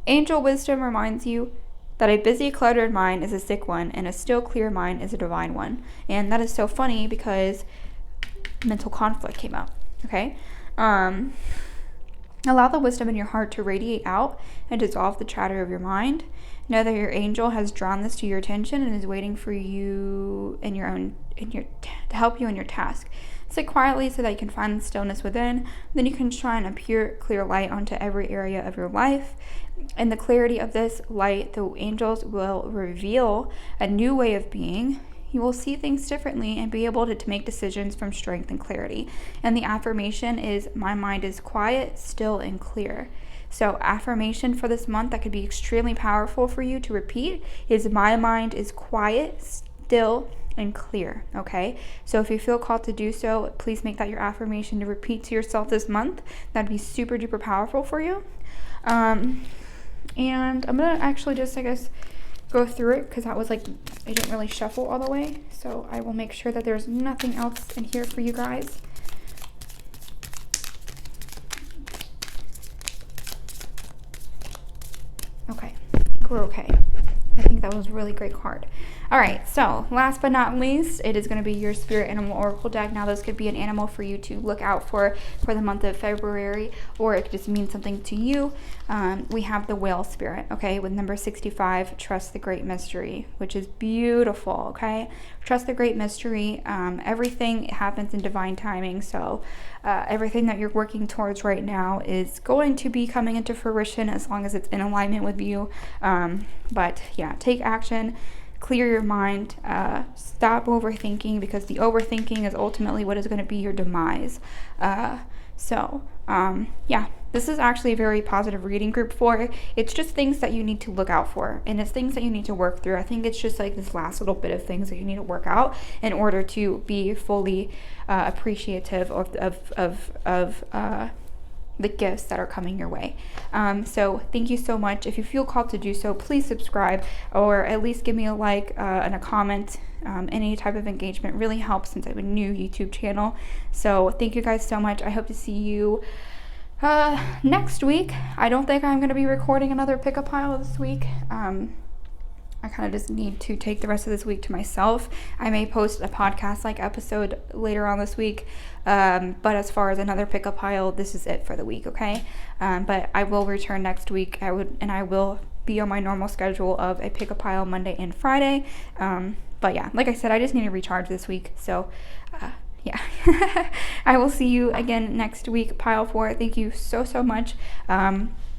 Angel wisdom reminds you that a busy, cluttered mind is a sick one, and a still, clear mind is a divine one. And that is so funny because mental conflict came up, okay? Allow the wisdom in your heart to radiate out and dissolve the chatter of your mind. Know that your angel has drawn this to your attention and is waiting for you to help you in your task. Sit quietly so that you can find the stillness within. Then you can shine a pure, clear light onto every area of your life. In the clarity of this light, the angels will reveal a new way of being. You will see things differently and be able to make decisions from strength and clarity. And the affirmation is, my mind is quiet, still, and clear. So affirmation for this month that could be extremely powerful for you to repeat is, my mind is quiet, still, and clear. Okay, so if you feel called to do so, please make that your affirmation to repeat to yourself this month. That'd be super duper powerful for you. And I'm gonna actually just, I guess, go through it because that was like, I didn't really shuffle all the way, so I will make sure that there's nothing else in here for you guys. Okay, I think we're okay. I think that was a really great card. All right, so last but not least, it is going to be your Spirit Animal Oracle deck. Now, this could be an animal for you to look out for the month of February, or it could just mean something to you. We have the Whale Spirit, okay, with number 65, Trust the Great Mystery, which is beautiful, okay? Trust the Great Mystery. Everything happens in divine timing, so everything that you're working towards right now is going to be coming into fruition as long as it's in alignment with you. But yeah, take action. Clear your mind, stop overthinking, because the overthinking is ultimately what is going to be your demise. Yeah, this is actually a very positive reading group for it. It's just things that you need to look out for, and it's things that you need to work through. I think it's just like this last little bit of things that you need to work out in order to be fully appreciative of the gifts that are coming your way. So thank you so much. If you feel called to do so, please subscribe, or at least give me a like and a comment. Any type of engagement really helps since I have a new YouTube channel. So thank you guys so much. I hope to see you next week. I don't think I'm going to be recording another pick-up pile this week. I kind of just need to take the rest of this week to myself. I may post a podcast-like episode later on this week, but as far as another pickup pile, this is it for the week, okay? But I will return next week. I will be on my normal schedule of a pickup pile Monday and Friday. But yeah, like I said, I just need to recharge this week. So yeah, I will see you again next week, pile 4. Thank you so much.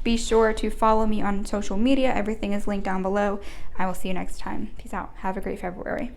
Be sure to follow me on social media. Everything is linked down below. I will see you next time. Peace out. Have a great February.